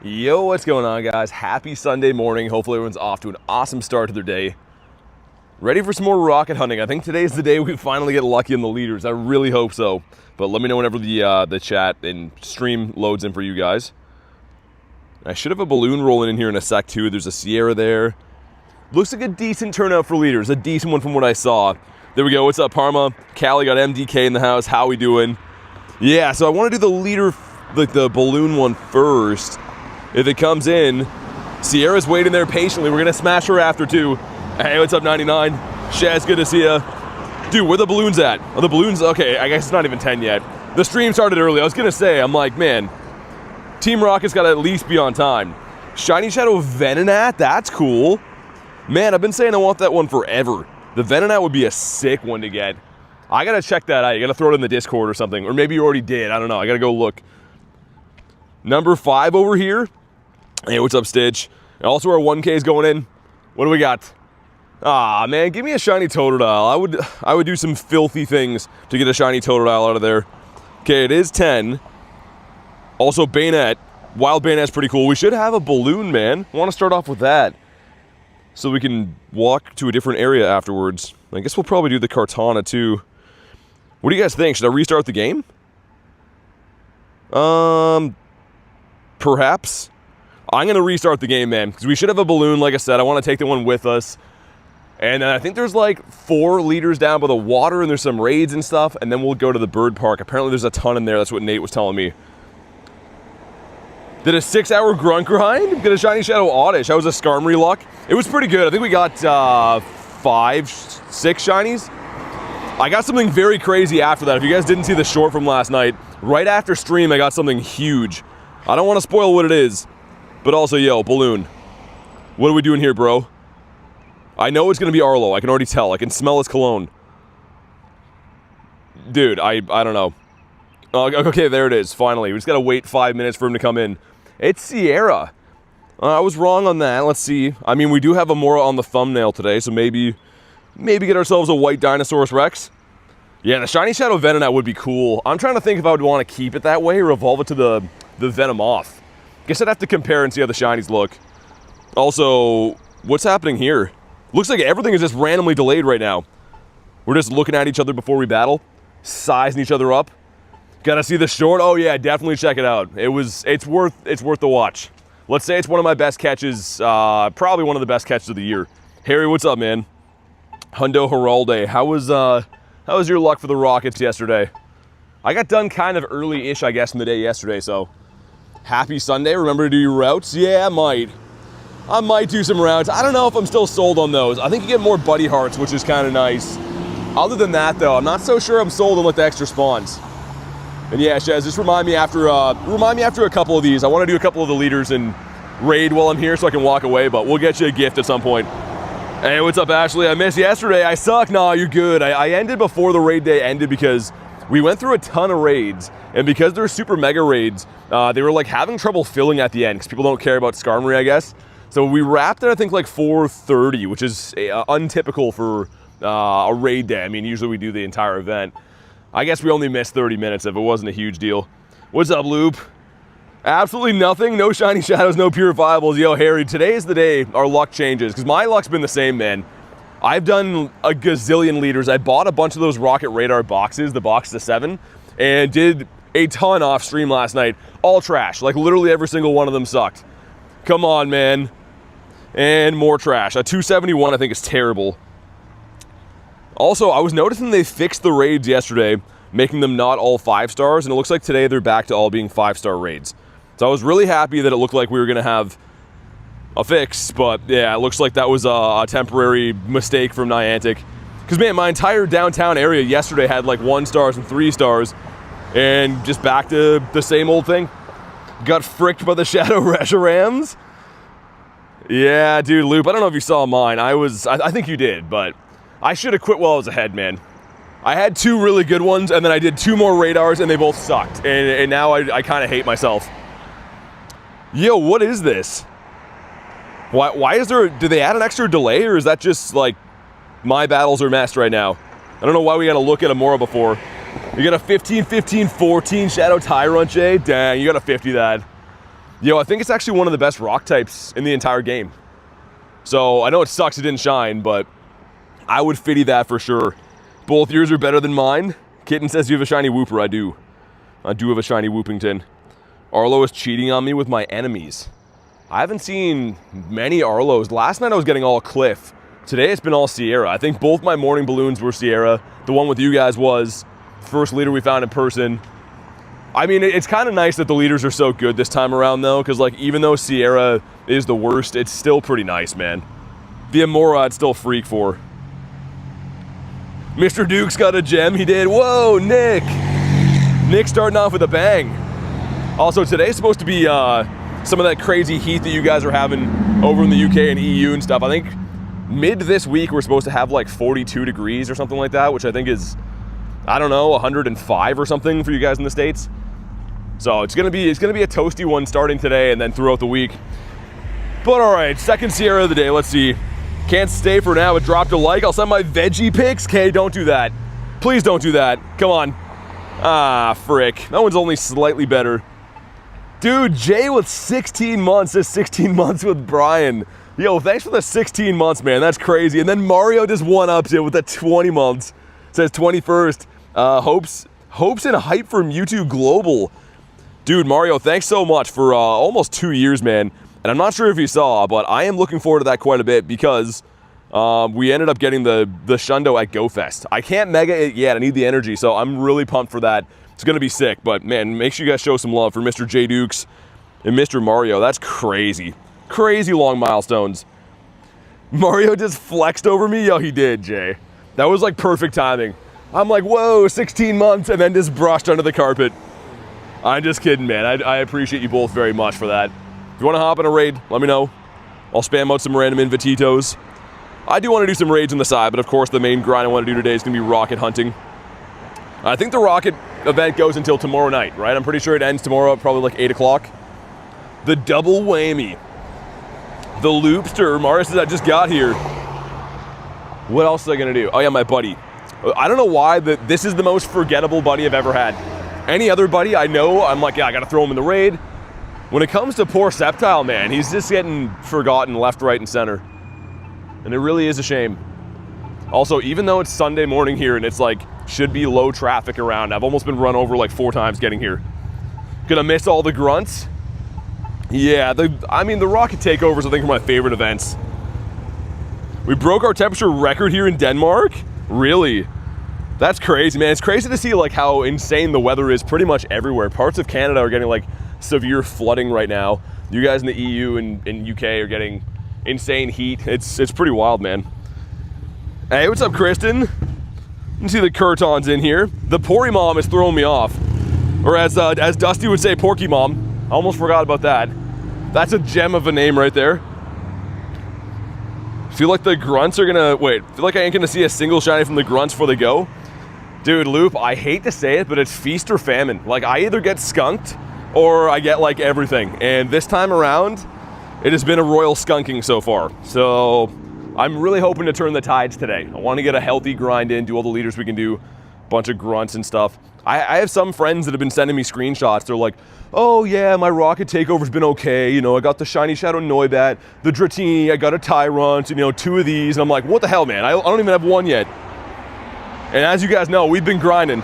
Yo, what's going on, guys? Happy Sunday morning. Hopefully everyone's off to an awesome start to their day. Ready for some more rocket hunting. I think today's the day we finally get lucky in the leaders. I really hope so. But let me know whenever the chat and stream loads in for you guys. I should have a balloon rolling in here in a sec too. There's a Sierra there. Looks like a decent turnout for leaders. A decent one from what I saw. There we go. What's up, Parma? Callie got MDK in the house. How we doing? Yeah, so I want to do the leader, like the balloon one first. If it comes in, Sierra's waiting there patiently. We're going to smash her after, too. Hey, what's up, 99? Shaz, good to see ya. Dude, where the balloons at? Oh, the balloons? Okay, I guess it's not even 10 yet. The stream started early. I was going to say, I'm like, man, Team Rocket's got to at least be on time. Shiny Shadow Venonat? That's cool. Man, I've been saying I want that one forever. The Venonat would be a sick one to get. I got to check that out. You got to throw it in the Discord or something. Or maybe you already did. I don't know. I got to go look. Number 5 over here. Hey, what's up, Stitch? And also our 1K is going in. What do we got? Ah, man, give me a shiny Totodile. I would do some filthy things to get a shiny Totodile out of there. Okay, it is 10. Also, Bayonet. Wild Bayonet's pretty cool. We should have a balloon, man. I want to start off with that, so we can walk to a different area afterwards. I guess we'll probably do the Kartana, too. What do you guys think? Should I restart the game? Perhaps. I'm going to restart the game, man, because we should have a balloon, like I said. I want to take the one with us. And I think there's like 4 leaders down by the water, and there's some raids and stuff, and then we'll go to the bird park. Apparently there's a ton in there. That's what Nate was telling me. Did a 6-hour grunt grind? Get a shiny Shadow Oddish. That was a Skarmory luck. It was pretty good. I think we got 5, 6 shinies. I got something very crazy after that. If you guys didn't see the short from last night, right after stream I got something huge. I don't want to spoil what it is. But also, yo, balloon. What are we doing here, bro? I know it's going to be Arlo. I can already tell. I can smell his cologne. Dude, I don't know. Okay, there it is, finally. We just got to wait 5 minutes for him to come in. It's Sierra. I was wrong on that. Let's see. I mean, we do have a Mora on the thumbnail today, so maybe get ourselves a white Dinosaurus Rex. Yeah, the Shiny Shadow Venonat would be cool. I'm trying to think if I would want to keep it that way or evolve it to the Venomoth. Guess I'd have to compare and see how the shinies look. Also, what's happening here? Looks like everything is just randomly delayed right now. We're just looking at each other before we battle, sizing each other up. Gotta see the short? Oh yeah, definitely check it out. It's worth the watch. Let's say it's one of my best catches, probably one of the best catches of the year. Harry, what's up, man? Hundo Heralde, how was your luck for the Rockets yesterday? I got done kind of early-ish, I guess, in the day yesterday, so happy Sunday. Remember to do your routes? Yeah, I might do some routes. I don't know if I'm still sold on those. I think you get more buddy hearts, which is kind of nice. Other than that, though, I'm not so sure I'm sold on like the extra spawns. And yeah, Shaz, just remind me after a couple of these. I want to do a couple of the leaders and raid while I'm here so I can walk away, but we'll get you a gift at some point. Hey, what's up, Ashley? I missed yesterday. I suck. Nah, you're good. I ended before the raid day ended because we went through a ton of raids, and because they're super mega raids, they were like having trouble filling at the end because people don't care about Skarmory, I guess. So we wrapped it, I think, like 4:30, which is untypical for a raid day. I mean, usually we do the entire event. I guess we only missed 30 minutes if it wasn't a huge deal. What's up, Loop? Absolutely nothing. No shiny shadows, no purifiables. Yo, Harry, today is the day our luck changes, because my luck's been the same, man. I've done a gazillion leaders. I bought a bunch of those Rocket Radar boxes, the box to 7, and did a ton off stream last night. All trash. Like, literally every single one of them sucked. Come on, man. And more trash. A 271, I think, is terrible. Also, I was noticing they fixed the raids yesterday, making them not all 5 stars, and it looks like today they're back to all being 5-star raids. So I was really happy that it looked like we were going to have a fix, but yeah, it looks like that was a temporary mistake from Niantic. Because, man, my entire downtown area yesterday had like 1 stars and 3 stars, and just back to the same old thing. Got fricked by the Shadow Reshiram's. Yeah, dude, Loop, I don't know if you saw mine. I think you did, but I should have quit while I was ahead, man. I had 2 really good ones, and then I did 2 more radars, and they both sucked. And now I kind of hate myself. Yo, what is this? Why is there, did they add an extra delay, or is that just, like, my battles are messed right now? I don't know why we gotta look at a Mora before. You got a 15, 15, 14 Shadow Tyrant, Jay? Dang, you gotta 50 that. Yo, I think it's actually one of the best rock types in the entire game. So I know it sucks it didn't shine, but I would fitty that for sure. Both yours are better than mine. Kitten says you have a shiny Wooper. I do. I do have a shiny Whoopington. Arlo is cheating on me with my enemies. I haven't seen many Arlos. Last night I was getting all Cliff. Today it's been all Sierra. I think both my morning balloons were Sierra. The one with you guys was first leader we found in person. I mean, it's kind of nice that the leaders are so good this time around, though, because, like, even though Sierra is the worst, it's still pretty nice, man. The Amora I'd still freak for. Mr. Duke's got a gem, he did. Whoa, Nick! Nick starting off with a bang. Also, today's supposed to be some of that crazy heat that you guys are having over in the UK and EU and stuff. I think mid this week we're supposed to have, like, 42 degrees or something like that, which I think is, I don't know, 105 or something for you guys in the States. So it's gonna be a toasty one starting today and then throughout the week. But all right, second Sierra of the day. Let's see. Can't stay for now. It dropped a like. I'll send my veggie pics. Okay, don't do that. Please don't do that. Come on. Ah, frick. That one's only slightly better. Dude, Jay with 16 months says 16 months with Brian. Yo, thanks for the 16 months, man. That's crazy. And then Mario just one-ups it with the 20 months. Says 21st. Hopes and hype for Mewtwo Global. Dude, Mario, thanks so much for almost 2 years, man. And I'm not sure if you saw, but I am looking forward to that quite a bit because we ended up getting the Shundo at Go Fest. I can't mega it yet. I need the energy, so I'm really pumped for that. It's going to be sick. But, man, make sure you guys show some love for Mr. J Dukes and Mr. Mario. That's crazy. Crazy long milestones. Mario just flexed over me? Yo, he did, Jay. That was, like, perfect timing. I'm like, whoa, 16 months, and then just brushed under the carpet. I'm just kidding, man. I appreciate you both very much for that. If you want to hop in a raid, let me know. I'll spam out some random invititos. I do want to do some raids on the side, but of course the main grind I want to do today is going to be rocket hunting. I think the rocket event goes until tomorrow night, right? I'm pretty sure it ends tomorrow at probably like 8 o'clock. The double whammy. The Loopster. Mara says I just got here. What else is I going to do? Oh yeah, my buddy. I don't know why, but this is the most forgettable buddy I've ever had. Any other buddy I know, I'm like, yeah, I gotta throw him in the raid. When it comes to poor Sceptile, man, he's just getting forgotten left, right, and center. And it really is a shame. Also, even though it's Sunday morning here and it's like, should be low traffic around, I've almost been run over like 4 times getting here. Gonna miss all the grunts. Yeah, the Rocket Takeovers I think are my favorite events. We broke our temperature record here in Denmark? Really? That's crazy, man. It's crazy to see like how insane the weather is pretty much everywhere. Parts of Canada are getting like severe flooding right now. You guys in the EU and UK are getting insane heat. It's pretty wild, man. Hey, what's up, Kristen? You can see the Curton's in here. The Pori Mom is throwing me off. Or as Dusty would say, Porky Mom. I almost forgot about that. That's a gem of a name right there. Feel like the grunts are gonna, feel like I ain't gonna see a single shiny from the grunts before they go. Dude, Loop, I hate to say it, but it's feast or famine. Like, I either get skunked or I get, like, everything. And this time around, it has been a royal skunking so far. So, I'm really hoping to turn the tides today. I want to get a healthy grind in, do all the leaders we can do, bunch of grunts and stuff. I have some friends that have been sending me screenshots. They're like, oh, yeah, my Rocket Takeover's been okay. You know, I got the Shiny Shadow Noibat, the Dratini, I got a Tyrunt, you know, 2 of these. And I'm like, what the hell, man? I don't even have 1 yet. And as you guys know, we've been grinding.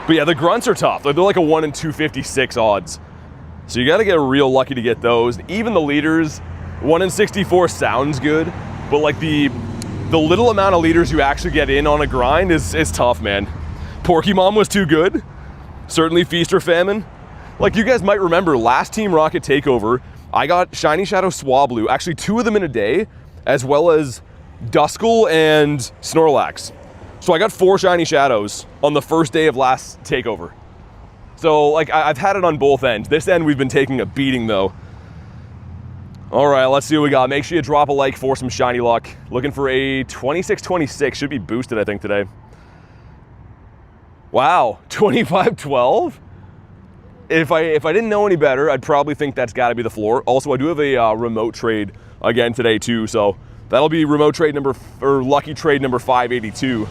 But yeah, the grunts are tough. They're like a 1 in 256 odds. So you gotta get real lucky to get those. Even the leaders, 1 in 64 sounds good, but like the little amount of leaders you actually get in on a grind is tough, man. Porky Mom was too good. Certainly feast or famine. Like you guys might remember, last Team Rocket Takeover, I got Shiny Shadow Swablu, actually 2 of them in a day, as well as Duskull and Snorlax. So I got 4 Shiny Shadows on the first day of last Takeover. So, like, I've had it on both ends. This end, we've been taking a beating, though. All right, let's see what we got. Make sure you drop a like for some shiny luck. Looking for a 26-26. Should be boosted, I think, today. Wow, 25-12? If I didn't know any better, I'd probably think that's got to be the floor. Also, I do have a remote trade again today, too. So that'll be remote trade number, or lucky trade number 582.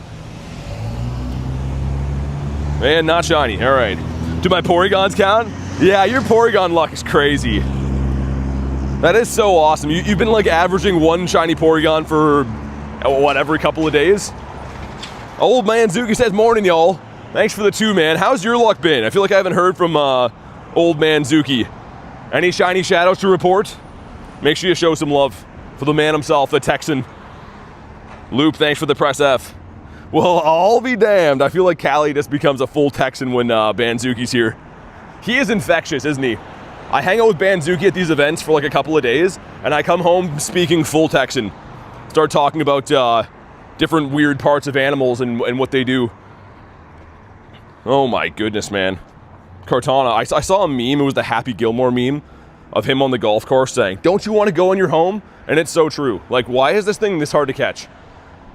And not shiny, all right. Do my Porygons count? Yeah, your Porygon luck is crazy. That is so awesome. You've been like averaging one shiny Porygon for, what, every couple of days? Old Man Zuki says, morning, y'all. Thanks for the 2, man. How's your luck been? I feel like I haven't heard from Old Man Zuki. Any shiny shadows to report? Make sure you show some love for the man himself, the Texan. Loop, thanks for the press F. Well, I'll be damned. I feel like Callie just becomes a full Texan when Banzuki's here. He is infectious, isn't he? I hang out with Banzuki at these events for like a couple of days, and I come home speaking full Texan. Start talking about different weird parts of animals and what they do. Oh my goodness, man. Cortana, I saw a meme, it was the Happy Gilmore meme of him on the golf course saying, don't you want to go in your home? And it's so true. Like, why is this thing this hard to catch?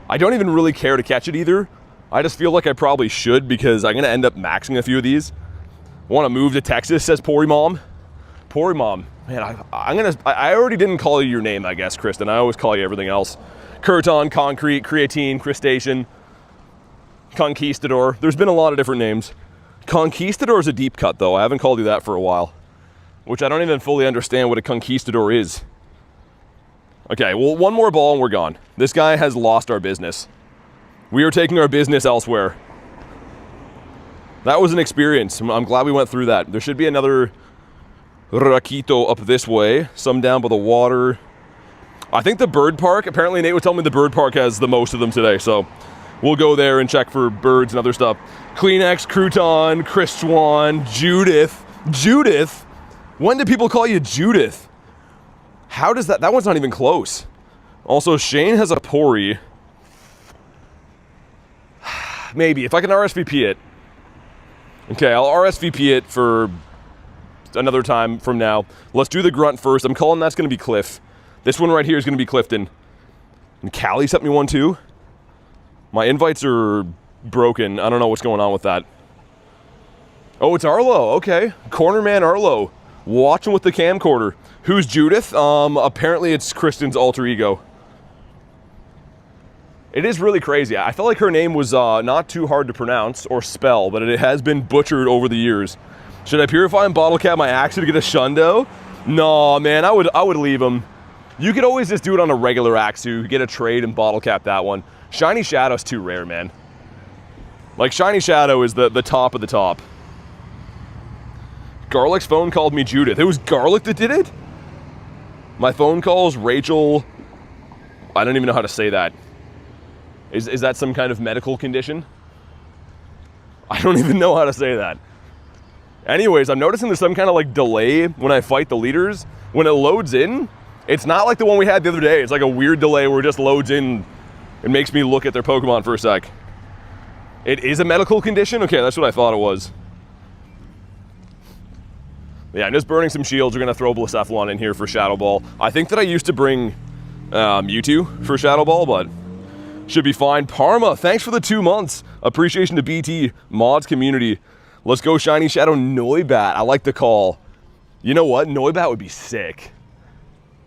I don't even really care to catch it either. I just feel like I probably should because I'm going to end up maxing a few of these. Want to move to Texas, says Pori Mom. Pori Mom. Man, I already didn't call you your name, I guess, Kristen. I always call you everything else. Curton, Concrete, Creatine, Crustacean, Conquistador. There's been a lot of different names. Conquistador is a deep cut, though. I haven't called you that for a while. Which I don't even fully understand what a Conquistador is. Okay, well, one more ball and we're gone. This guy has lost our business. We are taking our business elsewhere. That was an experience. I'm glad we went through that. There should be another Rakito up this way. Some down by the water. I think the bird park, apparently Nate would tell me the bird park has the most of them today, so we'll go there and check for birds and other stuff. Kleenex, Crouton, Chris Swan, Judith. Judith? When did people call you Judith? How does that one's not even close. Also, Shane has a Pori. Maybe, if I can RSVP it. Okay, I'll RSVP it for another time from now. Let's do the grunt first. I'm calling that's going to be Cliff. This one right here is going to be Clifton. And Callie sent me one too. My invites are broken. I don't know what's going on with that. Oh, it's Arlo. Okay. Cornerman Arlo. Watching with the camcorder. Who's Judith? Apparently it's Kristen's alter ego. It is really crazy. I felt like her name was not too hard to pronounce or spell, but it has been butchered over the years. Should I purify and bottle cap my Axew to get a Shundo? No, man, I would leave him. You could always just do it on a regular Axew, get a trade and bottle cap that one. Shiny Shadow's too rare, man. Like, Shiny Shadow is the top of the top. Garlic's phone called me Judith. It was Garlic that did it? My phone calls Rachel. I don't even know how to say that. Is that some kind of medical condition? I don't even know how to say that. Anyways, I'm noticing there's some kind of like delay when I fight the leaders. When it loads in, it's not like the one we had the other day. It's like a weird delay where it just loads in and makes me look at their Pokemon for a sec. It is a medical condition? Okay, that's what I thought it was. Yeah, I'm just burning some shields. We're going to throw Blacephalon in here for Shadow Ball. I think that I used to bring Mewtwo for Shadow Ball, but should be fine. Parma, thanks for the 2 months. Appreciation to BT, mods community. Let's go Shiny Shadow Noibat. I like the call. You know what? Noibat would be sick.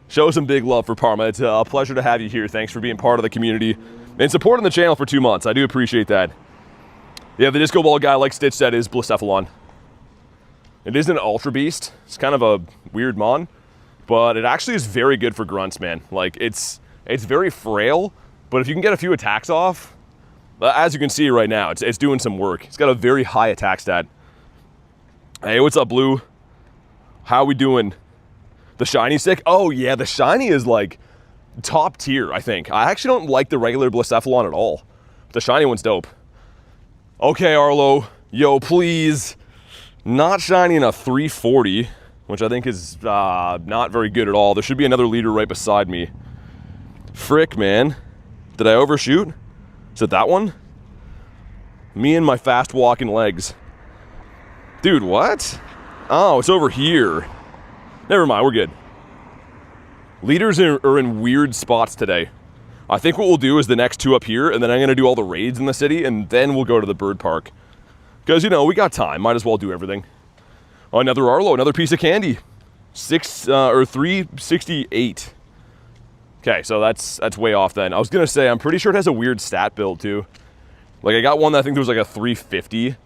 Show some big love for Parma. It's a pleasure to have you here. Thanks for being part of the community and supporting the channel for 2 months. I do appreciate that. Yeah, the Disco Ball guy, like Stitch said, is Blacephalon. It is an Ultra Beast. It's kind of a weird mon, but it actually is very good for grunts, man. Like, it's very frail, but if you can get a few attacks off, as you can see right now, it's doing some work. It's got a very high attack stat. Hey, what's up, Blue? How we doing? The Shiny stick? Oh, yeah, the Shiny is, like, top tier, I think. I actually don't like the regular Blacephalon at all. The Shiny one's dope. Okay, Arlo. Yo, please. Not shiny in a 340, which I think is not very good at all. There should be another leader right beside me. Frick, man. Did I overshoot? Is it that one? Me and my fast walking legs. Dude, what? Oh, it's over here. Never mind, we're good. Leaders are in weird spots today. I think what we'll do is the next 2 up here, and then I'm going to do all the raids in the city, and then we'll go to the bird park. Because, you know, we got time. Might as well do everything. Oh, another Arlo, another piece of candy. 368. Okay, so that's way off then. I was going to say, I'm pretty sure it has a weird stat build, too. Like, I got one that I think there was like a 350,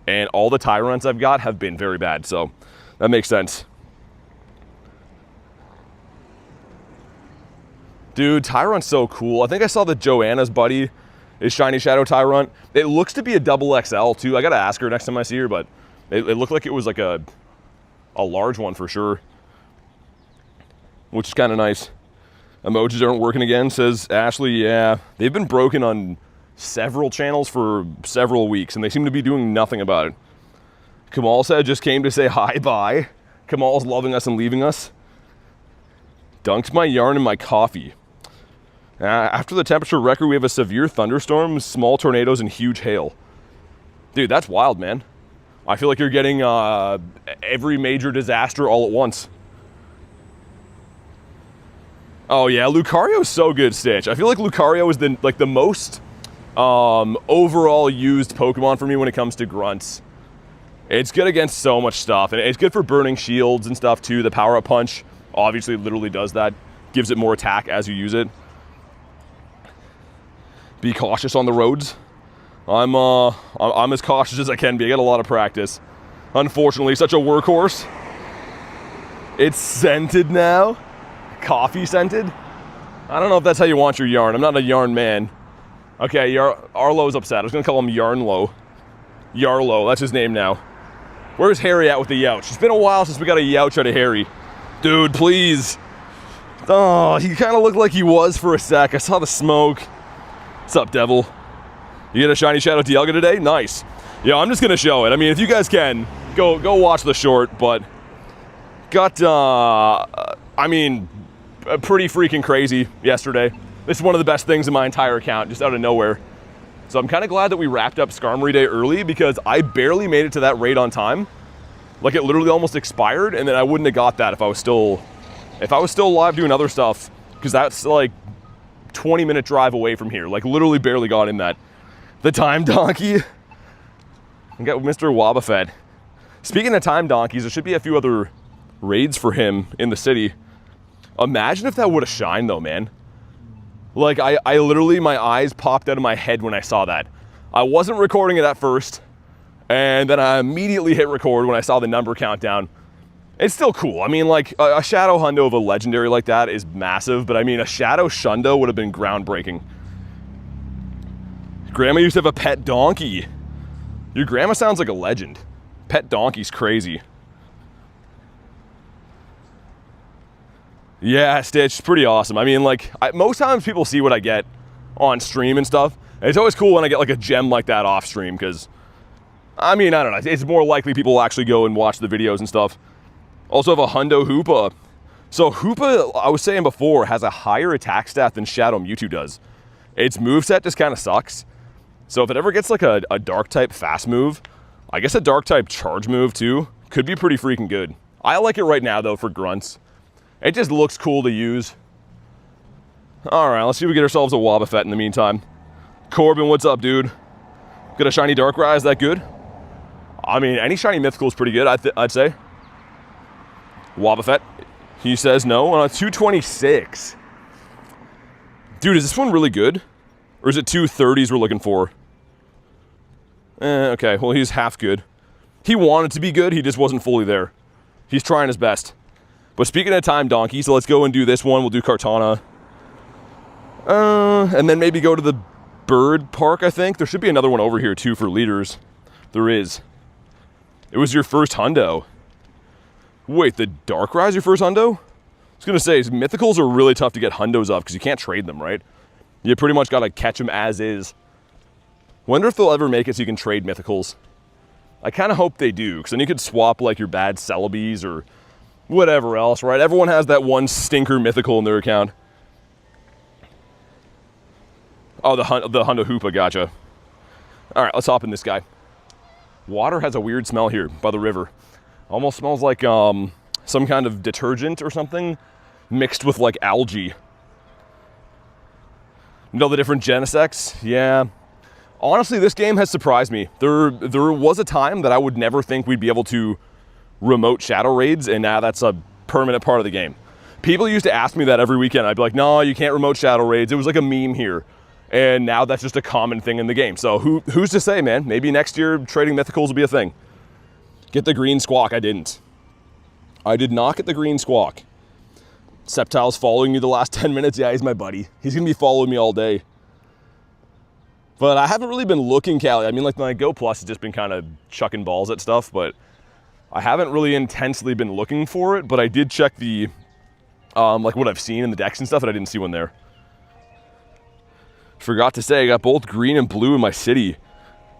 and all the Tyrants I've got have been very bad, so that makes sense. Dude, Tyrunt's so cool. I think I saw that Joanna's buddy is Shiny Shadow Tyrunt. It looks to be a double XL too. I gotta ask her next time I see her, but it looked like it was like a large one for sure, which is kind of nice. Emojis aren't working again, says Ashley. Yeah, they've been broken on several channels for several weeks, and they seem to be doing nothing about it. Kamal said, just came to say hi, bye. Kamal's loving us and leaving us. Dunked my yarn in my coffee. After the temperature record, we have a severe thunderstorm, small tornadoes, and huge hail. Dude, that's wild, man. I feel like you're getting every major disaster all at once. Oh yeah, Lucario's so good, Stitch. I feel like Lucario is the most overall used Pokemon for me when it comes to grunts. It's good against so much stuff, and it's good for burning shields and stuff too. The power-up punch obviously literally does that. Gives it more attack as you use it. Be cautious on the roads. I'm as cautious as I can be. I got a lot of practice. Unfortunately, such a workhorse. It's scented now. Coffee scented. I don't know if that's how you want your yarn. I'm not a yarn man. Okay, Arlo's upset. I was gonna call him Yarnlo. Yarlo, that's his name now. Where's Harry at with the Youch? It's been a while since we got a Youch out of Harry. Dude, please. Oh, he kind of looked like he was for a sec. I saw the smoke. What's up, Devil? You get a Shiny Shadow Dialga today? Nice. Yeah, I'm just gonna show it. I mean, if you guys can, go watch the short, but got, I mean, pretty freaking crazy yesterday. This is one of the best things in my entire account, just out of nowhere. So I'm kind of glad that we wrapped up Skarmory Day early, because I barely made it to that raid on time. Like, it literally almost expired, and then I wouldn't have got that if I was still live doing other stuff, because that's like 20-minute drive away from here. Like, literally barely got in that. The Time Donkey. I got Mr. Wobbuffet. Speaking of Time Donkeys, there should be a few other raids for him in the city. Imagine if that would have shined though, man. Like, I literally, my eyes popped out of my head when I saw that. I wasn't recording it at first, and then I immediately hit record when I saw the number countdown. It's still cool. I mean, like, a Shadow Hundo of a legendary like that is massive, but I mean, a Shadow Shundo would have been groundbreaking. Grandma used to have a pet donkey. Your grandma sounds like a legend. Pet donkey's crazy. Yeah, Stitch, pretty awesome. I mean, like, most times people see what I get on stream and stuff. And it's always cool when I get like a gem like that off stream, because, I mean, I don't know. It's more likely people will actually go and watch the videos and stuff. Also have a Hundo Hoopa. So Hoopa, I was saying before, has a higher attack stat than Shadow Mewtwo does. Its moveset just kind of sucks. So if it ever gets like a dark type fast move, I guess a dark type charge move too, could be pretty freaking good. I like it right now though for grunts. It just looks cool to use. All right, let's see if we get ourselves a Wobbuffet in the meantime. Corbin, what's up, dude? Got a shiny Darkrai, is that good? I mean, any shiny mythical is pretty good, I'd say. Wobbuffet, he says no, on a 226. Dude, is this one really good? Or is it 230s we're looking for? Okay, well, he's half good. He wanted to be good, he just wasn't fully there. He's trying his best. But speaking of Time Donkey, so let's go and do this one. We'll do Kartana. And then maybe go to the bird park, I think. There should be another one over here, too, for leaders. There is. It was your first Hundo. Wait, the Darkrai's your first Hundo? I was going to say, mythicals are really tough to get Hundos of, because you can't trade them, right? You pretty much got to catch them as is. Wonder if they'll ever make it so you can trade mythicals. I kind of hope they do, because then you could swap, like, your bad Celebes or whatever else, right? Everyone has that one stinker mythical in their account. Oh, the Hundo Hoopa, gotcha. All right, let's hop in this guy. Water has a weird smell here by the river. Almost smells like some kind of detergent or something mixed with like algae. You know the different Genesects? Yeah. Honestly, this game has surprised me. There was a time that I would never think we'd be able to remote shadow raids, and now that's a permanent part of the game. People used to ask me that every weekend. I'd be like, no, you can't remote shadow raids. It was like a meme here. And now that's just a common thing in the game. So who's to say, man? Maybe next year trading mythicals will be a thing. Get the green squawk. I didn't. I did not get the green squawk. Sceptile's following you the last 10 minutes. Yeah, he's my buddy. He's gonna be following me all day. But I haven't really been looking, Callie. I mean, like my Go Plus has just been kind of chucking balls at stuff, but I haven't really intensely been looking for it. But I did check the, like what I've seen in the decks and stuff, and I didn't see one there. Forgot to say, I got both green and blue in my city.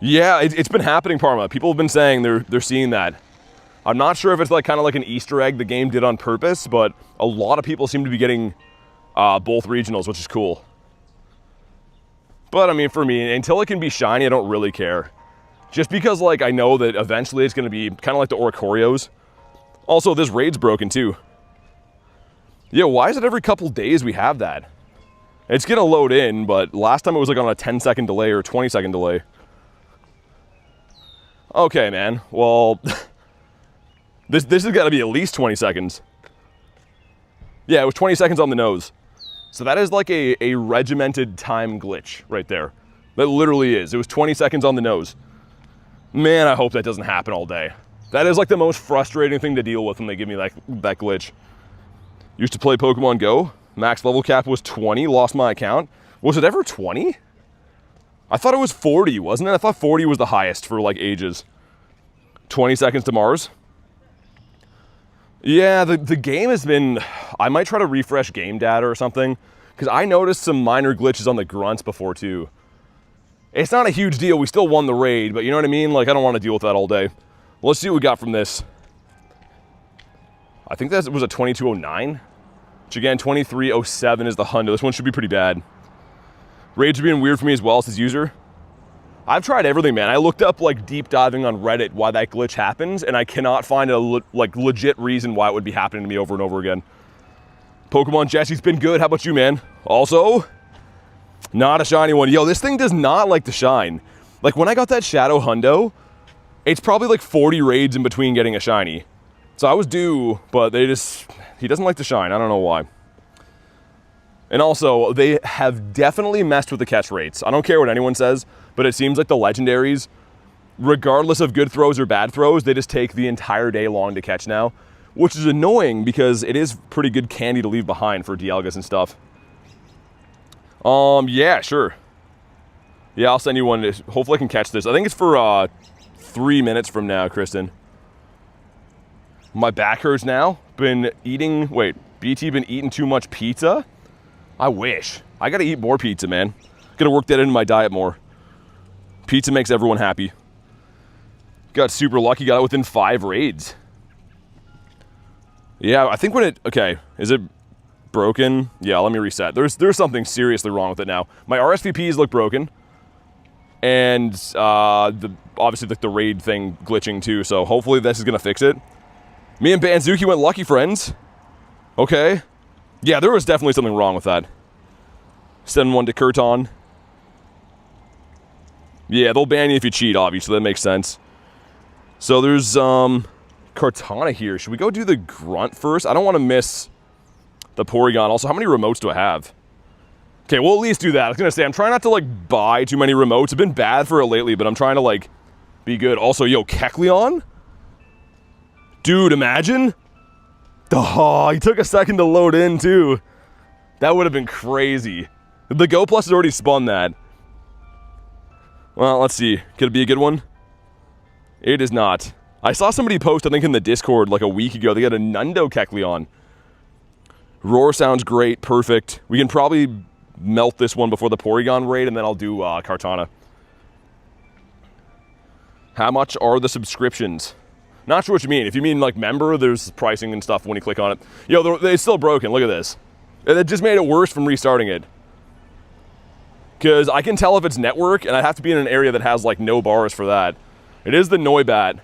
Yeah, it's been happening, Parma. People have been saying they're seeing that. I'm not sure if it's like kind of like an Easter egg the game did on purpose, but a lot of people seem to be getting both regionals, which is cool. But I mean, for me, until it can be shiny, I don't really care. Just because like I know that eventually it's going to be kind of like the Oricorios. Also, this raid's broken too. Yeah, why is it every couple days we have that? It's going to load in, but last time it was like on a 10-second delay or 20-second delay. Okay, man. Well, this has got to be at least 20 seconds. Yeah, it was 20 seconds on the nose. So that is like a regimented time glitch right there. That literally is. It was 20 seconds on the nose. Man, I hope that doesn't happen all day. That is like the most frustrating thing to deal with when they give me that glitch. Used to play Pokemon GO. Max level cap was 20. Lost my account. Was it ever 20? I thought it was 40, wasn't it? I thought 40 was the highest for like ages. 20 seconds to Mars. Yeah, the game has been... I might try to refresh game data or something, because I noticed some minor glitches on the grunts before too. It's not a huge deal. We still won the raid, but you know what I mean? Like, I don't want to deal with that all day. Let's see what we got from this. I think that was a 2209. Which again, 2307 is the Hundo. This one should be pretty bad. Raids are being weird for me as well as user. I've tried everything, man. I looked up like deep diving on Reddit why that glitch happens, and I cannot find a like legit reason why it would be happening to me over and over again. Pokemon Jesse's been good. How about you, man? Also, not a shiny one. Yo, this thing does not like to shine. Like when I got that Shadow Hundo, it's probably like 40 raids in between getting a shiny. So I was due, but he doesn't like to shine. I don't know why. And also, they have definitely messed with the catch rates. I don't care what anyone says, but it seems like the legendaries, regardless of good throws or bad throws, they just take the entire day long to catch now, which is annoying because it is pretty good candy to leave behind for Dialgas and stuff. Yeah, sure. Yeah, I'll send you one. Hopefully I can catch this. I think it's for 3 minutes from now, Kristen. My back hurts now. Been eating, BT been eating too much pizza? I wish. I gotta eat more pizza, man. Gotta work that into my diet more. Pizza makes everyone happy. Got super lucky, got it within 5 raids. Yeah, I think when it, okay, is it broken? Yeah, let me reset. There's something seriously wrong with it now. My RSVPs look broken. And obviously the raid thing glitching too, so hopefully this is gonna fix it. Me and Banzuki went lucky friends. Okay. Yeah, there was definitely something wrong with that. Send one to Kurton. Yeah, they'll ban you if you cheat, obviously. That makes sense. So there's Kartana here. Should we go do the grunt first? I don't want to miss the Porygon. Also, how many remotes do I have? Okay, we'll at least do that. I was going to say, I'm trying not to, like, buy too many remotes. It's been bad for it lately, but I'm trying to, like, be good. Also, yo, Kecleon? Dude, imagine. Oh, he took a second to load in, too. That would have been crazy. The Go Plus has already spun that. Well, let's see. Could it be a good one? It is not. I saw somebody post, I think, in the Discord like a week ago. They got a Hundo Kecleon. Roar sounds great. Perfect. We can probably melt this one before the Porygon raid, and then I'll do Kartana. How much are the subscriptions? Not sure what you mean. If you mean like member, there's pricing and stuff when you click on it. Yo, it's still broken. Look at this. It just made it worse from restarting it. Because I can tell if it's network, and I have to be in an area that has like no bars for that. It is the Noibat.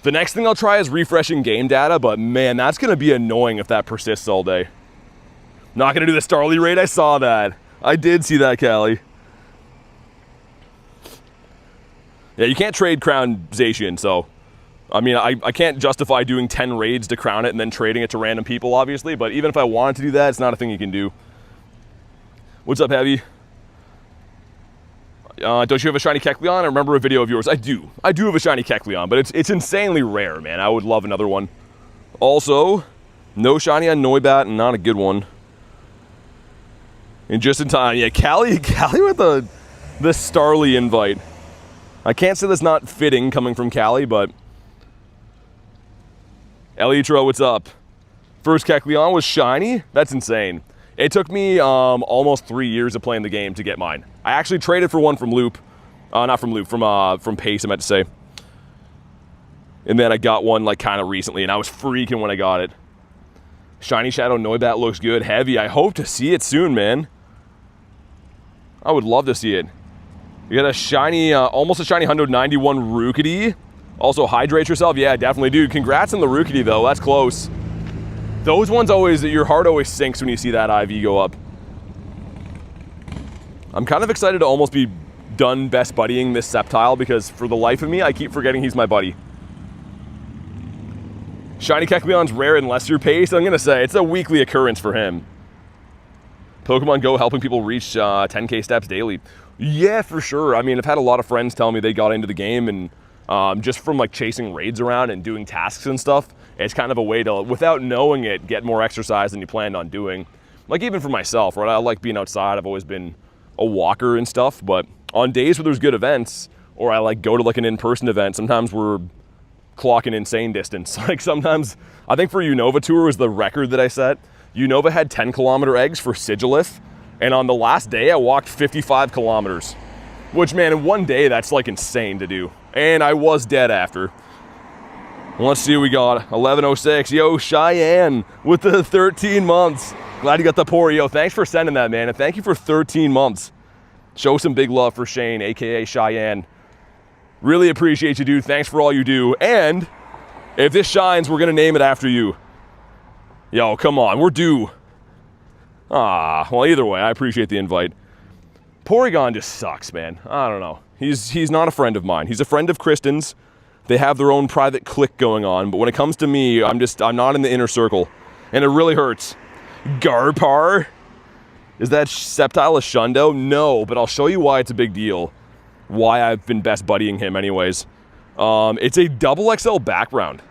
The next thing I'll try is refreshing game data, but man, that's going to be annoying if that persists all day. Not going to do the Starly raid. I saw that. I did see that, Callie. Yeah, you can't trade Crown Zacian, so... I mean, I can't justify doing 10 raids to crown it and then trading it to random people, obviously, but even if I wanted to do that, it's not a thing you can do. What's up, Heavy? Don't you have a shiny Kecleon? I remember a video of yours. I do. I do have a shiny Kecleon, but it's insanely rare, man. I would love another one. Also, No shiny on Noibat, and not a good one. And just in time, yeah, Callie with the Starly invite. I can't say that's not fitting coming from Callie, but Elytra, what's up? First Kecleon was shiny? That's insane. It took me almost 3 years of playing the game to get mine. I actually traded for one from Loop. Not from Loop, from Pace, I meant to say. And then I got one like kind of recently, and I was freaking when I got it. Shiny Shadow Noibat looks good. Heavy. I hope to see it soon, man. I would love to see it. You got a shiny, almost a shiny Hundo 91 Rookity. Also, hydrate yourself. Yeah, definitely, dude. Congrats on the Rookity, though. That's close. Those ones always, your heart always sinks when you see that IV go up. I'm kind of excited to almost be done best buddying this Sceptile because for the life of me, I keep forgetting he's my buddy. Shiny Kecleon's rare unless you're paced. I'm going to say it's a weekly occurrence for him. Pokemon GO helping people reach 10K steps daily. Yeah, for sure. I mean, I've had a lot of friends tell me they got into the game and just from like chasing raids around and doing tasks and stuff, it's kind of a way to, without knowing it, get more exercise than you planned on doing. Like even for myself, right? I like being outside. I've always been a walker and stuff, but on days where there's good events, or I like go to like an in-person event, sometimes we're clocking insane distance. Like sometimes, I think for Unova Tour was the record that I set. Unova had 10-kilometer eggs for Sigilith, and on the last day I walked 55 kilometers. Which, man, in one day, that's like insane to do. And I was dead after. Let's see what we got. 1106. Yo, Cheyenne with the 13 months. Glad you got the pour. Yo, thanks for sending that, man. And thank you for 13 months. Show some big love for Shane, a.k.a. Cheyenne. Really appreciate you, dude. Thanks for all you do. And if this shines, we're going to name it after you. Yo, come on. We're due. Well, either way, I appreciate the invite. Porygon just sucks, man. I don't know. He's not a friend of mine. He's a friend of Kristen's. They have their own private clique going on, but when it comes to me, I'm not in the inner circle, and it really hurts. Garpar? Is that Sceptile a Shundo? No, but I'll show you why it's a big deal. Why I've been best buddying him anyways. It's a double XL background.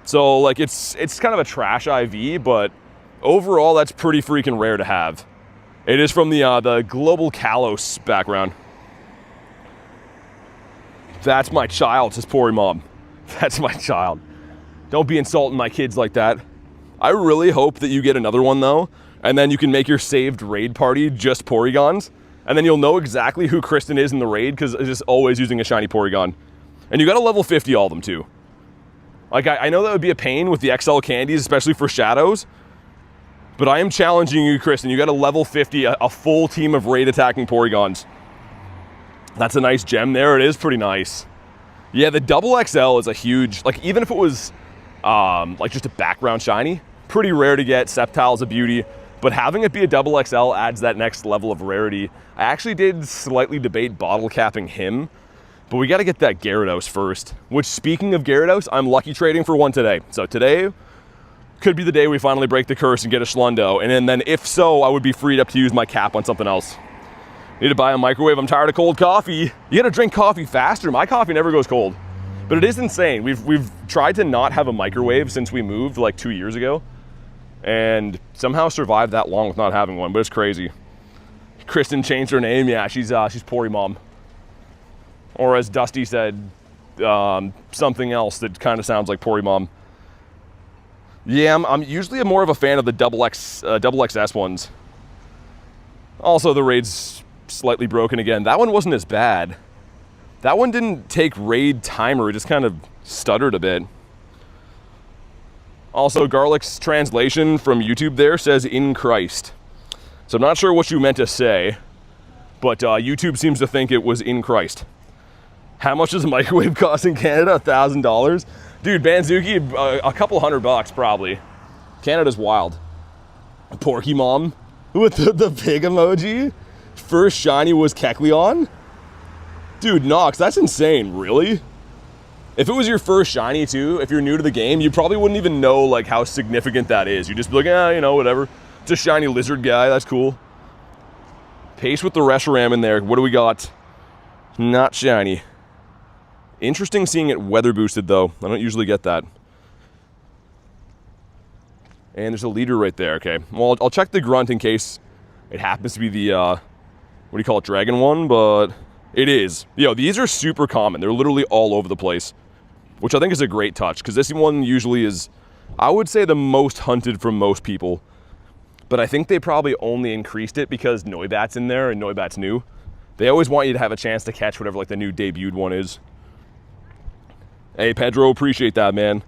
So like it's kind of a trash IV, but overall that's pretty freaking rare to have. It is from the Global Kalos background. That's my child, says Pori Mom. That's my child. Don't be insulting my kids like that. I really hope that you get another one though, and then you can make your saved raid party just Porygons, and then you'll know exactly who Kristen is in the raid because it's just always using a shiny Porygon. And you gotta level 50 all of them too. Like I know that would be a pain with the XL candies, especially for shadows, but I am challenging you, Kristen. You gotta level 50 a full team of raid attacking Porygons. That's a nice gem there. It is pretty nice. Yeah, the double XL is a huge, like even if it was like just a background shiny, pretty rare to get. Sceptile's a beauty, but having it be a double XL adds that next level of rarity. I actually did slightly debate bottle capping him, but we got to get that Gyarados first, which speaking of Gyarados, I'm lucky trading for one today. So today could be the day we finally break the curse and get a Schlundo, and then if so, I would be freed up to use my cap on something else. Need to buy a microwave. I'm tired of cold coffee. You gotta drink coffee faster. My coffee never goes cold. But it is insane. We've tried to not have a microwave since we moved like 2 years ago, and somehow survived that long with not having one, but it's crazy. Kristen changed her name. Yeah, she's Pori Mom. Or as Dusty said, something else that kind of sounds like Pori Mom. Yeah, I'm usually more of a fan of the double XS ones. Also, the raid's slightly broken again. That one wasn't as bad. That one didn't take raid timer, it just kind of stuttered a bit. Also, Garlic's translation from YouTube there says in Christ. So I'm not sure what you meant to say, but YouTube seems to think it was in Christ. How much does a microwave cost in Canada? $1,000? Dude, Banzuki, a couple $100 probably. Canada's wild. Porky Mom with the pig emoji. First shiny was Kecleon? Dude, Nox, that's insane, really? If it was your first shiny too, if you're new to the game, you probably wouldn't even know like how significant that is. You'd just be like, you know, whatever. It's a shiny lizard guy, that's cool. Pace with the Reshiram in there. What do we got? Not shiny. Interesting seeing it weather boosted though. I don't usually get that. And there's a leader right there. Okay, well, I'll check the grunt in case it happens to be the, what do you call it, dragon one, but it is. Yo, these are super common. They're literally all over the place, which I think is a great touch, because this one usually is, I would say, the most hunted from most people. But I think they probably only increased it because Noibat's in there and Noibat's new. They always want you to have a chance to catch whatever like the new debuted one is. Hey, Pedro, appreciate that, man.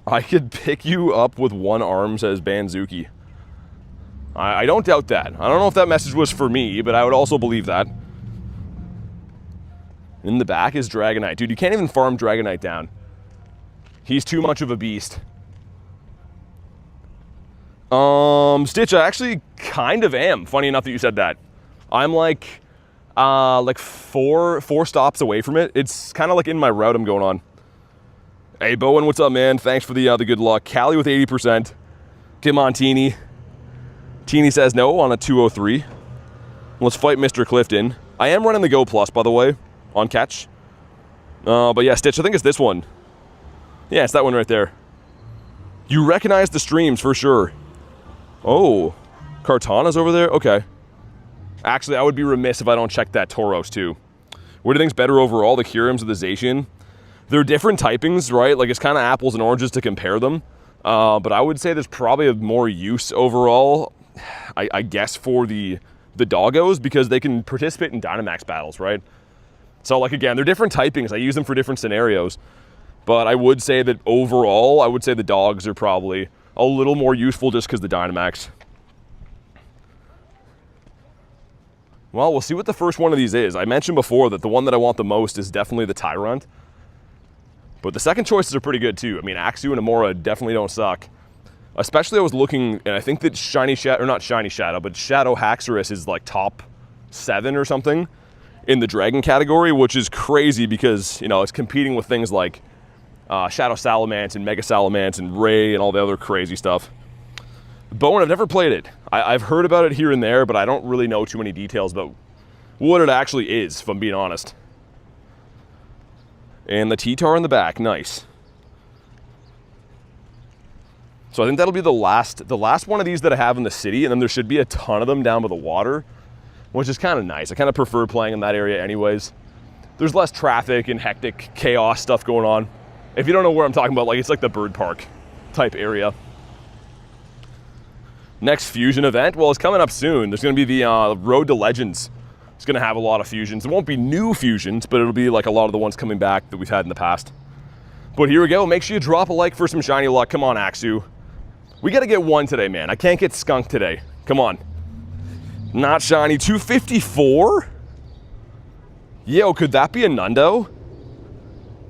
I could pick you up with one arm, says Banzuki. I don't doubt that. I don't know if that message was for me, but I would also believe that. In the back is Dragonite. Dude, you can't even farm Dragonite down. He's too much of a beast. Stitch, I actually kind of am. Funny enough that you said that. I'm like four stops away from it. It's kind of like in my route I'm going on. Hey, Bowen, what's up, man? Thanks for the good luck. Callie with 80%. Come on, Teeny. Teeny says no on a 203. Let's fight Mr. Clifton. I am running the Go Plus, by the way, on catch. But yeah, Stitch, I think it's this one. Yeah, it's that one right there. You recognize the streams for sure. Oh, Kartana's over there? Okay. Actually, I would be remiss if I don't check that Tauros too. What do you think's better overall, the Kyurems or the Zacian? They're different typings, right? Like, it's kind of apples and oranges to compare them. But I would say there's probably more use overall, I guess, for the doggos, because they can participate in Dynamax battles, right? So, like, again, they're different typings. I use them for different scenarios. But I would say that overall, I would say the dogs are probably a little more useful just because the Dynamax. Well, we'll see what the first one of these is. I mentioned before that the one that I want the most is definitely the Tyrant. But the second choices are pretty good too. I mean, Axew and Amora definitely don't suck. Especially I was looking, and I think that Shiny Shadow, or not Shiny Shadow, but Shadow Haxorus is like top 7 or something in the Dragon category, which is crazy because, you know, it's competing with things like Shadow Salamence and Mega Salamence and Ray and all the other crazy stuff. Bowen, I've never played it. I've heard about it here and there, but I don't really know too many details about what it actually is, if I'm being honest. And the T-Tar in the back, nice. So I think that'll be the last one of these that I have in the city, and then there should be a ton of them down by the water, which is kind of nice. I kind of prefer playing in that area anyways. There's less traffic and hectic chaos stuff going on. If you don't know where I'm talking about, like, it's like the bird park type area. Next fusion event, well, it's coming up soon. There's going to be the Road to Legends. It's going to have a lot of fusions. It won't be new fusions, but it'll be like a lot of the ones coming back that we've had in the past. But here we go. Make sure you drop a like for some shiny luck. Come on, Axew. We got to get one today, man. I can't get skunked today. Come on. Not shiny. 254? Yo, could that be a Hundo?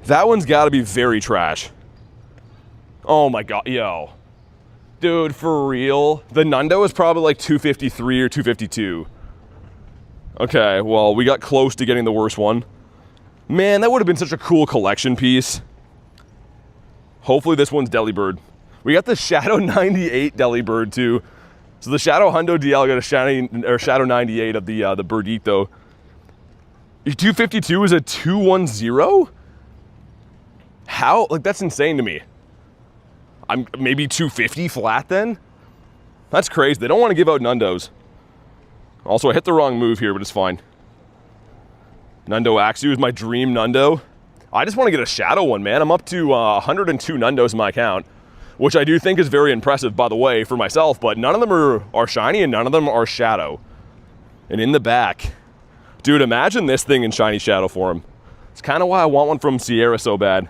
That one's got to be very trash. Oh my god, yo. Dude, for real? The Hundo is probably like 253 or 252. Okay, well, we got close to getting the worst one. Man, that would have been such a cool collection piece. Hopefully this one's Delibird. We got the Shadow 98 Delibird too. So the Shadow Hundo DL got a shiny, or Shadow 98 of the Birdito. 252 is a 210? How? Like, that's insane to me. I'm maybe 250 flat then? That's crazy. They don't want to give out Hundos. Also, I hit the wrong move here, but it's fine. Hundo Axew is my dream Hundo. I just want to get a Shadow one, man. I'm up to 102 Hundos in my account, which I do think is very impressive, by the way, for myself, but none of them are shiny and none of them are Shadow. And in the back, dude, imagine this thing in shiny Shadow form. It's kind of why I want one from Sierra so bad.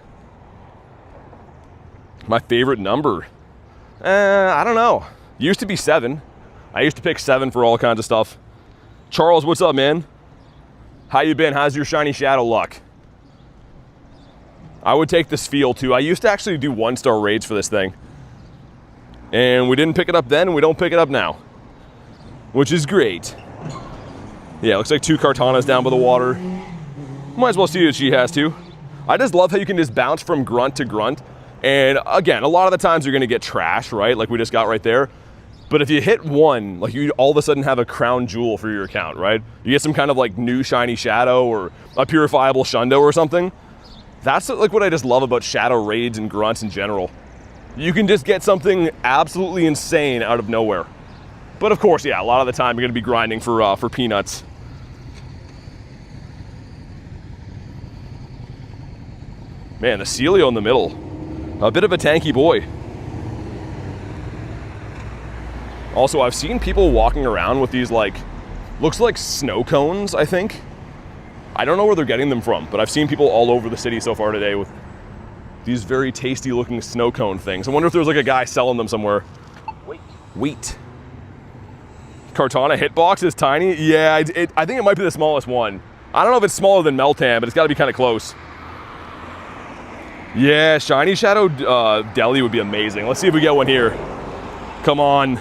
My favorite number? I don't know. Used to be 7. I used to pick 7 for all kinds of stuff. Charles, what's up, man? How you been? How's your shiny Shadow luck? I would take the Spheal too. I used to actually do 1-star raids for this thing. And we didn't pick it up then, and we don't pick it up now. Which is great. Yeah, looks like 2 Kartanas down by the water. Might as well see what she has too. I just love how you can just bounce from grunt to grunt. And again, a lot of the times you're gonna get trash, right? Like we just got right there. But if you hit one, like you all of a sudden have a crown jewel for your account, right? You get some kind of like new shiny Shadow or a purifiable Shundo or something. That's like what I just love about Shadow raids and grunts in general. you can just get something absolutely insane out of nowhere. But of course, yeah, a lot of the time you're gonna be grinding for peanuts. Man, the Celio in the middle, a bit of a tanky boy. Also, I've seen people walking around with these like, looks like snow cones, I think. I don't know where they're getting them from, but I've seen people all over the city so far today with these very tasty looking snow cone things. I wonder if there's like a guy selling them somewhere. Wait. Kartana hitbox is tiny? Yeah, I think it might be the smallest one. I don't know if it's smaller than Meltan, but it's gotta be kind of close. Yeah, Shiny Shadow Deli would be amazing. Let's see if we get one here. Come on.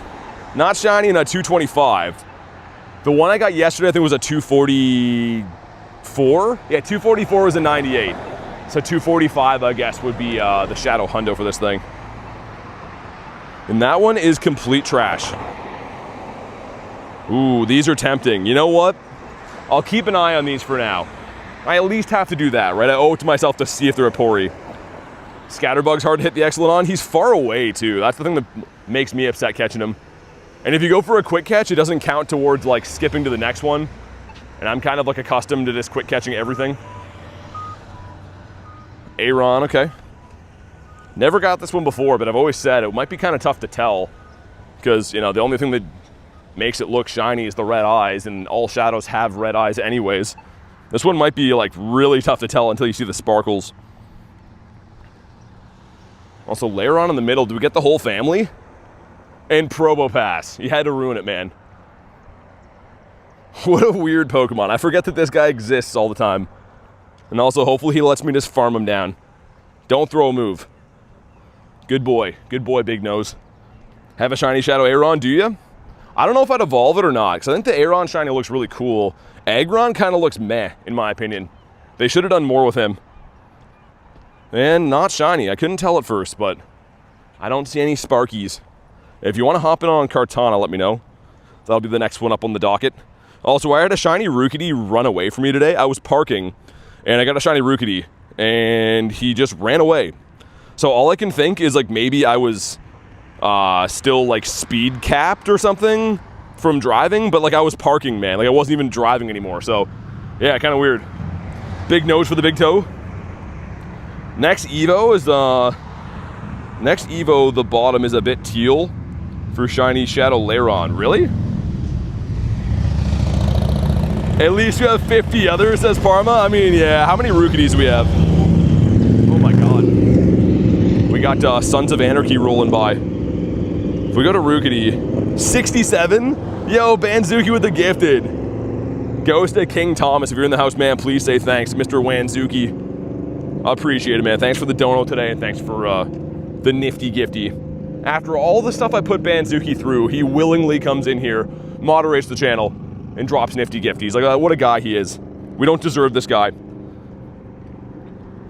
Not shiny and a 225. The one I got yesterday, I think was a 244. Yeah, 244 was a 98. So 245, I guess, would be the Shadow Hundo for this thing. And that one is complete trash. Ooh, these are tempting. You know what? I'll keep an eye on these for now. I at least have to do that, right? I owe it to myself to see if they're a Pori. Scatterbug's hard to hit the excellent on. He's far away, too. That's the thing that makes me upset catching him. And if you go for a quick catch, it doesn't count towards like skipping to the next one. And I'm kind of like accustomed to just quick catching everything. Aaron, okay. Never got this one before, but I've always said it might be kind of tough to tell. Because, you know, the only thing that makes it look shiny is the red eyes, and all shadows have red eyes anyways. This one might be like really tough to tell until you see the sparkles. Also, Lairon in the middle. Do we get the whole family? And Probopass. You had to ruin it, man. What a weird Pokemon. I forget that this guy exists all the time. And also, hopefully he lets me just farm him down. Don't throw a move. Good boy. Good boy, Big Nose. Have a shiny Shadow Aeron, do you? I don't know if I'd evolve it or not, because I think the Aeron shiny looks really cool. Aggron kind of looks meh, in my opinion. They should have done more with him. And not shiny. I couldn't tell at first, but I don't see any Sparkies. If you want to hop in on Kartana, let me know. That'll be the next one up on the docket. Also, I had a shiny Rookidee run away from me today. I was parking, and I got a shiny Rookidee, and he just ran away. So all I can think is, like, maybe I was still, like, speed capped or something from driving, but, like, I was parking, man. Like, I wasn't even driving anymore. So, yeah, kind of weird. Big Nose for the big toe. Next Evo is, next Evo, the bottom is a bit teal. For shiny Shadow Lairon. Really? At least we have 50 others, says Parma. I mean, yeah, how many Rookidees do we have? Oh my god. We got Sons of Anarchy rolling by. If we go to Rookidee, 67? Yo, Banzuki with the gifted. Ghost of King Thomas, if you're in the house, man, please say thanks. Mr. Wanzuki. I appreciate it, man. Thanks for the dono today, and thanks for the nifty gifty. After all the stuff I put Banzuki through, he willingly comes in here, moderates the channel, and drops nifty gifties. Like, what a guy he is. We don't deserve this guy.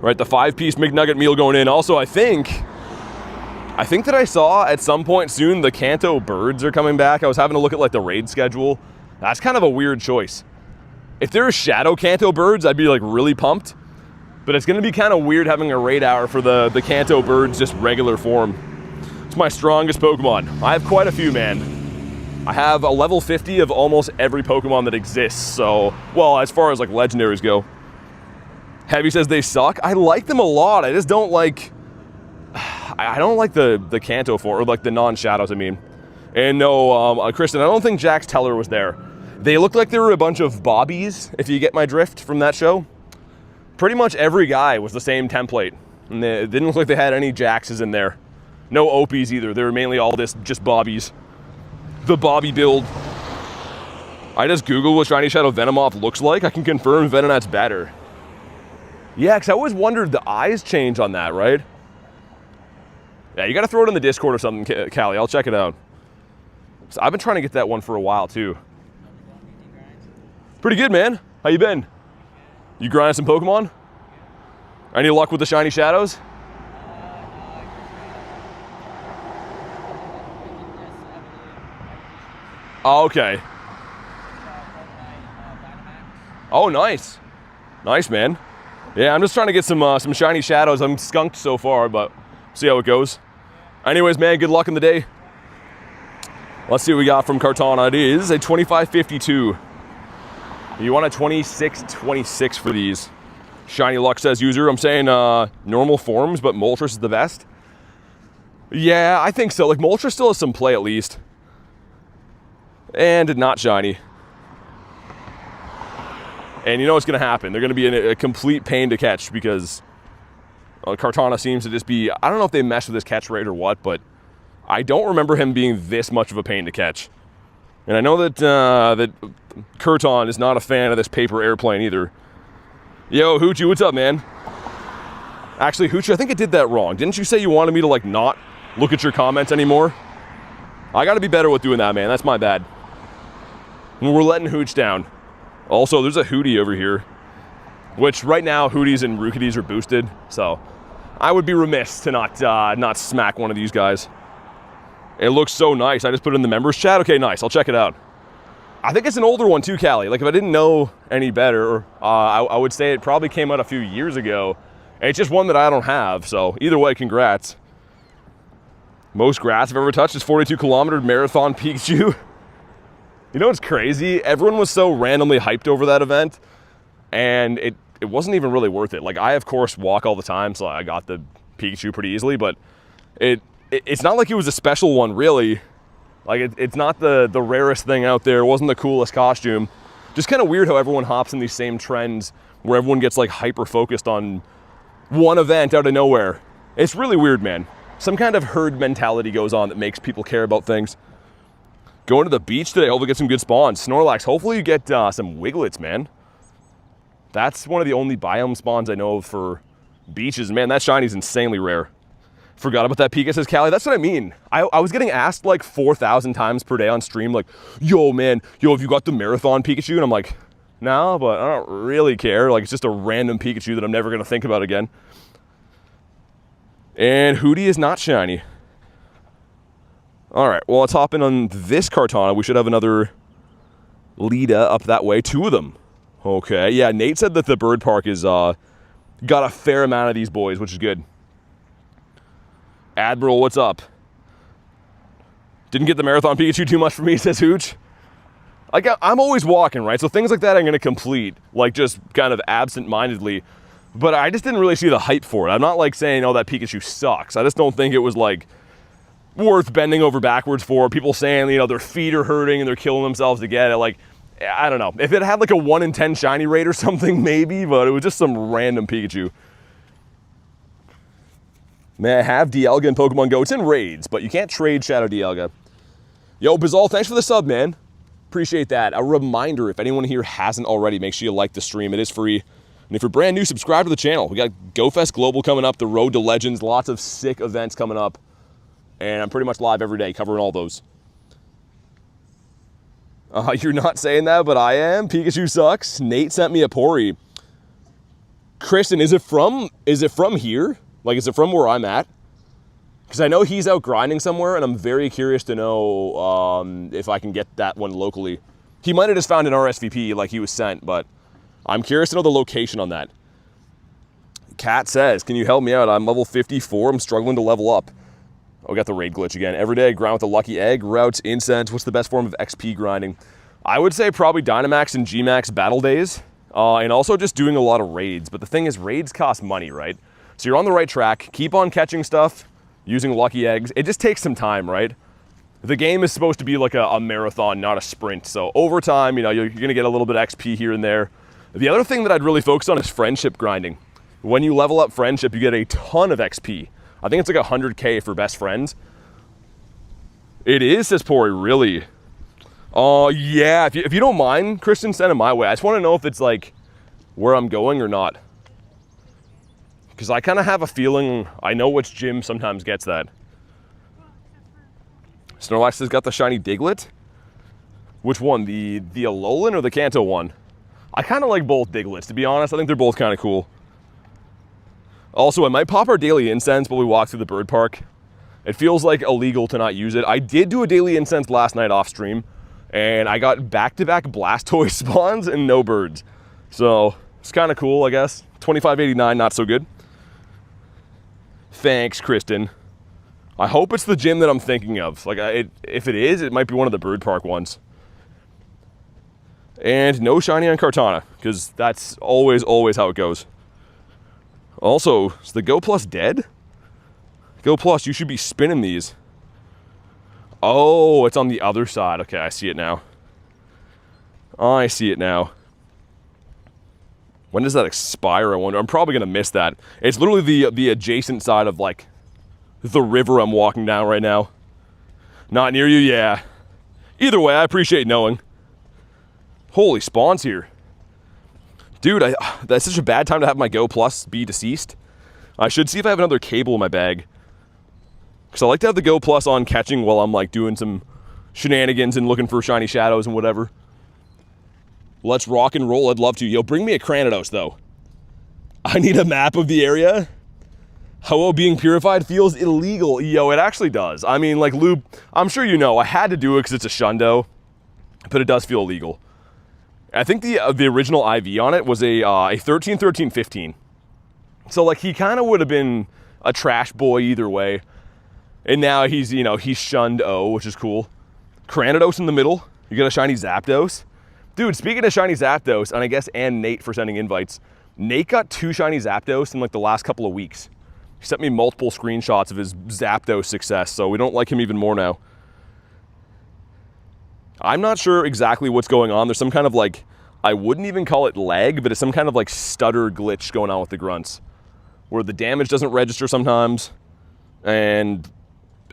Right, the 5-piece McNugget meal going in. Also, I think that I saw at some point soon the Kanto birds are coming back. I was having a look at like the raid schedule. That's kind of a weird choice. If there are Shadow Kanto birds, I'd be like really pumped. But it's gonna be kind of weird having a raid hour for the Kanto birds just regular form. It's my strongest Pokemon. I have quite a few, man. I have a level 50 of almost every Pokemon that exists, so, well, as far as like legendaries go. Heavy says they suck. I like them a lot. I just don't like, I don't like the Kanto form, or like the non-shadows, I mean. And no, Kristen, I don't think Jax Teller was there. They looked like they were a bunch of bobbies, if you get my drift from that show. Pretty much every guy was the same template, and it didn't look like they had any Jaxes in there. No Opies either. They were mainly all just bobbies. The Bobby build. I just Googled what Shiny Shadow Venomoth looks like. I can confirm Venonat's better. Yeah, because I always wondered the eyes change on that, right? Yeah, you got to throw it in the Discord or something, Callie. I'll check it out. So I've been trying to get that one for a while, too. Pretty good, man. How you been? You grinding some Pokemon? Any luck with the Shiny Shadows? Oh, okay. Oh, nice. Nice, man. Yeah, I'm just trying to get some shiny shadows. I'm skunked so far, but see how it goes. Anyways, man, good luck in the day. Let's see what we got from Kartana. It is a 2552. You want a 2626 for these. Shiny Luck says user. I'm saying normal forms, but Moltres is the best. Yeah, I think so. Like, Moltres still has some play at least. And not shiny. And you know what's going to happen. They're going to be in a complete pain to catch because Kartana seems to just be... I don't know if they mess with his catch rate or what, but I don't remember him being this much of a pain to catch. And I know that that Kurton is not a fan of this paper airplane either. Yo, Hoochie, what's up, man? Actually, Hoochie, I think I did that wrong. Didn't you say you wanted me to, like, not look at your comments anymore? I got to be better with doing that, man. That's my bad. We're letting Hooch down. Also, there's a Hootie over here, which right now Hooties and Rookities are boosted, so I would be remiss to not smack one of these guys. It looks so nice. I just put it in the members chat. Okay, nice. I'll check it out. I think it's an older one too, Callie. Like, if I didn't know any better, I would say it probably came out a few years ago. And it's just one that I don't have, so either way, congrats. Most grass I've ever touched is 42-kilometer marathon Pikachu. You know what's crazy? Everyone was so randomly hyped over that event, and it wasn't even really worth it. Like, I, of course, walk all the time, so I got the Pikachu pretty easily, but it's not like it was a special one, really. Like, it's not the rarest thing out there. It wasn't the coolest costume. Just kind of weird how everyone hops in these same trends where everyone gets, like, hyper-focused on one event out of nowhere. It's really weird, man. Some kind of herd mentality goes on that makes people care about things. Going to the beach today, hopefully get some good spawns. Snorlax, hopefully you get some Wigglets, man. That's one of the only biome spawns I know of for beaches. Man, that shiny's insanely rare. Forgot about that Pika, says Callie. That's what I mean. I was getting asked like 4,000 times per day on stream, like, yo, man, have you got the Marathon Pikachu? And I'm like, no, but I don't really care. Like, it's just a random Pikachu that I'm never going to think about again. And Hootie is not shiny. All right, well, let's hop in on this Kartana. We should have another Lida up that way. Two of them. Okay, yeah, Nate said that the bird park is got a fair amount of these boys, which is good. Admiral, what's up? Didn't get the Marathon Pikachu too much for me, says Hooch. Like, I'm always walking, right? So things like that I'm going to complete, like, just kind of absent-mindedly. But I just didn't really see the hype for it. I'm not, like, saying, oh, that Pikachu sucks. I just don't think it was, like, worth bending over backwards for. People saying, you know, their feet are hurting and they're killing themselves to get it. Like, I don't know. If it had, like, a 1 in 10 shiny rate or something, maybe. But it was just some random Pikachu. May I have Dialga in Pokemon GO? It's in raids, but you can't trade Shadow Dialga. Yo, Bizal, thanks for the sub, man. Appreciate that. A reminder, if anyone here hasn't already, make sure you like the stream. It is free. And if you're brand new, subscribe to the channel. We got GoFest Global coming up, the Road to Legends, lots of sick events coming up. And I'm pretty much live every day covering all those. You're not saying that, but I am. Pikachu sucks. Nate sent me a Pori. Kristen, is it from here? Like, is it from where I'm at? Because I know he's out grinding somewhere, and I'm very curious to know if I can get that one locally. He might have just found an RSVP like he was sent, but I'm curious to know the location on that. Kat says, can you help me out? I'm level 54. I'm struggling to level up. Oh, we got the raid glitch again. Every day I grind with a lucky egg, routes, incense. What's the best form of XP grinding? I would say probably Dynamax and Gmax battle days, and also just doing a lot of raids. But the thing is, raids cost money, right? So you're on the right track. Keep on catching stuff, using lucky eggs. It just takes some time, right? The game is supposed to be like a marathon, not a sprint. So over time, you know, you're going to get a little bit of XP here and there. The other thing that I'd really focus on is friendship grinding. When you level up friendship, you get a ton of XP. I think it's like 100K for best friends. It is, says Pori, really? Yeah, if you don't mind, Christian, send it my way. I just want to know if it's like where I'm going or not. Because I kind of have a feeling I know which gym sometimes gets that. Snorlax has got the shiny Diglett. Which one? The Alolan or the Kanto one? I kind of like both Diglets, to be honest. I think they're both kind of cool. Also, I might pop our daily incense while we walk through the bird park. It feels like illegal to not use it. I did do a daily incense last night off stream, and I got back-to-back Blastoise spawns and no birds. So, it's kind of cool, I guess. 2589, not so good. Thanks, Kristen. I hope it's the gym that I'm thinking of. Like, if it is, it might be one of the Bird Park ones. And no shiny on Kartana, because that's always how it goes. Also, is the Go Plus dead? Go Plus, you should be spinning these. Oh, it's on the other side. Okay, I see it now. I see it now. When does that expire, I wonder? I'm probably going to miss that. It's literally the adjacent side of, like, the river I'm walking down right now. Not near you? Yeah. Either way, I appreciate knowing. Holy spawns here. Dude, that's such a bad time to have my Go Plus be deceased. I should see if I have another cable in my bag. Because I like to have the Go Plus on catching while I'm, like, doing some shenanigans and looking for shiny shadows and whatever. Let's rock and roll. I'd love to. Yo, bring me a Cranidos, though. I need a map of the area. Ho-Oh being purified feels illegal. Yo, it actually does. I mean, like, Lube, I'm sure you know, I had to do it because it's a Shundo, but it does feel illegal. I think the original IV on it was a 13-13-15. So, like, he kind of would have been a trash boy either way. And now he's, you know, he's Shundo, which is cool. Cranidos in the middle. You got a shiny Zapdos. Dude, speaking of shiny Zapdos, and I guess and Nate for sending invites, Nate got 2 shiny Zapdos in, like, the last couple of weeks. He sent me multiple screenshots of his Zapdos success, so we don't like him even more now. I'm not sure exactly what's going on. There's some kind of, like, I wouldn't even call it lag, but it's some kind of, like, stutter glitch going on with the grunts, where the damage doesn't register sometimes, and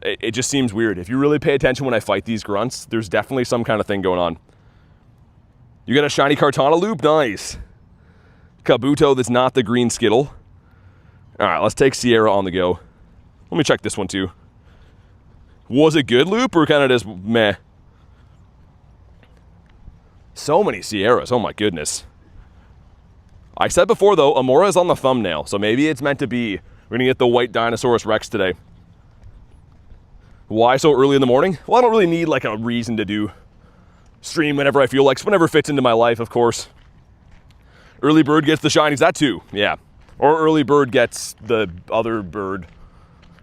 it just seems weird. If you really pay attention when I fight these grunts, there's definitely some kind of thing going on. You got a shiny Kartana loop? Nice. Kabuto that's not the green Skittle. All right, let's take Sierra on the go. Let me check this one too. Was it good loop or kind of just meh? So many Sierras, oh my goodness. I said before though, Amora is on the thumbnail, so maybe it's meant to be. We're gonna get the white Dinosaurus Rex today. Why so early in the morning? Well, I don't really need like a reason to do stream whenever I feel like, whenever it fits into my life, of course. Early bird gets the shinies, that too, yeah. Or early bird gets the other bird.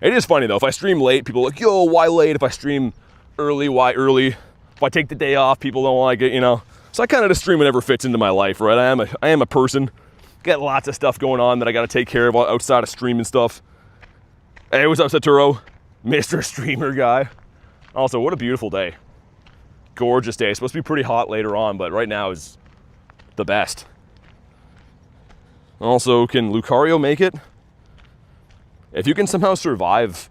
It is funny though, if I stream late, people are like, yo, why late? If I stream early, why early? If I take the day off, people don't like it, you know? So I kind of just stream whenever fits into my life, right? I am a person. Got lots of stuff going on that I gotta take care of outside of streaming stuff. Hey, what's up, Saturo? Mr. Streamer guy. Also, what a beautiful day. Gorgeous day. It's supposed to be pretty hot later on, but right now is the best. Also, can Lucario make it? If you can somehow survive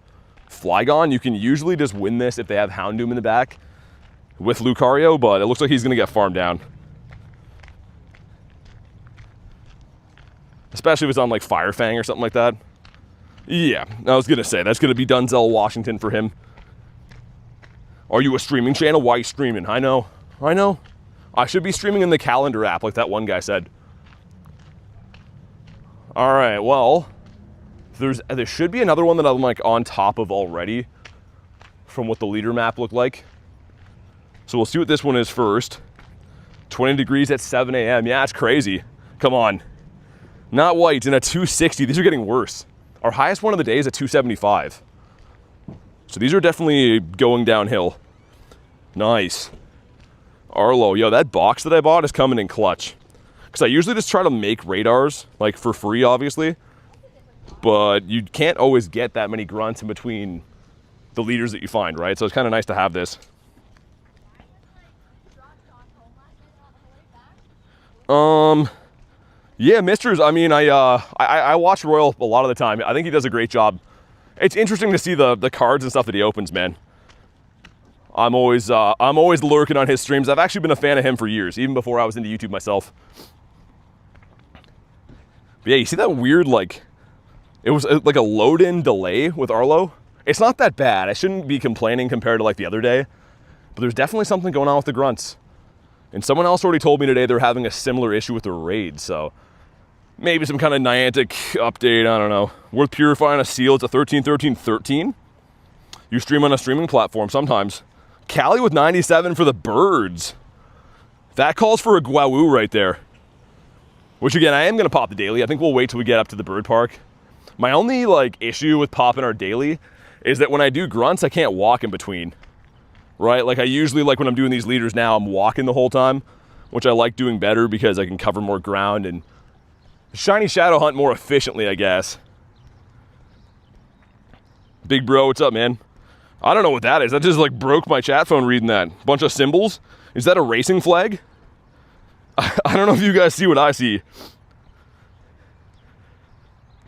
Flygon, you can usually just win this if they have Houndoom in the back with Lucario, but it looks like he's going to get farmed down. Especially if it's on like Fire Fang or something like that. Yeah, I was going to say, that's going to be Denzel Washington for him. Are you a streaming channel? Why are you streaming? I know. I should be streaming in the calendar app like that one guy said. All right, well, there should be another one that I'm like on top of already from what the leader map looked like. So we'll see what this one is first. 20 degrees at 7 a.m. Yeah, it's crazy. Come on. Not white, and a 260. These are getting worse. Our highest one of the day is at 275. So these are definitely going downhill. Nice. Arlo, yo, that box that I bought is coming in clutch. Because I usually just try to make radars, like for free, obviously. But you can't always get that many grunts in between the leaders that you find, right? So it's kind of nice to have this. Yeah, Misters, I mean, I watch Royal a lot of the time. I think he does a great job. It's interesting to see the cards and stuff that he opens, man. I'm always lurking on his streams. I've actually been a fan of him for years, even before I was into YouTube myself. But yeah, you see that weird, like, it was like a load-in delay with Arlo? It's not that bad. I shouldn't be complaining compared to like the other day, but there's definitely something going on with the grunts. And someone else already told me today they're having a similar issue with the raid, so maybe some kind of Niantic update, I don't know. Worth purifying a seal, it's a 13-13-13. You stream on a streaming platform sometimes. Cali with 97 for the birds. That calls for a Guau right there. Which again, I am gonna pop the daily. I think we'll wait till we get up to the bird park. My only like issue with popping our daily is that when I do grunts, I can't walk in between, right? Like I usually, like when I'm doing these leaders now, I'm walking the whole time, which I like doing better because I can cover more ground and shiny shadow hunt more efficiently, I guess. Big bro, what's up, man? I don't know what that is. That just like broke my chat phone reading that. Bunch of symbols. Is that a racing flag? I don't know if you guys see what I see.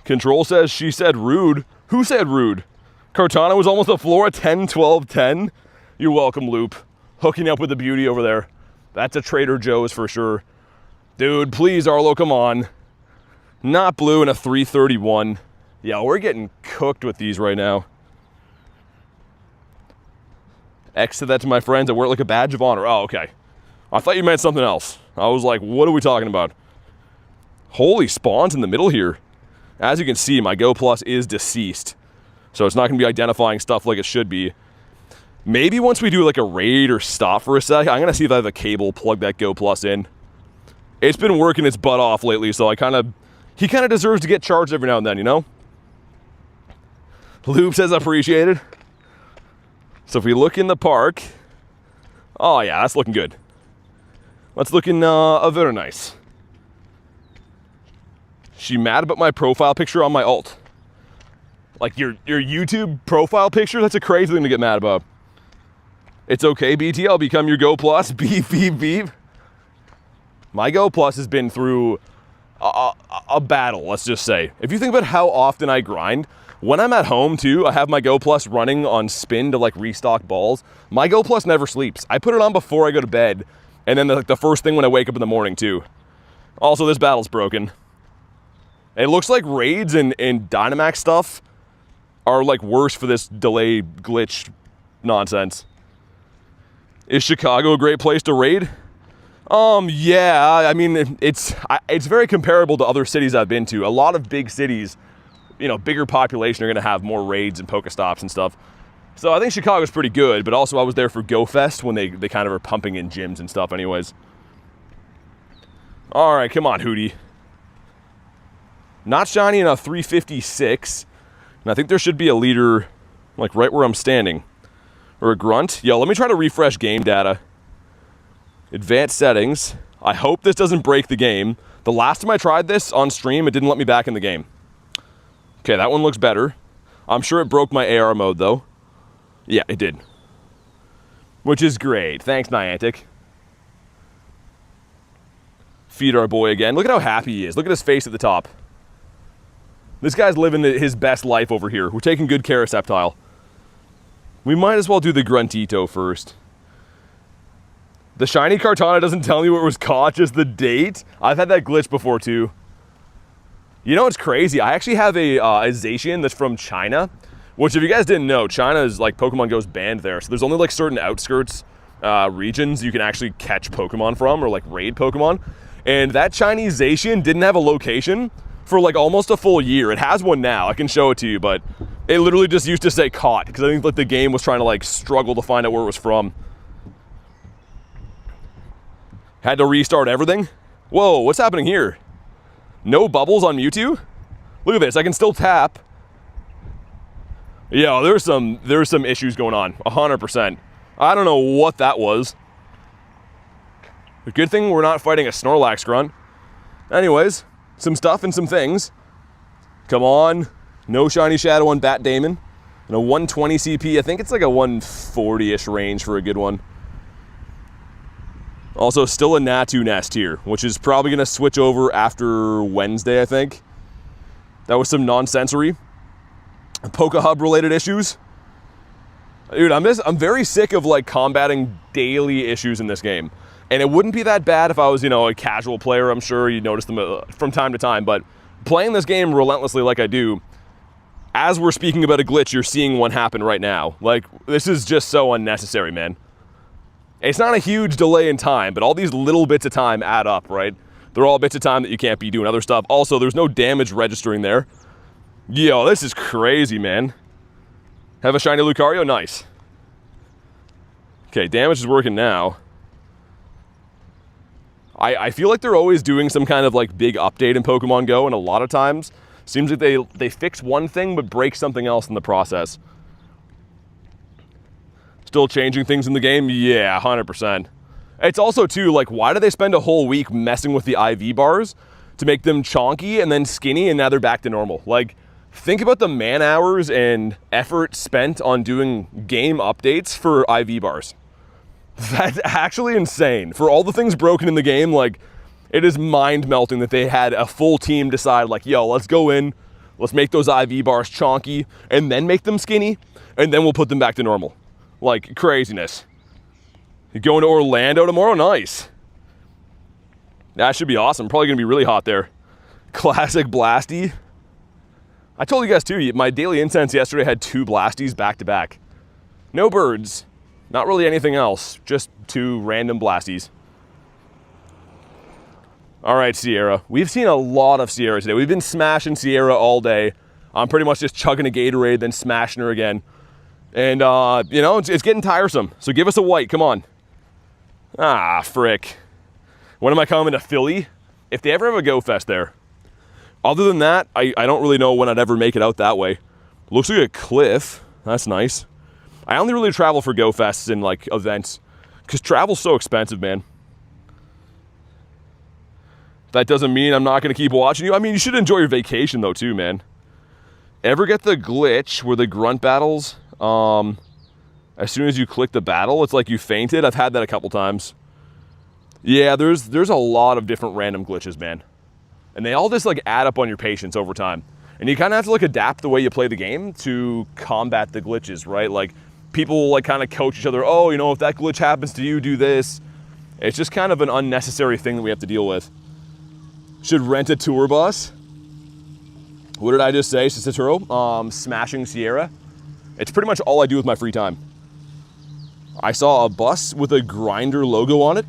Control says she said rude. Who said rude? Cortana was almost a floor at 10, 12, 10. You're welcome, Loop. Hooking up with the beauty over there. That's a Trader Joe's for sure. Dude, please, Arlo, come on. Not blue in a 331. Yeah, we're getting cooked with these right now. X said that to my friends. I wear it like a badge of honor. Oh, okay. I thought you meant something else. I was like, what are we talking about? Holy spawns in the middle here. As you can see, my Go Plus is deceased. So it's not going to be identifying stuff like it should be. Maybe once we do like a raid or stop for a sec, I'm going to see if I have a cable, plug that Go Plus in. It's been working its butt off lately, so he kind of deserves to get charged every now and then, you know? Loop says appreciated. So if we look in the park, oh yeah, that's looking good. That's looking very nice. She mad about my profile picture on my alt. Like your YouTube profile picture? That's a crazy thing to get mad about. It's okay, BT, I'll become your Go Plus. Beep, beep, beep. My Go Plus has been through a battle, let's just say. If you think about how often I grind, when I'm at home too, I have my Go Plus running on spin to like restock balls. My Go Plus never sleeps. I put it on before I go to bed, and then the first thing when I wake up in the morning too. Also, this battle's broken. It looks like raids and Dynamax stuff are like worse for this delay glitch nonsense. Is Chicago a great place to raid? Yeah, I mean, it's very comparable to other cities I've been to. A lot of big cities, you know, bigger population are gonna have more raids and Pokestops and stuff. So I think Chicago's pretty good, but also I was there for Go Fest when they kind of are pumping in gyms and stuff anyways. All right, come on, Hootie. Not shiny in a 356. And I think there should be a leader like right where I'm standing. Or a grunt. Yo, let me try to refresh game data. Advanced settings. I hope this doesn't break the game. The last time I tried this on stream, it didn't let me back in the game. Okay, that one looks better. I'm sure it broke my AR mode though. Yeah, it did. Which is great. Thanks, Niantic. Feed our boy again. Look at how happy he is. Look at his face at the top. This guy's living his best life over here. We're taking good care of Sceptile. We might as well do the Gruntito first. The shiny Kartana doesn't tell me where it was caught, just the date. I've had that glitch before too. You know what's crazy? I actually have a Zacian that's from China, which if you guys didn't know, China is like Pokemon Go's banned there. So there's only like certain outskirts regions you can actually catch Pokemon from or like raid Pokemon. And that Chinese Zacian didn't have a location for like almost a full year. It has one now, I can show it to you, but it literally just used to say caught because I think like the game was trying to like struggle to find out where it was from. Had to restart everything. Whoa, what's happening here? No bubbles on Mewtwo? Look at this, I can still tap. Yeah, there's some issues going on, 100%. I don't know what that was. A good thing we're not fighting a Snorlax grunt. Anyways, some stuff and some things. Come on. No shiny shadow on Bat Damon. And a 120 CP. I think it's like a 140-ish range for a good one. Also, still a Natu nest here, which is probably going to switch over after Wednesday, I think. That was some nonsensory. Pokehub related issues. Dude, I'm very sick of like combating daily issues in this game. And it wouldn't be that bad if I was, you know, a casual player. I'm sure you'd notice them from time to time. But playing this game relentlessly like I do, as we're speaking about a glitch, you're seeing one happen right now. Like, this is just so unnecessary, man. It's not a huge delay in time, but all these little bits of time add up, right? They're all bits of time that you can't be doing other stuff. Also, there's no damage registering there. Yo, this is crazy, man. Have a shiny Lucario? Nice. Okay, damage is working now. I feel like they're always doing some kind of like big update in Pokemon Go, and a lot of times seems like they fix one thing but break something else in the process. still changing things in the game? Yeah, 100%. It's also, too, like, why do they spend a whole week messing with the IV bars to make them chonky and then skinny, and now they're back to normal? Like, think about the man hours and effort spent on doing game updates for IV bars. That's actually insane. For all the things broken in the game, like, it is mind-melting that they had a full team decide, like, yo, let's go in, let's make those IV bars chonky, and then make them skinny, and then we'll put them back to normal. Like, craziness. You going to Orlando tomorrow? Nice. That should be awesome. Probably going to be really hot there. Classic Blasty. I told you guys, too, my daily incense yesterday had 2 Blasties back-to-back. No birds. Not really anything else. Just 2 random Blasties. All right, Sierra. We've seen a lot of Sierra today. We've been smashing Sierra all day. I'm pretty much just chugging a Gatorade, then smashing her again. And, you know, it's getting tiresome. So give us a white. Come on. Ah, frick. When am I coming to Philly? If they ever have a Go Fest there. Other than that, I don't really know when I'd ever make it out that way. Looks like a cliff. That's nice. I only really travel for Go Fests and, like, events. Because travel's so expensive, man. That doesn't mean I'm not going to keep watching you. I mean, you should enjoy your vacation, though, too, man. Ever get the glitch where the grunt battles, as soon as you click the battle, it's like you fainted? I've had that a couple times. Yeah, there's a lot of different random glitches, man. And they all just, like, add up on your patience over time. And you kind of have to, like, adapt the way you play the game to combat the glitches, right? Like, people will, like, kind of coach each other. Oh, you know, if that glitch happens to you, do this. It's just kind of an unnecessary thing that we have to deal with. Should rent a tour bus. What did I just say, Cicero? Smashing Sierra. It's pretty much all I do with my free time. I saw a bus with a Grinder logo on it.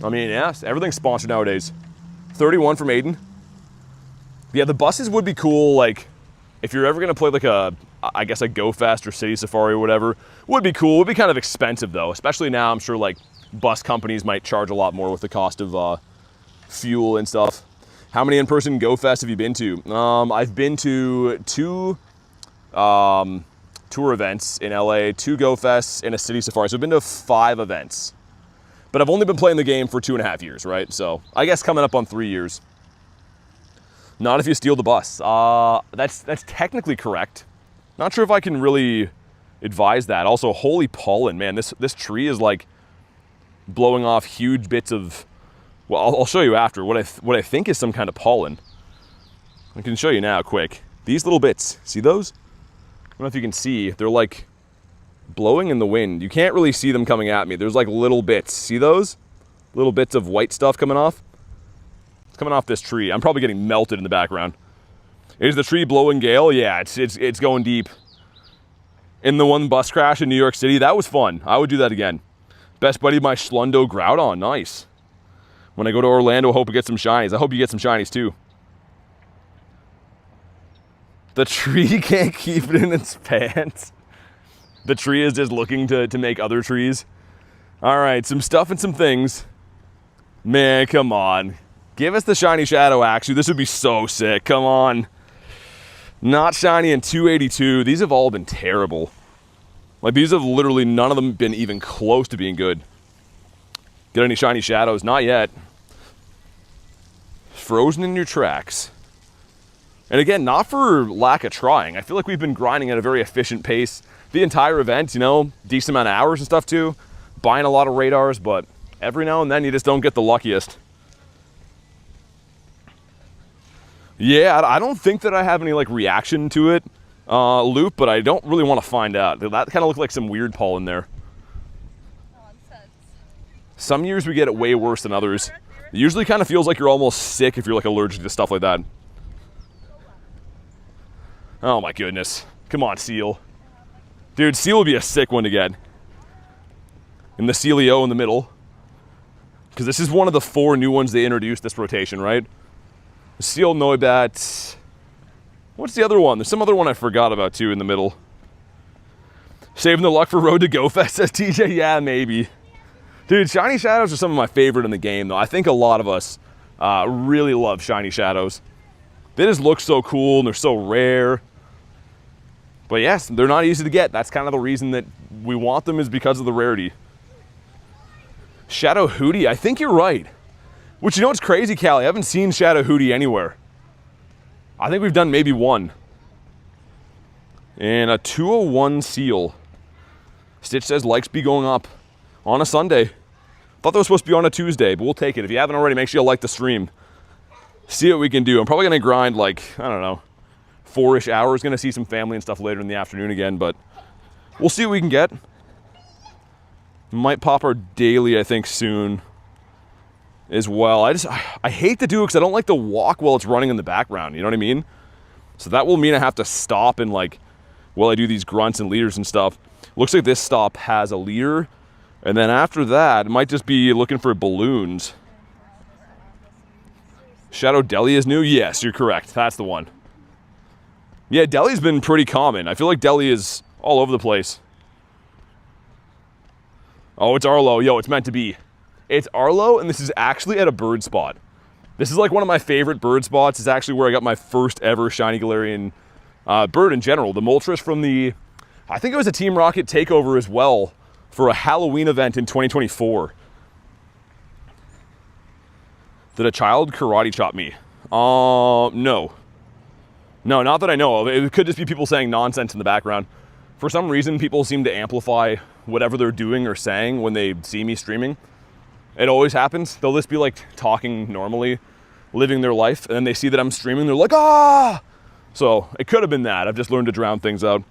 I mean, yeah, everything's sponsored nowadays. 31 from Aiden. Yeah, the buses would be cool, like, if you're ever going to play, like, I guess a Go Fest or City Safari or whatever. Would be cool. Would be kind of expensive, though. Especially now, I'm sure, like, bus companies might charge a lot more with the cost of, fuel and stuff. How many in-person Go Fest have you been to? I've been to 2 tour events in LA, 2 Go Fests, and a City Safari. So I've been to 5 events. But I've only been playing the game for 2.5 years, right? So I guess coming up on 3 years. Not if you steal the bus. That's technically correct. Not sure if I can really advise that. Also, holy pollen, man. This tree is like blowing off huge bits of. Well, I'll show you after what I think is some kind of pollen. I can show you now, quick. These little bits, see those? I don't know if you can see. They're like blowing in the wind. You can't really see them coming at me. There's like little bits. See those? Little bits of white stuff coming off. It's coming off this tree. I'm probably getting melted in the background. Is the tree blowing gale? Yeah, it's going deep. In the one bus crash in New York City, that was fun. I would do that again. Best buddy, my Shundo Groudon. Nice. When I go to Orlando, I hope I get some shinies. I hope you get some shinies too. The tree can't keep it in its pants. The tree is just looking to make other trees. All right, some stuff and some things. Man, come on. Give us the shiny shadow, actually. This would be so sick. Come on. Not shiny in 282. These have all been terrible. Like, these have literally, none of them been even close to being good. Get any shiny shadows? Not yet. Frozen in your tracks. And again, not for lack of trying. I feel like we've been grinding at a very efficient pace the entire event, you know, decent amount of hours and stuff too. Buying a lot of radars, but every now and then you just don't get the luckiest. Yeah, I don't think that I have any like reaction to it, loop, but I don't really want to find out. That kind of looked like some weird pollen there. Nonsense. Some years we get it way worse than others. It usually kind of feels like you're almost sick if you're like allergic to stuff like that. Oh my goodness. Come on, Seal. Dude, Seal would be a sick one to get. And the Sealio in the middle. Because this is one of the 4 new ones they introduced this rotation, right? Seal Noibat. What's the other one? There's some other one I forgot about too in the middle. Saving the luck for Road to Go Fest, says TJ. Yeah, maybe. Dude, shiny shadows are some of my favorite in the game, though. I think a lot of us really love shiny shadows. They just look so cool and they're so rare. But yes, they're not easy to get. That's kind of the reason that we want them, is because of the rarity. Shadow Hootie, I think you're right. Which, you know what's crazy, Callie? I haven't seen Shadow Hootie anywhere. I think we've done maybe one. And a 201 seal. Stitch says likes be going up on a Sunday. Thought that was supposed to be on a Tuesday, but we'll take it. If you haven't already, make sure you like the stream. See what we can do. I'm probably going to grind like, I don't know, 4-ish hours. Going to see some family and stuff later in the afternoon again, but we'll see what we can get. Might pop our daily, I think, soon as well. I hate to do it because I don't like to walk while it's running in the background. You know what I mean? So that will mean I have to stop and like, while I do these grunts and leaders and stuff. Looks like this stop has a leader. And then after that, it might just be looking for balloons. Shadow Deli is new? Yes, you're correct. That's the one. Yeah, Deli's been pretty common. I feel like Deli is all over the place. Oh, it's Arlo. Yo, it's meant to be. It's Arlo, and this is actually at a bird spot. This is like one of my favorite bird spots. It's actually where I got my first ever shiny Galarian bird in general. The Moltres from the, I think it was a Team Rocket Takeover as well, for a Halloween event in 2024. Did a child karate chop me? No. No, not that I know of. It could just be people saying nonsense in the background. For some reason, people seem to amplify whatever they're doing or saying when they see me streaming. It always happens. They'll just be like talking normally, living their life, and then they see that I'm streaming, they're like, ah! So it could have been that. I've just learned to drown things out.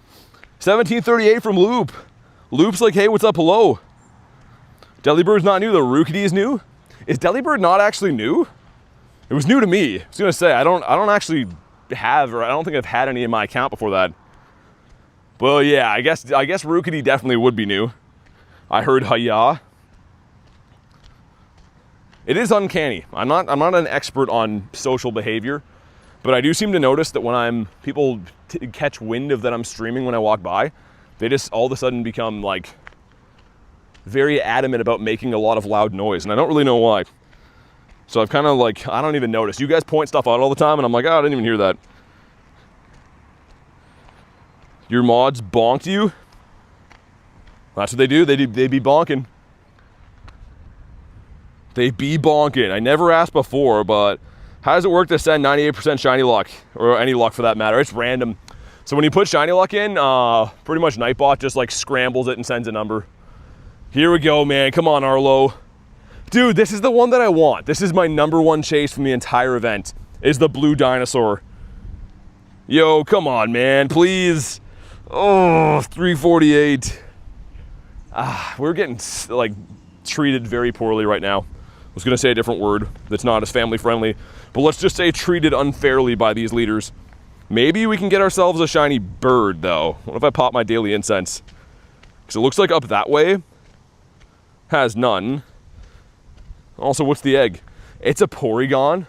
1738 from Loop. Loop's like, hey, what's up, hello? Delibird's not new, the Rookity is new? Is Delibird not actually new? It was new to me. I was gonna say, I don't actually have, or I don't think I've had any in my account before that. Well, yeah, I guess Rookity definitely would be new. I heard hiya. It is uncanny. I'm not an expert on social behavior, but I do seem to notice that when people catch wind of that I'm streaming when I walk by, they just all of a sudden become like very adamant about making a lot of loud noise, and I don't really know why. So I've kind of like, I don't even notice. You guys point stuff out all the time, and I'm like, oh, I didn't even hear that. Your mods bonked you? That's what they do. They be bonking. They be bonking. I never asked before, but how does it work to send 98% shiny luck, or any luck for that matter? It's random. So when you put shiny luck in, pretty much Nightbot just like scrambles it and sends a number. Here we go, man. Come on, Arlo. Dude, this is the one that I want. This is my #1 chase from the entire event, is the blue dinosaur. Yo, come on, man, please. Oh, 348. We're getting like treated very poorly right now. I was gonna say a different word that's not as family friendly, but let's just say treated unfairly by these leaders. Maybe we can get ourselves a shiny bird though. What if I pop my daily incense? Because it looks like up that way has none. Also, what's the egg? It's a Porygon?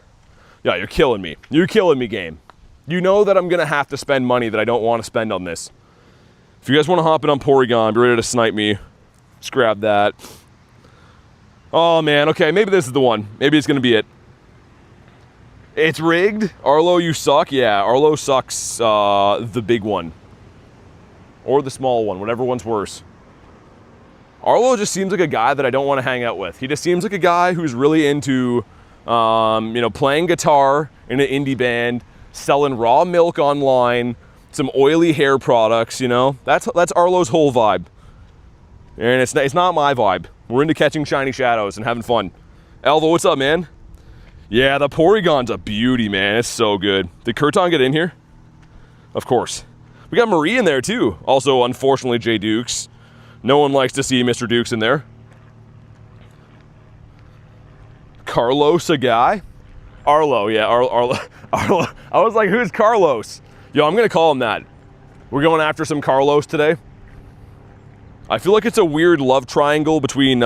Yeah, you're killing me. You're killing me, game. You know that I'm gonna have to spend money that I don't want to spend on this. If you guys want to hop in on Porygon, be ready to snipe me. Just grab that. Oh man, okay, maybe this is the one. Maybe it's gonna be it. It's rigged? Arlo, you suck? Yeah, Arlo sucks, the big one. Or the small one, whatever one's worse. Arlo just seems like a guy that I don't want to hang out with. He just seems like a guy who's really into, playing guitar in an indie band, selling raw milk online, some oily hair products, you know? That's Arlo's whole vibe. And it's not my vibe. We're into catching shiny shadows and having fun. Elva, what's up, man? Yeah, the Porygon's a beauty, man. It's so good. Did Kurton get in here? Of course. We got Marie in there, too. Also, unfortunately, J Dukes. No one likes to see Mr. Dukes in there. Carlos, a guy? Arlo, yeah, Arlo. I was like, who's Carlos? Yo, I'm gonna call him that. We're going after some Carlos today. I feel like it's a weird love triangle between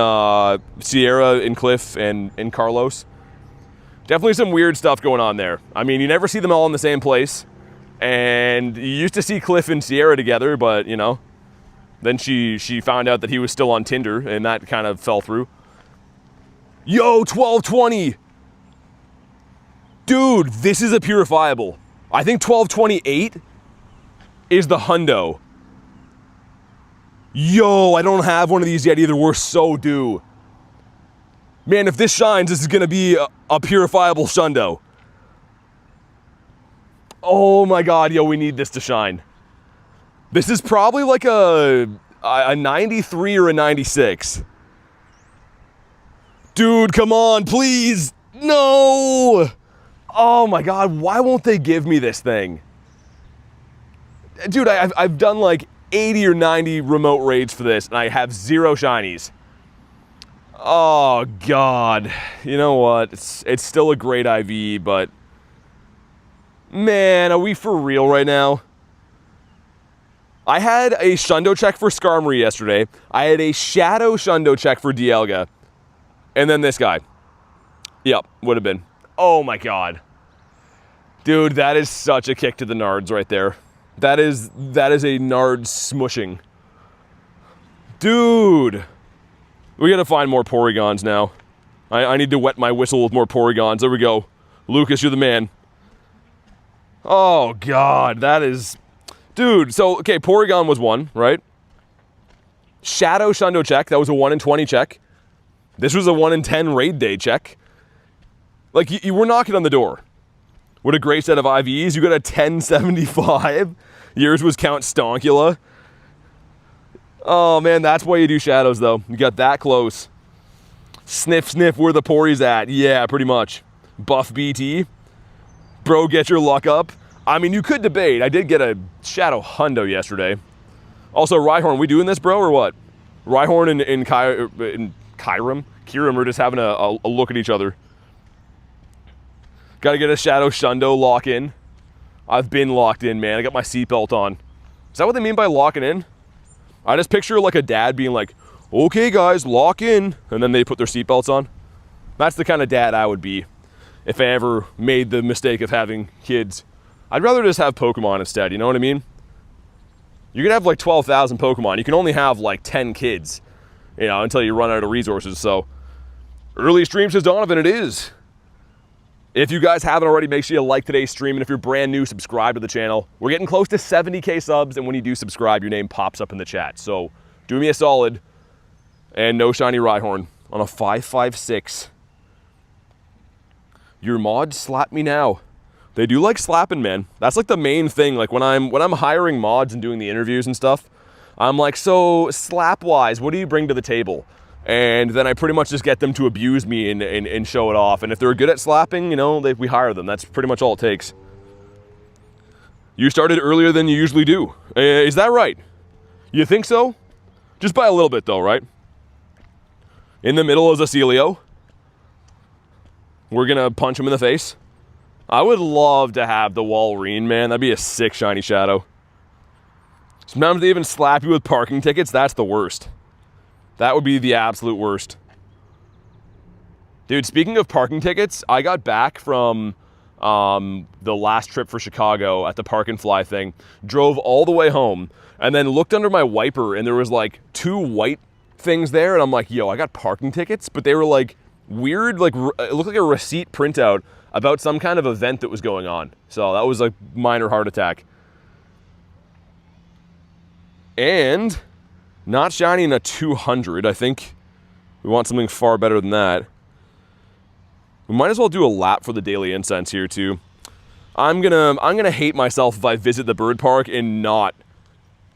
Sierra and Cliff and Carlos. Definitely some weird stuff going on there. I mean, you never see them all in the same place. And you used to see Cliff and Sierra together, but, you know, then she found out that he was still on Tinder, and that kind of fell through. Yo, 1220! Dude, this is a purifiable. I think 1228 is the Hundo. Yo, I don't have one of these yet either. We're so due. Man, if this shines, this is going to be a purifiable Shundo. Oh my god, yo, we need this to shine. This is probably like a 93 or a 96. Dude, come on, please. No. Oh my god, why won't they give me this thing? Dude, I've done like 80 or 90 remote raids for this, and I have 0 shinies. Oh god. You know what? It's still a great IV, but man, are we for real right now? I had a Shundo check for Skarmory yesterday. I had a Shadow Shundo check for Dialga. And then this guy. Yep, would have been. Oh my god. Dude, that is such a kick to the nards right there. That is a nard smushing. Dude. We gotta find more Porygons now. I need to wet my whistle with more Porygons. There we go. Lucas, you're the man. Oh god, that is... Dude, so, okay, Porygon was 1, right? Shadow Shundo check, that was a 1 in 20 check. This was a 1 in 10 raid day check. Like, you were knocking on the door. What a great set of IVs. You got a 1075. Yours was Count Stonkula. Oh, man, that's why you do shadows, though. You got that close. Sniff, sniff, where the Pory's at. Yeah, pretty much. Buff BT. Bro, get your luck up. I mean, you could debate. I did get a Shadow Hundo yesterday. Also, Rhyhorn, we doing this, bro, or what? Rhyhorn and Kyurem are just having a look at each other. Gotta get a Shadow Shundo lock in. I've been locked in, man. I got my seatbelt on. Is that what they mean by locking in? I just picture like a dad being like, okay, guys, lock in. And then they put their seatbelts on. That's the kind of dad I would be if I ever made the mistake of having kids. I'd rather just have Pokemon instead, you know what I mean? You can have like 12,000 Pokemon. You can only have like 10 kids, you know, until you run out of resources. So, early stream, says Donovan, it is. If you guys haven't already, make sure you like today's stream. And if you're brand new, subscribe to the channel. We're getting close to 70K subs. And when you do subscribe, your name pops up in the chat. So, do me a solid. And no shiny Rhyhorn on a 556. Your mods slap me now. They do like slapping, man. That's like the main thing. Like when I'm hiring mods and doing the interviews and stuff, I'm like, so slap-wise, what do you bring to the table? And then I pretty much just get them to abuse me and show it off. And if they're good at slapping, you know, we hire them. That's pretty much all it takes. You started earlier than you usually do. Is that right? You think so? Just by a little bit, though, right? In the middle is a Celio. We're gonna punch him in the face. I would love to have the Walrein, man. That'd be a sick shiny Shadow. Sometimes they even slap you with parking tickets. That's the worst. That would be the absolute worst. Dude, speaking of parking tickets, I got back from the last trip for Chicago at the Park and Fly thing, drove all the way home, and then looked under my wiper, and there was like 2 white things there, and I'm like, yo, I got parking tickets, but they were like weird, like it looked like a receipt printout about some kind of event that was going on. So that was a minor heart attack. And not shiny in a 200. I think we want something far better than that. We might as well do a lap for the daily incense here too. I'm gonna hate myself if I visit the bird park and not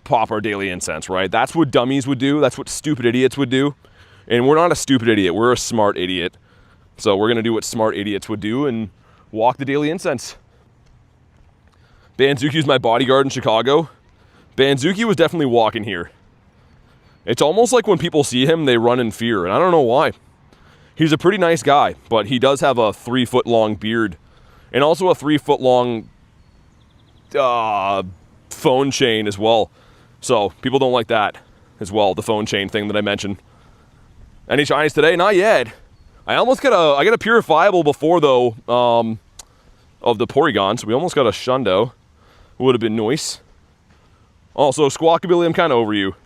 pop our daily incense, right? That's what dummies would do. That's what stupid idiots would do. And we're not a stupid idiot. We're a smart idiot. So we're going to do what smart idiots would do and walk the daily incense. Banzuki's my bodyguard in Chicago. Banzuki was definitely walking here. It's almost like when people see him, they run in fear, and I don't know why. He's a pretty nice guy, but he does have a 3-foot-long beard and also a 3-foot-long phone chain as well. So people don't like that as well, the phone chain thing that I mentioned. Any shinies today? Not yet. I almost got I got a purifiable before, though, of the Porygon, so we almost got a Shundo. Would have been nice. Also, Squawkabilly, I'm kind of over you.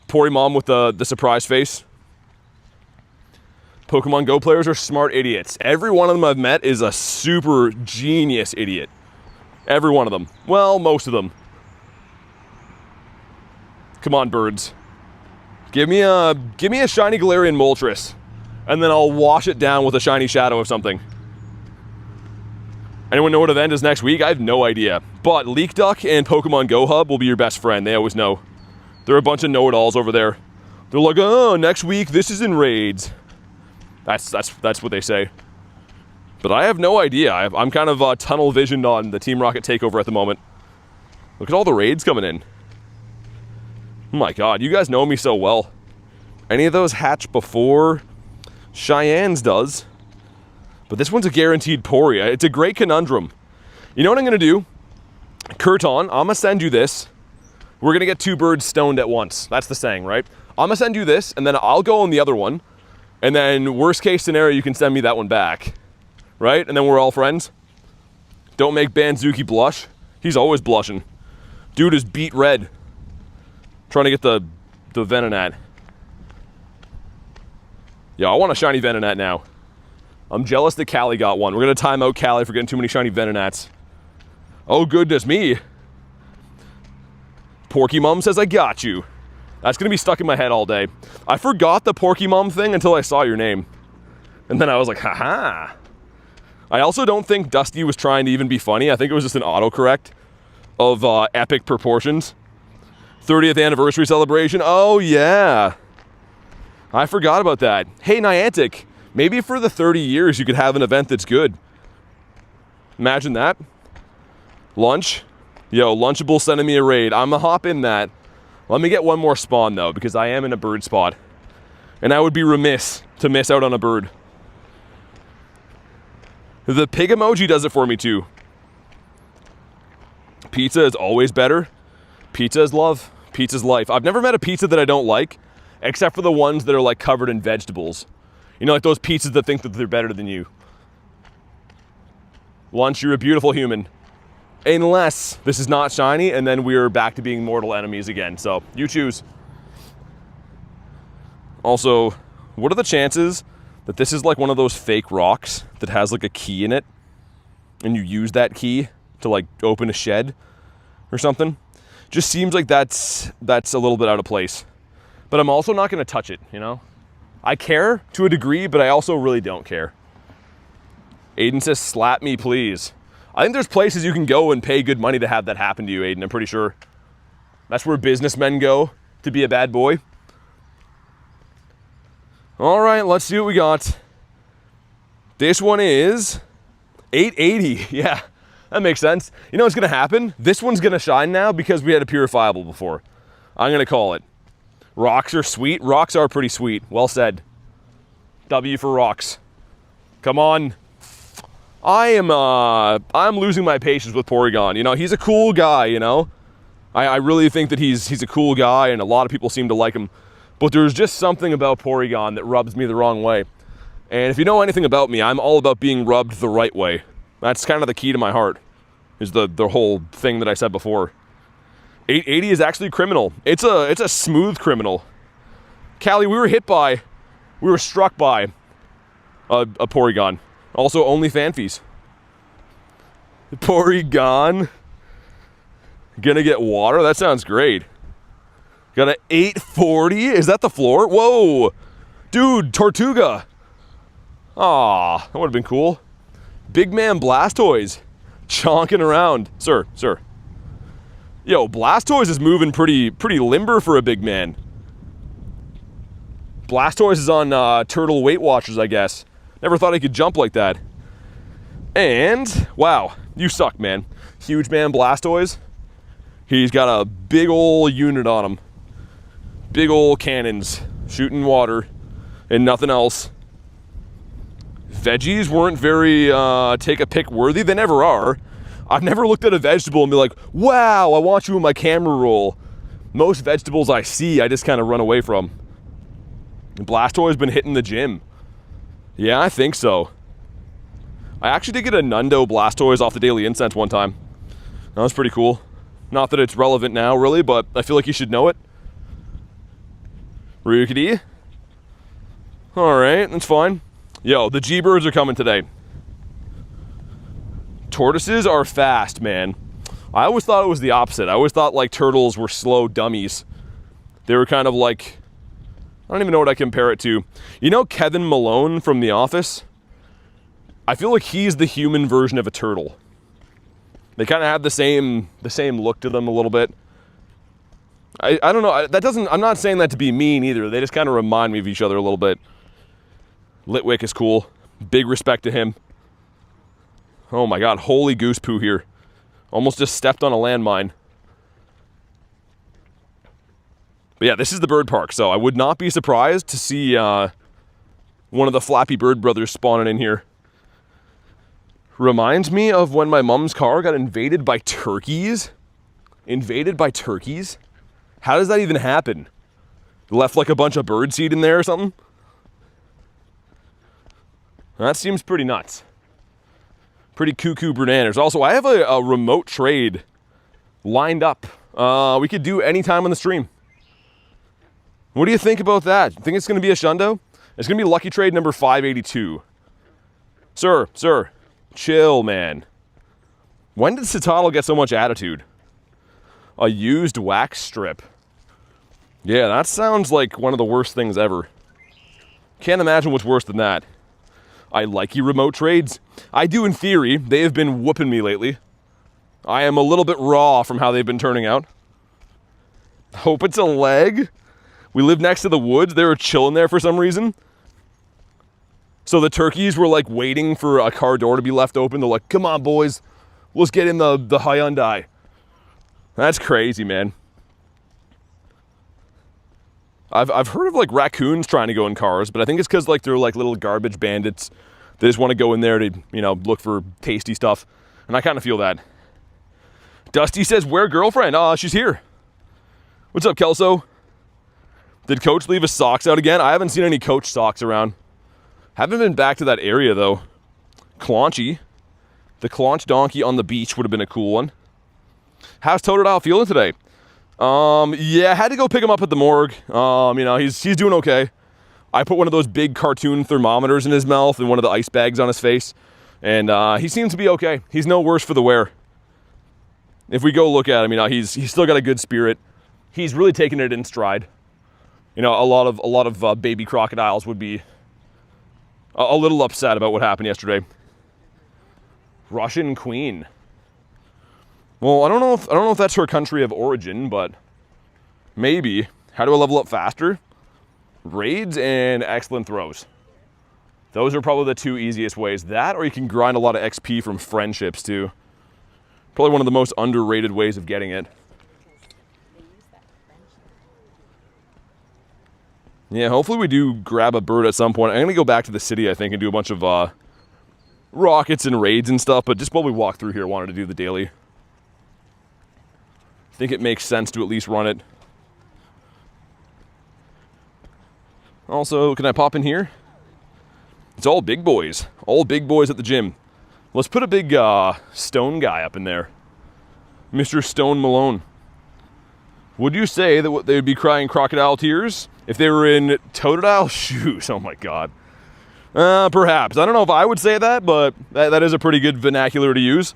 Porymom with the surprise face. Pokemon Go players are smart idiots. Every one of them I've met is a super genius idiot. Every one of them. Well, most of them. Come on, birds. Give me a shiny Galarian Moltres, and then I'll wash it down with a shiny Shadow of something. Anyone know what event is next week? I have no idea. But Leak Duck and Pokemon Go Hub will be your best friend. They always know. They're a bunch of know-it-alls over there. They're like, oh, next week this is in raids. That's what they say. But I have no idea. I'm kind of tunnel visioned on the Team Rocket Takeover at the moment. Look at all the raids coming in. Oh my god, you guys know me so well. Any of those hatch before Cheyenne's does. But this one's a guaranteed Pori. It's a great conundrum. You know what I'm going to do? Kurton, I'm going to send you this. We're going to get 2 birds stoned at once. That's the saying, right? I'm going to send you this, and then I'll go on the other one. And then, worst case scenario, you can send me that one back. Right? And then we're all friends. Don't make Banzuki blush. He's always blushing. Dude is beet red. Trying to get the Venonat. Yeah, I want a shiny Venonat now. I'm jealous that Callie got one. We're going to time out Callie for getting too many shiny Venonats. Oh, goodness me. Porkymum says, I got you. That's going to be stuck in my head all day. I forgot the Porkymum thing until I saw your name. And then I was like, haha. I also don't think Dusty was trying to even be funny. I think it was just an autocorrect of epic proportions. 30th anniversary celebration. Oh, yeah. I forgot about that. Hey, Niantic. Maybe for the 30 years you could have an event that's good. Imagine that. Lunch. Yo, Lunchable sending me a raid. I'm gonna hop in that. Let me get one more spawn, though, because I am in a bird spot. And I would be remiss to miss out on a bird. The pig emoji does it for me, too. Pizza is always better. Pizza is love. Pizza's life. I've never met a pizza that I don't like, except for the ones that are, like, covered in vegetables. You know, like those pizzas that think that they're better than you. Lunch, you're a beautiful human. Unless this is not shiny, and then we're back to being mortal enemies again. So, you choose. Also, what are the chances that this is like one of those fake rocks that has like a key in it, and you use that key to like open a shed or something? Just seems like that's a little bit out of place. But I'm also not going to touch it, you know? I care to a degree, but I also really don't care. Aiden says, slap me, please. I think there's places you can go and pay good money to have that happen to you, Aiden. I'm pretty sure. That's where businessmen go to be a bad boy. All right, let's see what we got. This one is 880. Yeah, that makes sense. You know what's going to happen? This one's going to shine now because we had a purifiable before. I'm going to call it. Rocks are sweet. Rocks are pretty sweet. Well said. W for rocks. Come on. I'm losing my patience with Porygon. You know, he's a cool guy, you know? I really think that he's a cool guy, and a lot of people seem to like him. But there's just something about Porygon that rubs me the wrong way. And if you know anything about me, I'm all about being rubbed the right way. That's kind of the key to my heart, is the whole thing that I said before. 880 is actually criminal. It's a smooth criminal. Callie, we were struck by a Porygon. Also, only Fanfies. Porygon. Gonna get water? That sounds great. Got an 840? Is that the floor? Whoa! Dude, Tortuga. Aw, that would have been cool. Big man Blastoise. Chonking around. Sir. Yo, Blastoise is moving pretty limber for a big man. Blastoise is on Turtle Weight Watchers, I guess. Never thought he could jump like that. And, wow, you suck, man. Huge man Blastoise. He's got a big ol' unit on him. Big ol' cannons. Shooting water. And nothing else. Veggies weren't very take-a-pic worthy. They never are. I've never looked at a vegetable and be like, wow, I want you in my camera roll. Most vegetables I see, I just kind of run away from. And Blastoise been hitting the gym. Yeah, I think so. I actually did get a Hundo Blastoise off the Daily Incense one time. That was pretty cool. Not that it's relevant now, really, but I feel like you should know it. Ryukity. Alright, that's fine. Yo, the G-Birds are coming today. Tortoises are fast, man. I always thought it was the opposite. I always thought, like, turtles were slow dummies. They were kind of like, I don't even know what I compare it to. You know Kevin Malone from The Office? I feel like he's the human version of a turtle. They kind of have the same look to them a little bit. I don't know, that doesn't, I'm not saying that to be mean either. They just kind of remind me of each other a little bit. Litwick is cool. Big respect to him. Oh my god, holy goose poo here. Almost just stepped on a landmine. But yeah, this is the bird park, so I would not be surprised to see one of the Flappy Bird brothers spawning in here. Reminds me of when my mom's car got invaded by turkeys. Invaded by turkeys? How does that even happen? Left like a bunch of birdseed in there or something? That seems pretty nuts. Pretty cuckoo bananas. Also, I have a remote trade lined up. We could do any time on the stream. What do you think about that? Think it's going to be a Shundo? It's going to be lucky trade number 582. Sir, chill, man. When did Citadel get so much attitude? A used wax strip. Yeah, that sounds like one of the worst things ever. Can't imagine what's worse than that. I like you remote trades. I do in theory. They have been whooping me lately. I am a little bit raw from how they've been turning out. Hope it's a leg. We live next to the woods. They were chilling there for some reason. So the turkeys were like waiting for a car door to be left open. They're like, come on, boys. Let's get in the Hyundai. That's crazy, man. I've heard of like raccoons trying to go in cars, but I think it's because like they're like little garbage bandits. They just want to go in there to, you know, look for tasty stuff. And I kind of feel that. Dusty says, where girlfriend? She's here. What's up, Kelso? Did Coach leave his socks out again? I haven't seen any Coach socks around. Haven't been back to that area though. Claunchy. The Claunch donkey on the beach would have been a cool one. How's Totodile feeling today? Yeah, I had to go pick him up at the morgue. You know, he's doing okay. I put one of those big cartoon thermometers in his mouth and one of the ice bags on his face. And he seems to be okay. He's no worse for the wear. If we go look at him, you know, he's still got a good spirit. He's really taking it in stride. You know, a lot of baby crocodiles would be a little upset about what happened yesterday. Russian Queen. Well, I don't know if that's her country of origin, but maybe. How do I level up faster? Raids and excellent throws. Those are probably the two easiest ways. That, or you can grind a lot of XP from friendships too. Probably one of the most underrated ways of getting it. Yeah, hopefully we do grab a bird at some point. I'm going to go back to the city, I think, and do a bunch of rockets and raids and stuff, but just while we walk through here, I wanted to do the daily. I think it makes sense to at least run it. Also, can I pop in here? It's all big boys. All big boys at the gym. Let's put a big stone guy up in there. Mr. Stone Malone. Would you say that they would be crying crocodile tears if they were in Totodile shoes? Oh my god. Perhaps. I don't know if I would say that, but that is a pretty good vernacular to use.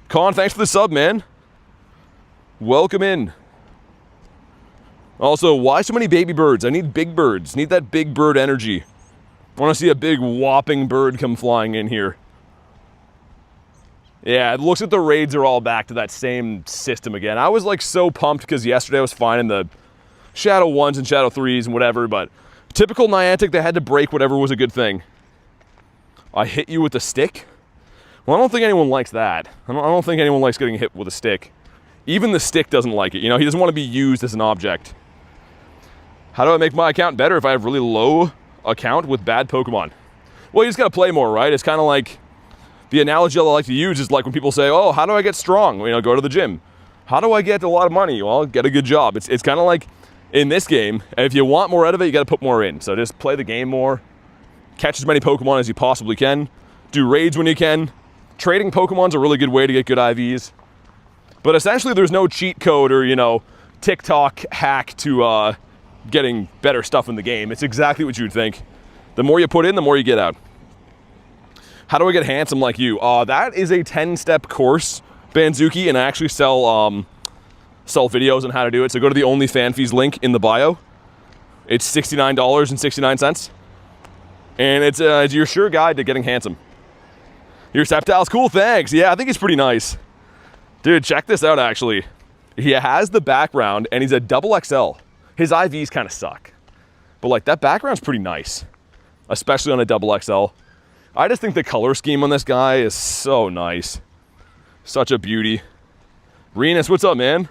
Con, thanks for the sub, man. Welcome in. Also, why so many baby birds? I need big birds. Need that big bird energy. I want to see a big whopping bird come flying in here. Yeah, it looks like the raids are all back to that same system again. I was like so pumped because yesterday I was finding the Shadow 1s and Shadow 3s and whatever, but typical Niantic, they had to break whatever was a good thing. I hit you with a stick? Well, I don't think anyone likes that. I don't think anyone likes getting hit with a stick. Even the stick doesn't like it. You know, he doesn't want to be used as an object. How do I make my account better if I have really low account with bad Pokemon? Well, you just got to play more, right? It's kind of like, the analogy I like to use is like when people say, oh, how do I get strong? You know, go to the gym. How do I get a lot of money? Well, get a good job. It's kind of like in this game, and if you want more out of it, you got to put more in. So just play the game more, catch as many Pokemon as you possibly can, do raids when you can. Trading Pokemon's a really good way to get good IVs. But essentially, there's no cheat code or, you know, TikTok hack to getting better stuff in the game. It's exactly what you'd think. The more you put in, the more you get out. How do I get handsome like you? That is a 10-step course, Banzuki, and I actually sell sell videos on how to do it. So go to the OnlyFans link in the bio. It's $69.69. And it's your sure guide to getting handsome. Your Sceptile's cool, thanks. Yeah, I think he's pretty nice. Dude, check this out, actually. He has the background, and he's a double XL. His IVs kind of suck. But, like, that background's pretty nice. Especially on a double XL. I just think the color scheme on this guy is so nice. Such a beauty. Renus, what's up, man?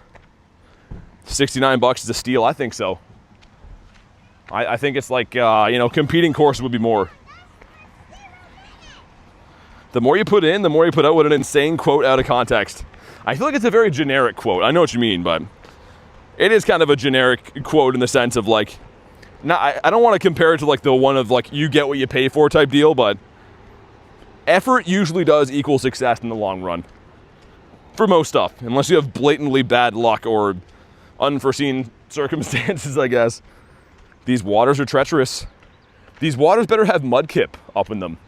69 bucks is a steal. I think so. I think it's like, competing courses would be more. The more you put in, the more you put out. What an insane quote out of context. I feel like it's a very generic quote. I know what you mean, but it is kind of a generic quote in the sense of like, I don't want to compare it to like the one of like, you get what you pay for type deal, but effort usually does equal success in the long run. For most stuff, unless you have blatantly bad luck or unforeseen circumstances, I guess. These waters are treacherous. These waters better have mudkip up in them.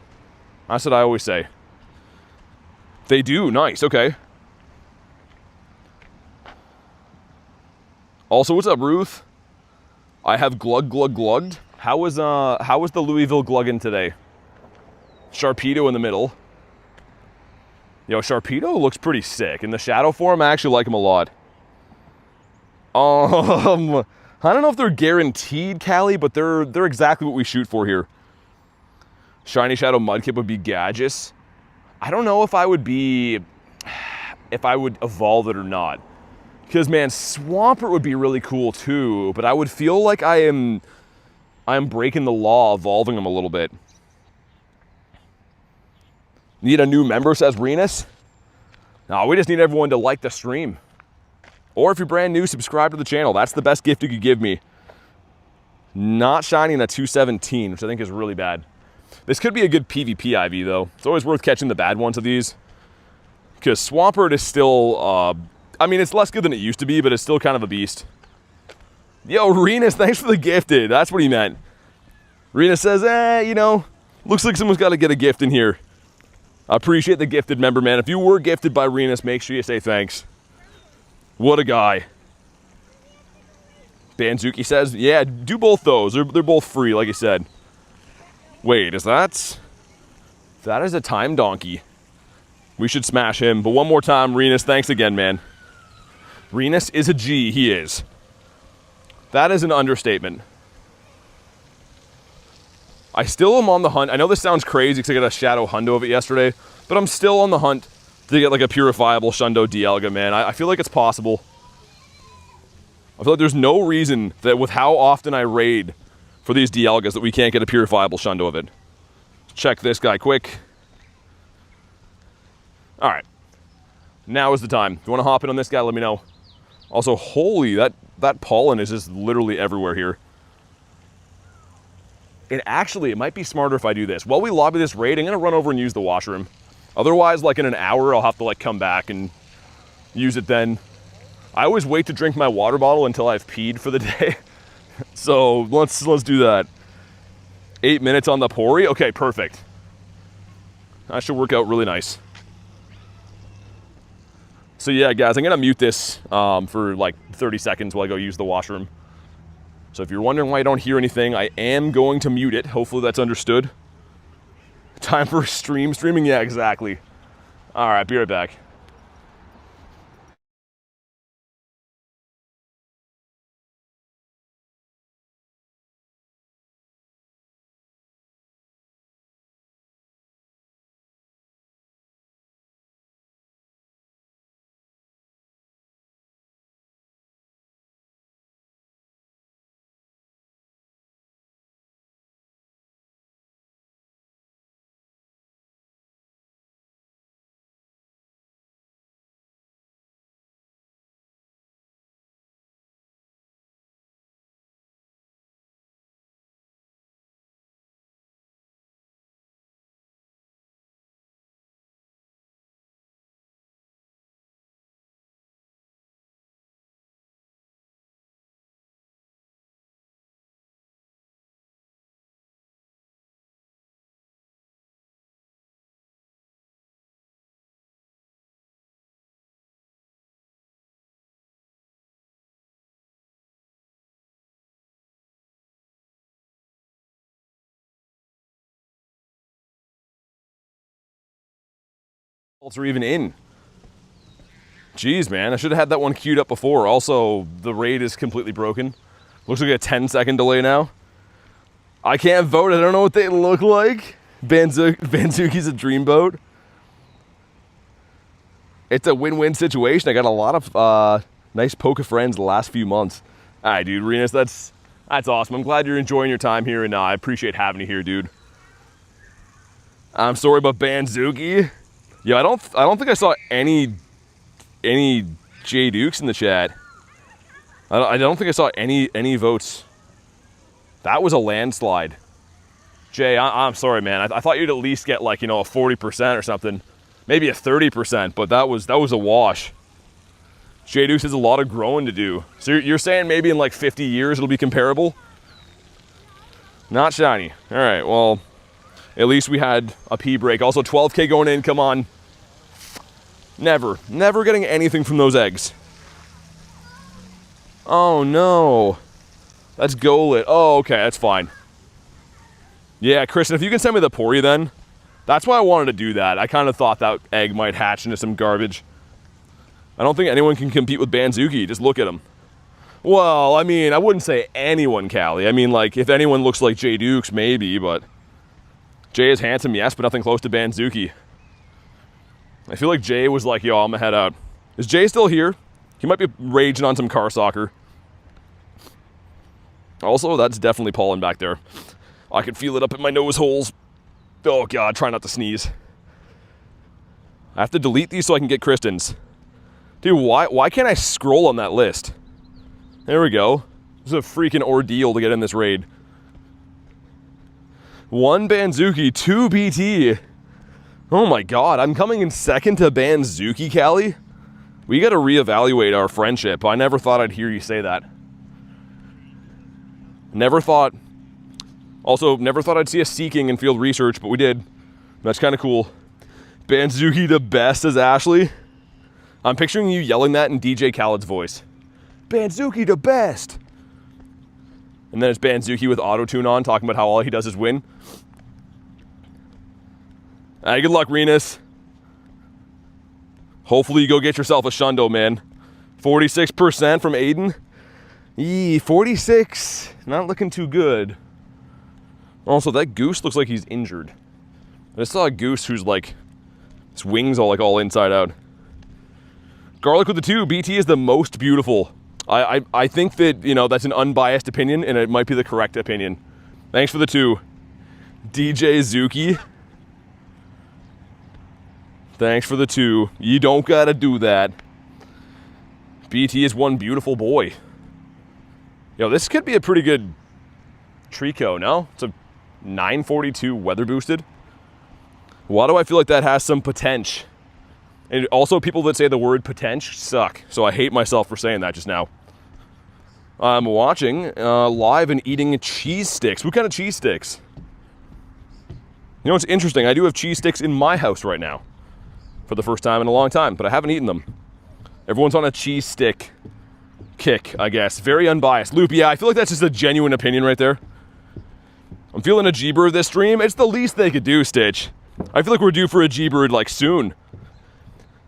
That's what I always say. They do, nice, okay. Also, what's up, Ruth? I have glugged. How was the Louisville glugging today? Sharpedo in the middle. Yo, Sharpedo looks pretty sick. In the shadow form, I actually like him a lot. I don't know if they're guaranteed, Callie, but they're exactly what we shoot for here. Shiny Shadow Mudkip would be Gadgets. I don't know if I would evolve it or not. Because, man, Swampert would be really cool too, but I would feel like I'm breaking the law evolving them a little bit. Need a new member, says Renus. No, we just need everyone to like the stream. Or if you're brand new, subscribe to the channel. That's the best gift you could give me. Not shining a 217, which I think is really bad. This could be a good PvP IV, though. It's always worth catching the bad ones of these. Because Swampert is still, it's less good than it used to be, but it's still kind of a beast. Yo, Renus, thanks for the gifted. That's what he meant. Renus says, looks like someone's got to get a gift in here. I appreciate the gifted member, man. If you were gifted by Renus, make sure you say thanks. What a guy. Banzuki says, yeah, do both those. They're both free, like I said. Wait, is that is a time donkey. We should smash him. But one more time, Renus, thanks again, man. Renus is a G, he is. That is an understatement. I still am on the hunt. I know this sounds crazy because I got a Shadow Hundo of it yesterday, but I'm still on the hunt to get like a purifiable Shundo Dialga, man. I feel like it's possible. I feel like there's no reason that with how often I raid for these Dialgas that we can't get a purifiable Shundo of it. Check this guy quick. All right. Now is the time. If you want to hop in on this guy, let me know. Also, holy, that pollen is just literally everywhere here. And actually, it might be smarter if I do this. While we lobby this raid, I'm going to run over and use the washroom. Otherwise, like in an hour, I'll have to like come back and use it then. I always wait to drink my water bottle until I've peed for the day. So let's do that. 8 minutes on the Pori? Okay, perfect. That should work out really nice. So yeah, guys, I'm gonna mute this for like 30 seconds while I go use the washroom. So if you're wondering why I don't hear anything, I am going to mute it. Hopefully that's understood. Time for streaming? Yeah, exactly. All right, be right back. are even in. Jeez, man, I should have had that one queued up before. Also, the raid is completely broken. Looks like a 10-second delay now. I can't vote. I don't know what they look like. Banzuki's a dreamboat. It's a win-win situation. I got a lot of nice Poke friends the last few months. All right, dude, Renus, that's awesome. I'm glad you're enjoying your time here, and I appreciate having you here, dude. I'm sorry about Banzuki. Yeah, I don't think I saw any J Dukes in the chat. I don't think I saw any votes. That was a landslide. Jay, I'm sorry, man. I thought you'd at least get like, you know, a 40% or something. Maybe a 30%, but that was a wash. J Dukes has a lot of growing to do. So you're saying maybe in like 50 years it'll be comparable? Not shiny. All right, well, at least we had a P break. Also 12K going in, come on. Never getting anything from those eggs. Oh no. That's Golit. Oh, okay, that's fine. Yeah, Kristen, if you can send me the Pori then. That's why I wanted to do that. I kind of thought that egg might hatch into some garbage. I don't think anyone can compete with Banzuki. Just look at him. Well, I mean, I wouldn't say anyone, Callie. I mean, like, if anyone looks like J Dukes, maybe, but Jay is handsome, yes, but nothing close to Banzuki. I feel like Jay was like, yo, I'm gonna head out. Is Jay still here? He might be raging on some car soccer. Also, that's definitely pollen back there. I can feel it up in my nose holes. Oh God, try not to sneeze. I have to delete these so I can get Kristen's. Dude, why can't I scroll on that list? There we go. This is a freaking ordeal to get in this raid. 1 Banzuki, 2 BT. Oh my God, I'm coming in second to Banzuki, Callie? We gotta reevaluate our friendship. I never thought I'd hear you say that. Never thought I'd see us seeking in field research, but we did. That's kind of cool. Banzuki the best, says Ashley. I'm picturing you yelling that in DJ Khaled's voice. Banzuki the best. And then it's Banzuki with auto-tune on, talking about how all he does is win. Alright, good luck, Renus. Hopefully you go get yourself a Shundo, man. 46% from Aiden. 46. Not looking too good. Also, that goose looks like he's injured. I just saw a goose who's like, his wings all inside out. Garlic with the 2. BT is the most beautiful. I think that, you know, that's an unbiased opinion, and it might be the correct opinion. Thanks for the 2. DJ Zuki. Thanks for the 2. You don't gotta do that. BT is one beautiful boy. Yo, this could be a pretty good Trico, no? It's a 942 weather boosted. Why do I feel like that has some potential? And also, people that say the word potential suck. So I hate myself for saying that just now. I'm watching live and eating cheese sticks. What kind of cheese sticks? You know what's interesting? I do have cheese sticks in my house right now. For the first time in a long time, but I haven't eaten them. Everyone's on a cheese stick kick, I guess. Very unbiased. Loop, yeah, I feel like that's just a genuine opinion right there. I'm feeling a G-Bird this stream. It's the least they could do, Stitch. I feel like we're due for a G-Bird, like, soon.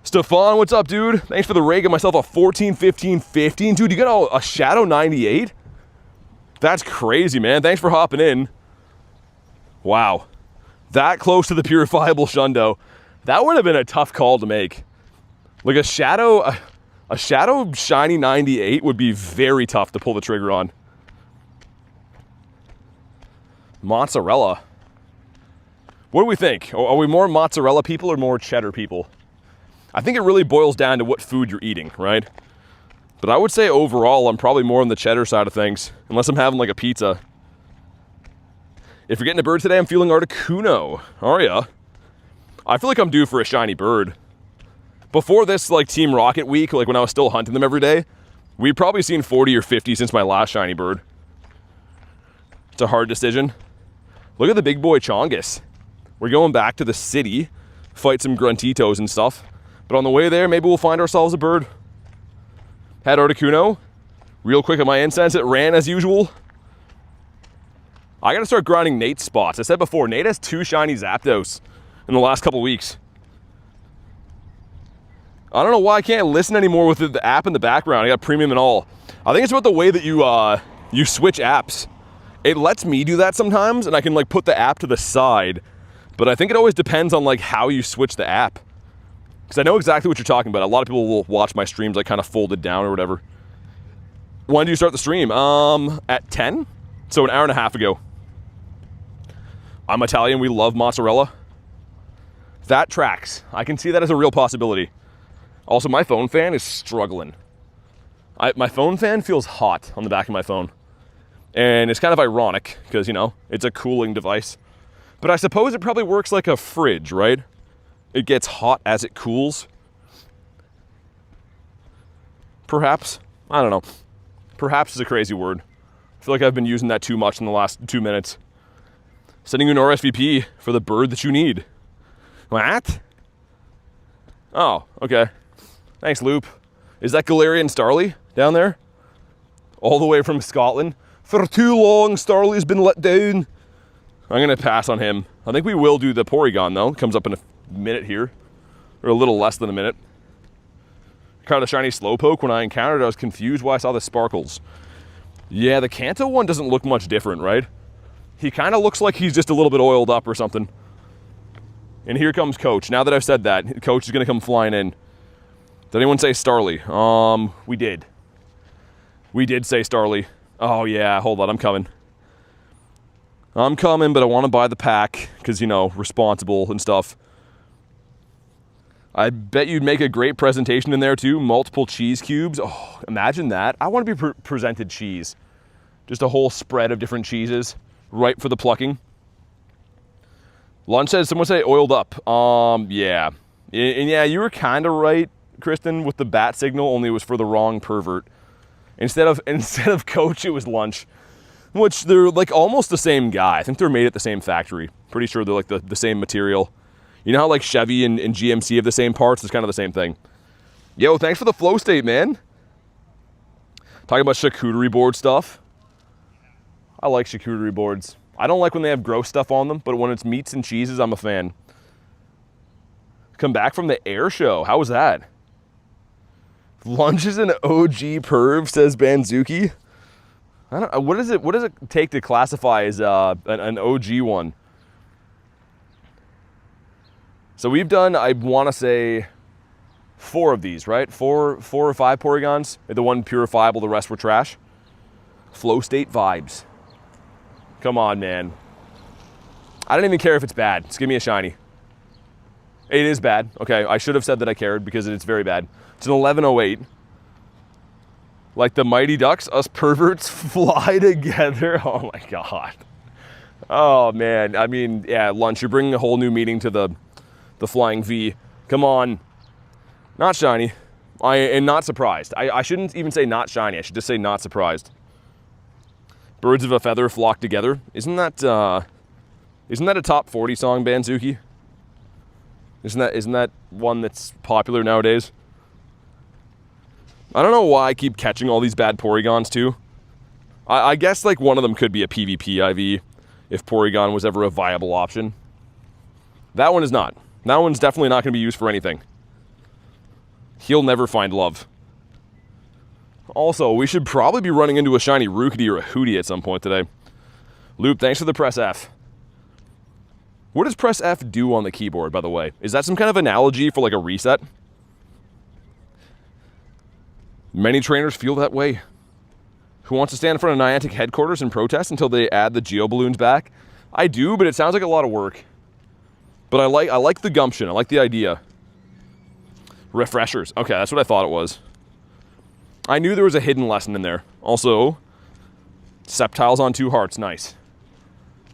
Stefan, what's up, dude? Thanks for the raid. Got myself a 14, 15, 15. Dude, you got a Shadow 98? That's crazy, man. Thanks for hopping in. Wow. That close to the purifiable Shundo. That would have been a tough call to make. Like a Shadow shiny 98 would be very tough to pull the trigger on. Mozzarella. What do we think? Are we more mozzarella people or more cheddar people? I think it really boils down to what food you're eating, right? But I would say overall, I'm probably more on the cheddar side of things, unless I'm having like a pizza. If you're getting a bird today, I'm feeling Articuno. Are ya? I feel like I'm due for a shiny bird. Before this, like, Team Rocket week, like when I was still hunting them every day, we've probably seen 40 or 50 since my last shiny bird. It's a hard decision. Look at the big boy Chongus. We're going back to the city, fight some gruntitos and stuff. But on the way there, maybe we'll find ourselves a bird. Had Articuno. Real quick at my incense, it ran as usual. I gotta start grinding Nate's spots. I said before, Nate has 2 shiny Zapdos in the last couple weeks. I don't know why I can't listen anymore with the app in the background. I got premium and all. I think it's about the way that you switch apps. It lets me do that sometimes, and I can like put the app to the side. But I think it always depends on like how you switch the app. Because I know exactly what you're talking about. A lot of people will watch my streams like kind of folded down or whatever. When do you start the stream? At 10? So an hour and a half ago. I'm Italian, we love mozzarella. That tracks. I can see that as a real possibility. Also, my phone fan is struggling. My phone fan feels hot on the back of my phone. And it's kind of ironic, because, you know, it's a cooling device. But I suppose it probably works like a fridge, right? It gets hot as it cools. Perhaps. I don't know. Perhaps is a crazy word. I feel like I've been using that too much in the last 2 minutes. Sending you an RSVP for the bird that you need. What? Oh, okay. Thanks, Loop. Is that Galarian Starly down there? All the way from Scotland? For too long, Starly's been let down. I'm going to pass on him. I think we will do the Porygon, though. It comes up in a minute here. Or a little less than a minute. Caught a shiny Slowpoke. When I encountered it, I was confused why I saw the sparkles. Yeah, the Kanto one doesn't look much different, right? He kind of looks like he's just a little bit oiled up or something. And here comes Coach. Now that I've said that, Coach is going to come flying in. Did anyone say Starly? We did. We did say Starly. Oh, yeah, hold on, I'm coming. I'm coming, but I want to buy the pack, because, you know, responsible and stuff. I bet you'd make a great presentation in there, too. Multiple cheese cubes. Oh, imagine that. I want to be presented cheese. Just a whole spread of different cheeses, right for the plucking. Lunch says, someone say oiled up. Yeah. And yeah, you were kind of right, Kristen, with the bat signal, only it was for the wrong pervert. Instead of Coach, it was Lunch, which they're like almost the same guy. I think they're made at the same factory. Pretty sure they're like the same material. You know how like Chevy and GMC have the same parts? It's kind of the same thing. Yo, thanks for the flow state, man. Talking about charcuterie board stuff. I like charcuterie boards. I don't like when they have gross stuff on them, but when it's meats and cheeses, I'm a fan. Come back from the air show. How was that? Lunch is an OG perv, says Banzuki. I don't. What does it take to classify as an OG one? So we've done, I want to say, 4 of these, right? 4 or 5 Porygons. The one purifiable, the rest were trash. Flow state vibes. Come on, man. I don't even care if it's bad. Just give me a shiny. It is bad. Okay, I should have said that I cared because it's very bad. It's an 1108. Like the Mighty Ducks, us perverts fly together. Oh my God. Oh man. I mean, yeah, Lunch, you're bringing a whole new meaning to the Flying V. Come on. Not shiny. I am not surprised. I shouldn't even say not shiny. I should just say not surprised. Birds of a feather flock together. Isn't that a top 40 song, Banzuki? Isn't that one that's popular nowadays? I don't know why I keep catching all these bad Porygons too. I guess like one of them could be a PvP IV if Porygon was ever a viable option. That one is not. That one's definitely not going to be used for anything. He'll never find love. Also, we should probably be running into a shiny Rookity or a Hootie at some point today. Loop, thanks for the press F. What does press F do on the keyboard, by the way? Is that some kind of analogy for like a reset? Many trainers feel that way. Who wants to stand in front of Niantic headquarters and protest until they add the Geo Balloons back? I do, but it sounds like a lot of work. But I like the gumption. I like the idea. Refreshers. Okay, that's what I thought it was. I knew there was a hidden lesson in there. Also, Sceptiles on 2 hearts. Nice.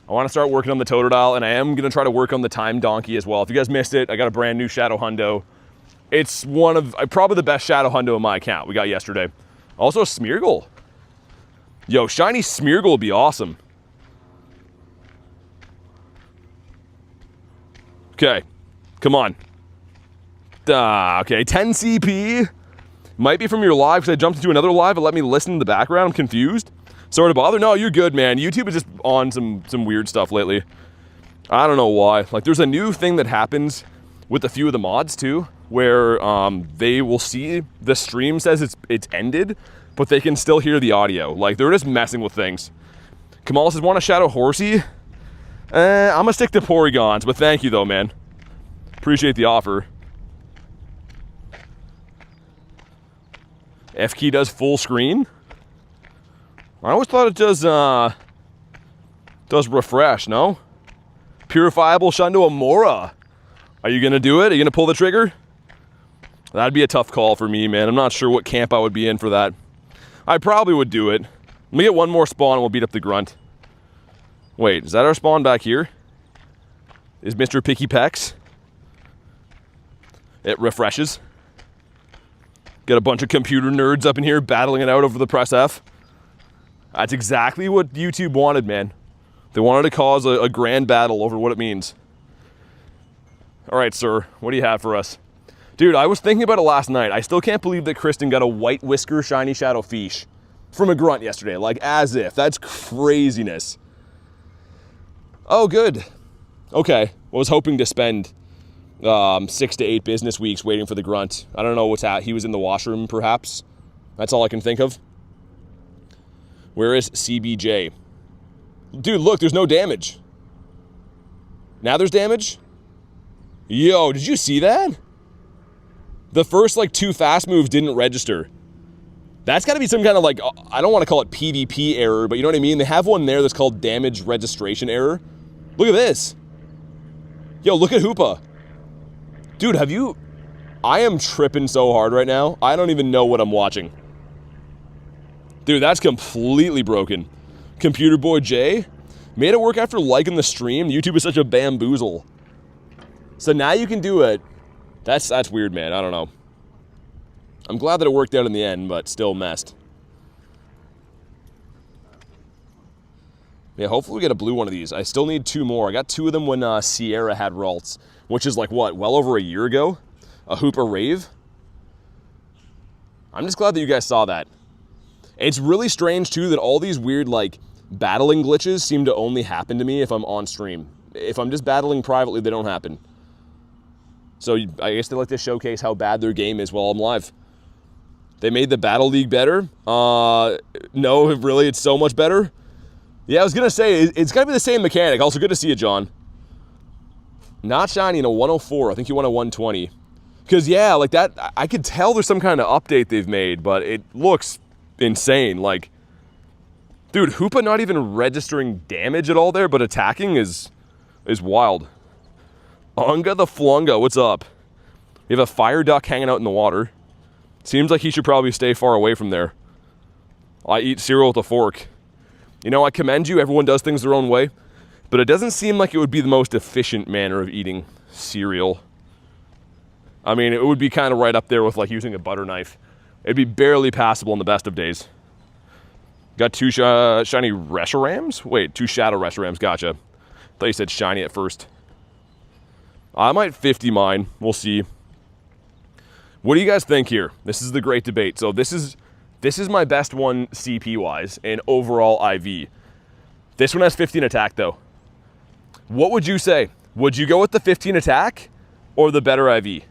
I want to start working on the Totodile, and I am going to try to work on the Time Donkey as well. If you guys missed it, I got a brand new Shadow Hundo. It's one of, probably the best Shadow Hundo in my account we got yesterday. Also, Smeargle. Yo, shiny Smeargle would be awesome. Okay, come on. Okay, 10 CP. Might be from your live because I jumped into another live. It let me listen in the background. I'm confused. Sorry to bother. No, you're good, man. YouTube is just on some weird stuff lately. I don't know why. Like, there's a new thing that happens with a few of the mods too, where they will see the stream says it's ended, but they can still hear the audio. Like, they're just messing with things. Kamal says, want a Shadow Horsey? I'm gonna stick to Porygons, but thank you though, man. Appreciate the offer. F key does full screen? I always thought it does refresh, no? Purifiable Shundo Amora. Are you gonna do it? Are you gonna pull the trigger? That'd be a tough call for me, man. I'm not sure what camp I would be in for that. I probably would do it. Let me get one more spawn and we'll beat up the grunt. Wait, is that our spawn back here? Is Mr. Picky Pecs? It refreshes. Got a bunch of computer nerds up in here battling it out over the press F. That's exactly what YouTube wanted, man. They wanted to cause a grand battle over what it means. All right, sir, what do you have for us? Dude, I was thinking about it last night. I still can't believe that Kristen got a white whisker shiny shadow fish from a grunt yesterday. Like, as if. That's craziness. Oh, good. Okay. I was hoping to spend 6 to 8 business weeks waiting for the grunt. I don't know what's at. He was in the washroom, perhaps. That's all I can think of. Where is CBJ? Dude, look, there's no damage. Now there's damage? Yo, did you see that? The first, like, 2 fast moves didn't register. That's got to be some kind of, like, I don't want to call it PvP error, but you know what I mean? They have one there that's called damage registration error. Look at this. Yo, look at Hoopa. Dude, have you... I am tripping so hard right now. I don't even know what I'm watching. Dude, that's completely broken. Computer Boy J made it work after liking the stream. YouTube is such a bamboozle. So now you can do it. That's weird, man. I don't know. I'm glad that it worked out in the end, but still messed. Yeah, hopefully we get a blue one of these. I still need 2 more. I got 2 of them when Sierra had Ralts, which is like, what, well over a year ago? A Hoopa Rave? I'm just glad that you guys saw that. It's really strange, too, that all these weird, like, battling glitches seem to only happen to me if I'm on stream. If I'm just battling privately, they don't happen. So I guess they like to showcase how bad their game is while I'm live. They made the Battle League better? No, really, it's so much better? Yeah, I was going to say, it's got to be the same mechanic. Also, good to see you, John. Not shiny in a 104. I think you want a 120. Because, yeah, like that, I could tell there's some kind of update they've made, but it looks insane. Like, dude, Hoopa not even registering damage at all there, but attacking is wild. Unga the Flunga, what's up? We have a fire duck hanging out in the water. Seems like he should probably stay far away from there. I eat cereal with a fork. You know, I commend you. Everyone does things their own way. But it doesn't seem like it would be the most efficient manner of eating cereal. I mean, it would be kind of right up there with, like, using a butter knife. It'd be barely passable in the best of days. Got 2 shiny Reshiram's? Wait, 2 Shadow Reshiram's. Gotcha. Thought you said shiny at first. I might 50 mine. We'll see. What do you guys think here? This is the great debate. So this is my best one CP-wise and overall IV. This one has 15 attack, though. What would you say? Would you go with the 15 attack or the better IV?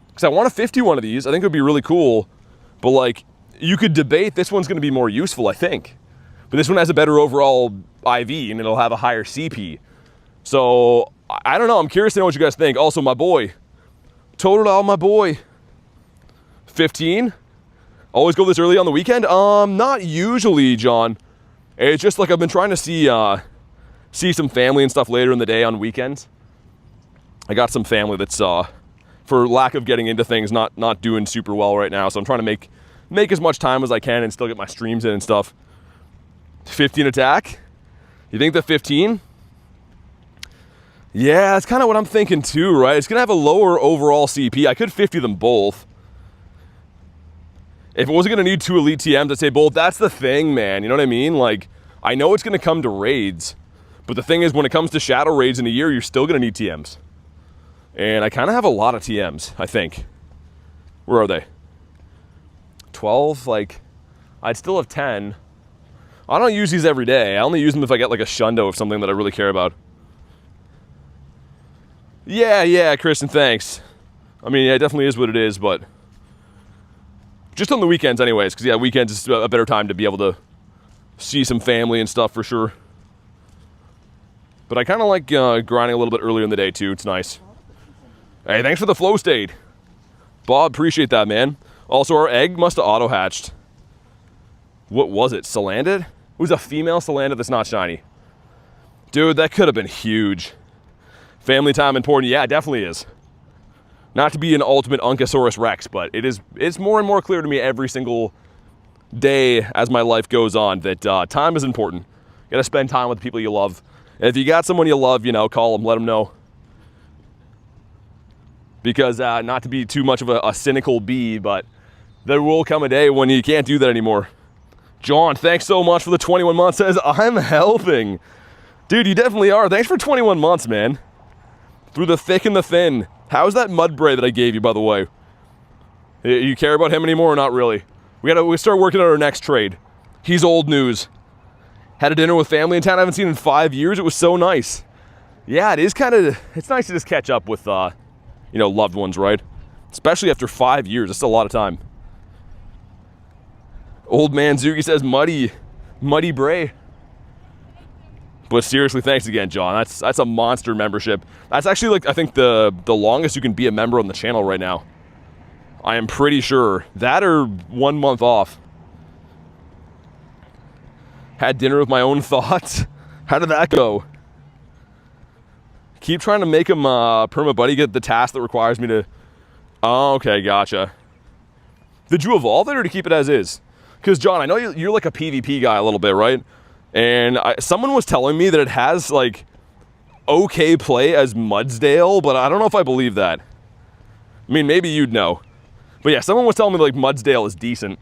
Because I want a 50 one of these. I think it would be really cool. But, like, you could debate this one's going to be more useful, I think. But this one has a better overall IV, and it'll have a higher CP. So, I don't know. I'm curious to know what you guys think. Also, my boy. Total, my boy. 15? Always go this early on the weekend? Not usually, John. It's just like I've been trying to see some family and stuff later in the day on weekends. I got some family that's, for lack of getting into things, not doing super well right now. So I'm trying to make as much time as I can and still get my streams in and stuff. 15 attack? You think the 15? Yeah, that's kind of what I'm thinking too, right? It's going to have a lower overall CP. I could 50 them both. If it wasn't going to need 2 elite TMs, I'd say both. That's the thing, man. You know what I mean? Like, I know it's going to come to raids, but the thing is, when it comes to shadow raids in a year, you're still going to need TMs. And I kind of have a lot of TMs, I think. Where are they? 12? Like, I'd still have 10. I don't use these every day. I only use them if I get, like, a shundo of something that I really care about. Yeah, Kristen, thanks. I mean, yeah, it definitely is what it is, but just on the weekends anyways, because, yeah, weekends is a better time to be able to see some family and stuff for sure. But I kind of like grinding a little bit earlier in the day, too. It's nice. Hey, thanks for the flow state. Bob, appreciate that, man. Also, our egg must have auto-hatched. What was it? Salandit? It was a female Salandit that's not shiny. Dude, that could have been huge. Family time important. Yeah, it definitely is. Not to be an ultimate Uncosaurus Rex, but it's more and more clear to me every single day as my life goes on that time is important. You gotta spend time with the people you love. And if you got someone you love, you know, call them, let them know. Because not to be too much of a cynical bee, but there will come a day when you can't do that anymore. John, thanks so much for the 21 months. Says, I'm helping. Dude, you definitely are. Thanks for 21 months, man. Through the thick and the thin. How's that Mudbray that I gave you, by the way? You care about him anymore or not really? We start working on our next trade. He's old news. Had a dinner with family in town I haven't seen in 5 years. It was so nice. Yeah, it is kind of, it's nice to just catch up with, you know, loved ones, right? Especially after 5 years. That's a lot of time. Old man Zuki says, muddy Bray. But seriously, thanks again, John. That's a monster membership. That's actually, like, I think the longest you can be a member on the channel right now. I am pretty sure. That or 1 month off. Had dinner with my own thoughts. How did that go? Keep trying to make him perma buddy get the task that requires me to... Oh, okay, gotcha. Did you evolve it or to keep it as is? Because, John, I know you're like a PvP guy a little bit, right? And someone was telling me that it has, like, okay play as Mudsdale, but I don't know if I believe that. I mean, maybe you'd know. But yeah, someone was telling me, like, Mudsdale is decent.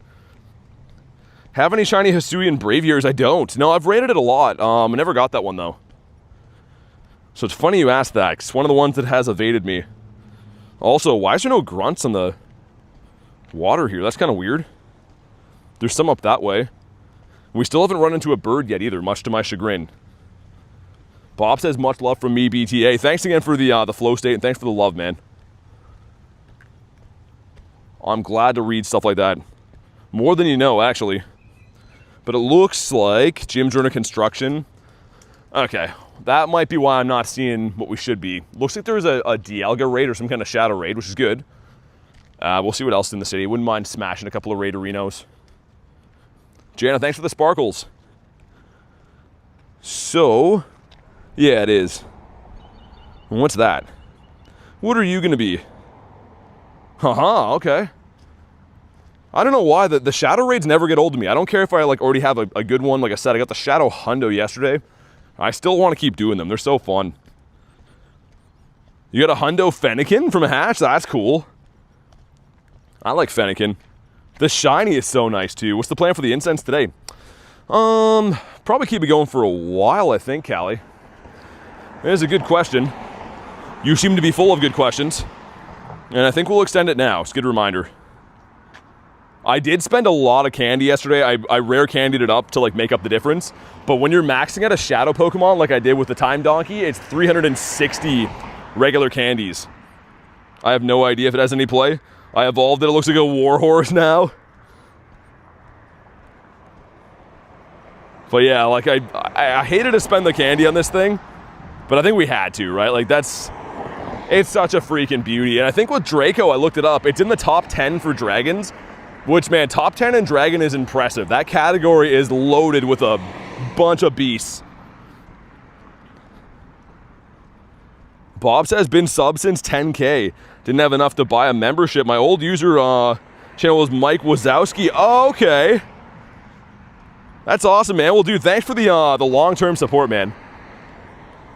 Have any shiny Hisuian Braviers? I don't. No, I've rated it a lot. I never got that one, though. So it's funny you asked that, 'cause it's one of the ones that has evaded me. Also, why is there no grunts on the water here? That's kind of weird. There's some up that way. We still haven't run into a bird yet either, much to my chagrin. Bob says, much love from me, BTA. Thanks again for the flow state, and thanks for the love, man. I'm glad to read stuff like that. More than you know, actually. But it looks like gyms are under construction. Okay, that might be why I'm not seeing what we should be. Looks like there's a Dialga raid or some kind of shadow raid, which is good. We'll see what else is in the city. Wouldn't mind smashing a couple of raiderinos. Jana, thanks for the sparkles. So, yeah, it is. And what's that? What are you going to be? Haha, okay. I don't know why, the shadow raids never get old to me. I don't care if I like already have a good one. Like I said, I got the Shadow Hundo yesterday. I still want to keep doing them. They're so fun. You got a Hundo Fennekin from a hatch? That's cool. I like Fennekin. The shiny is so nice too. What's the plan for the incense today? Probably keep it going for a while, I think, Callie. It is a good question. You seem to be full of good questions. And I think we'll extend it now. It's a good reminder. I did spend a lot of candy yesterday. I rare candied it up to like make up the difference. But when you're maxing out a shadow Pokemon like I did with the Time Donkey, it's 360 regular candies. I have no idea if it has any play. I evolved it. It looks like a Warhorse now. But yeah, like I hated to spend the candy on this thing, but I think we had to, right? Like it's such a freaking beauty. And I think with Draco, I looked it up. It's in the top 10 for dragons. Which, man, top 10 in Dragon is impressive. That category is loaded with a bunch of beasts. Bob says, been sub since 10K. Didn't have enough to buy a membership. My old user channel was Mike Wazowski. Oh, okay. That's awesome, man. Well, dude, thanks for the long-term support, man.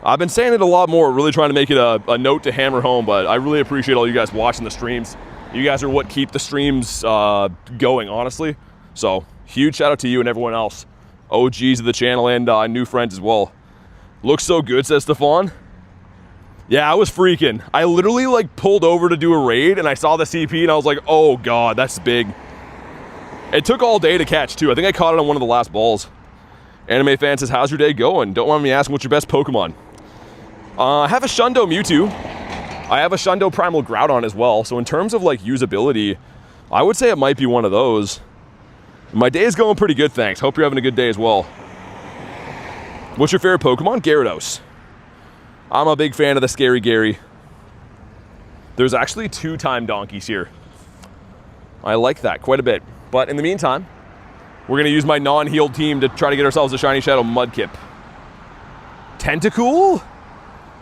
I've been saying it a lot more, really trying to make it a note to hammer home, but I really appreciate all you guys watching the streams. You guys are what keep the streams going, honestly. So, huge shout out to you and everyone else. OGs of the channel and new friends as well. Looks so good, says Stefan. Yeah, I was freaking. I literally like pulled over to do a raid and I saw the CP and I was like, oh God, that's big. It took all day to catch too. I think I caught it on one of the last balls. Anime fan says, how's your day going? Don't mind me asking, what's your best Pokemon? I have a Shundo Mewtwo. I have a Shundo Primal Groudon as well, so in terms of like usability, I would say it might be one of those. My day is going pretty good, thanks. Hope you're having a good day as well. What's your favorite Pokemon? Gyarados. I'm a big fan of the Scary Gary. There's actually 2 time donkeys here. I like that quite a bit. But in the meantime, we're going to use my non-healed team to try to get ourselves a Shiny Shadow Mudkip. Tentacool?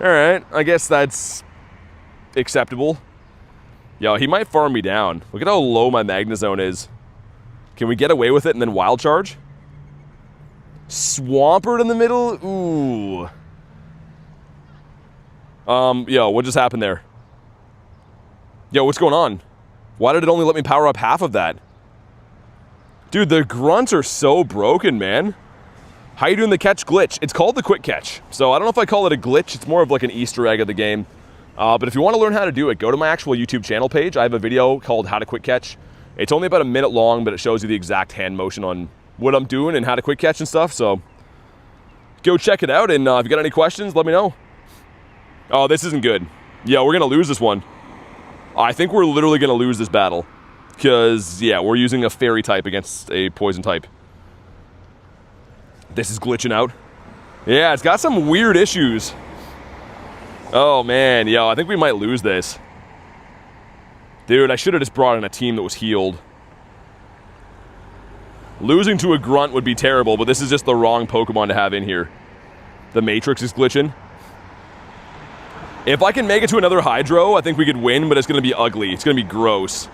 Alright, I guess that's acceptable. Yo, he might farm me down. Look at how low my Magnezone is. Can we get away with it and then Wild Charge? Swampert in the middle? Ooh. Yo, what just happened there? Yo, what's going on? Why did it only let me power up half of that? Dude, the grunts are so broken, man. How you doing the catch glitch? It's called the quick catch. So I don't know if I call it a glitch. It's more of like an Easter egg of the game. But if you want to learn how to do it, go to my actual YouTube channel page. I have a video called How to Quick Catch. It's only about a minute long, but it shows you the exact hand motion on what I'm doing and how to quick catch and stuff. So go check it out. And if you got any questions, let me know. Oh, this isn't good. Yeah, we're going to lose this one. I think we're literally going to lose this battle. Because, yeah, we're using a fairy type against a poison type. This is glitching out. Yeah, it's got some weird issues. Oh, man. Yo, I think we might lose this. Dude, I should have just brought in a team that was healed. Losing to a grunt would be terrible, but this is just the wrong Pokemon to have in here. The Matrix is glitching. If I can make it to another Hydro, I think we could win, but it's going to be ugly. It's going to be gross.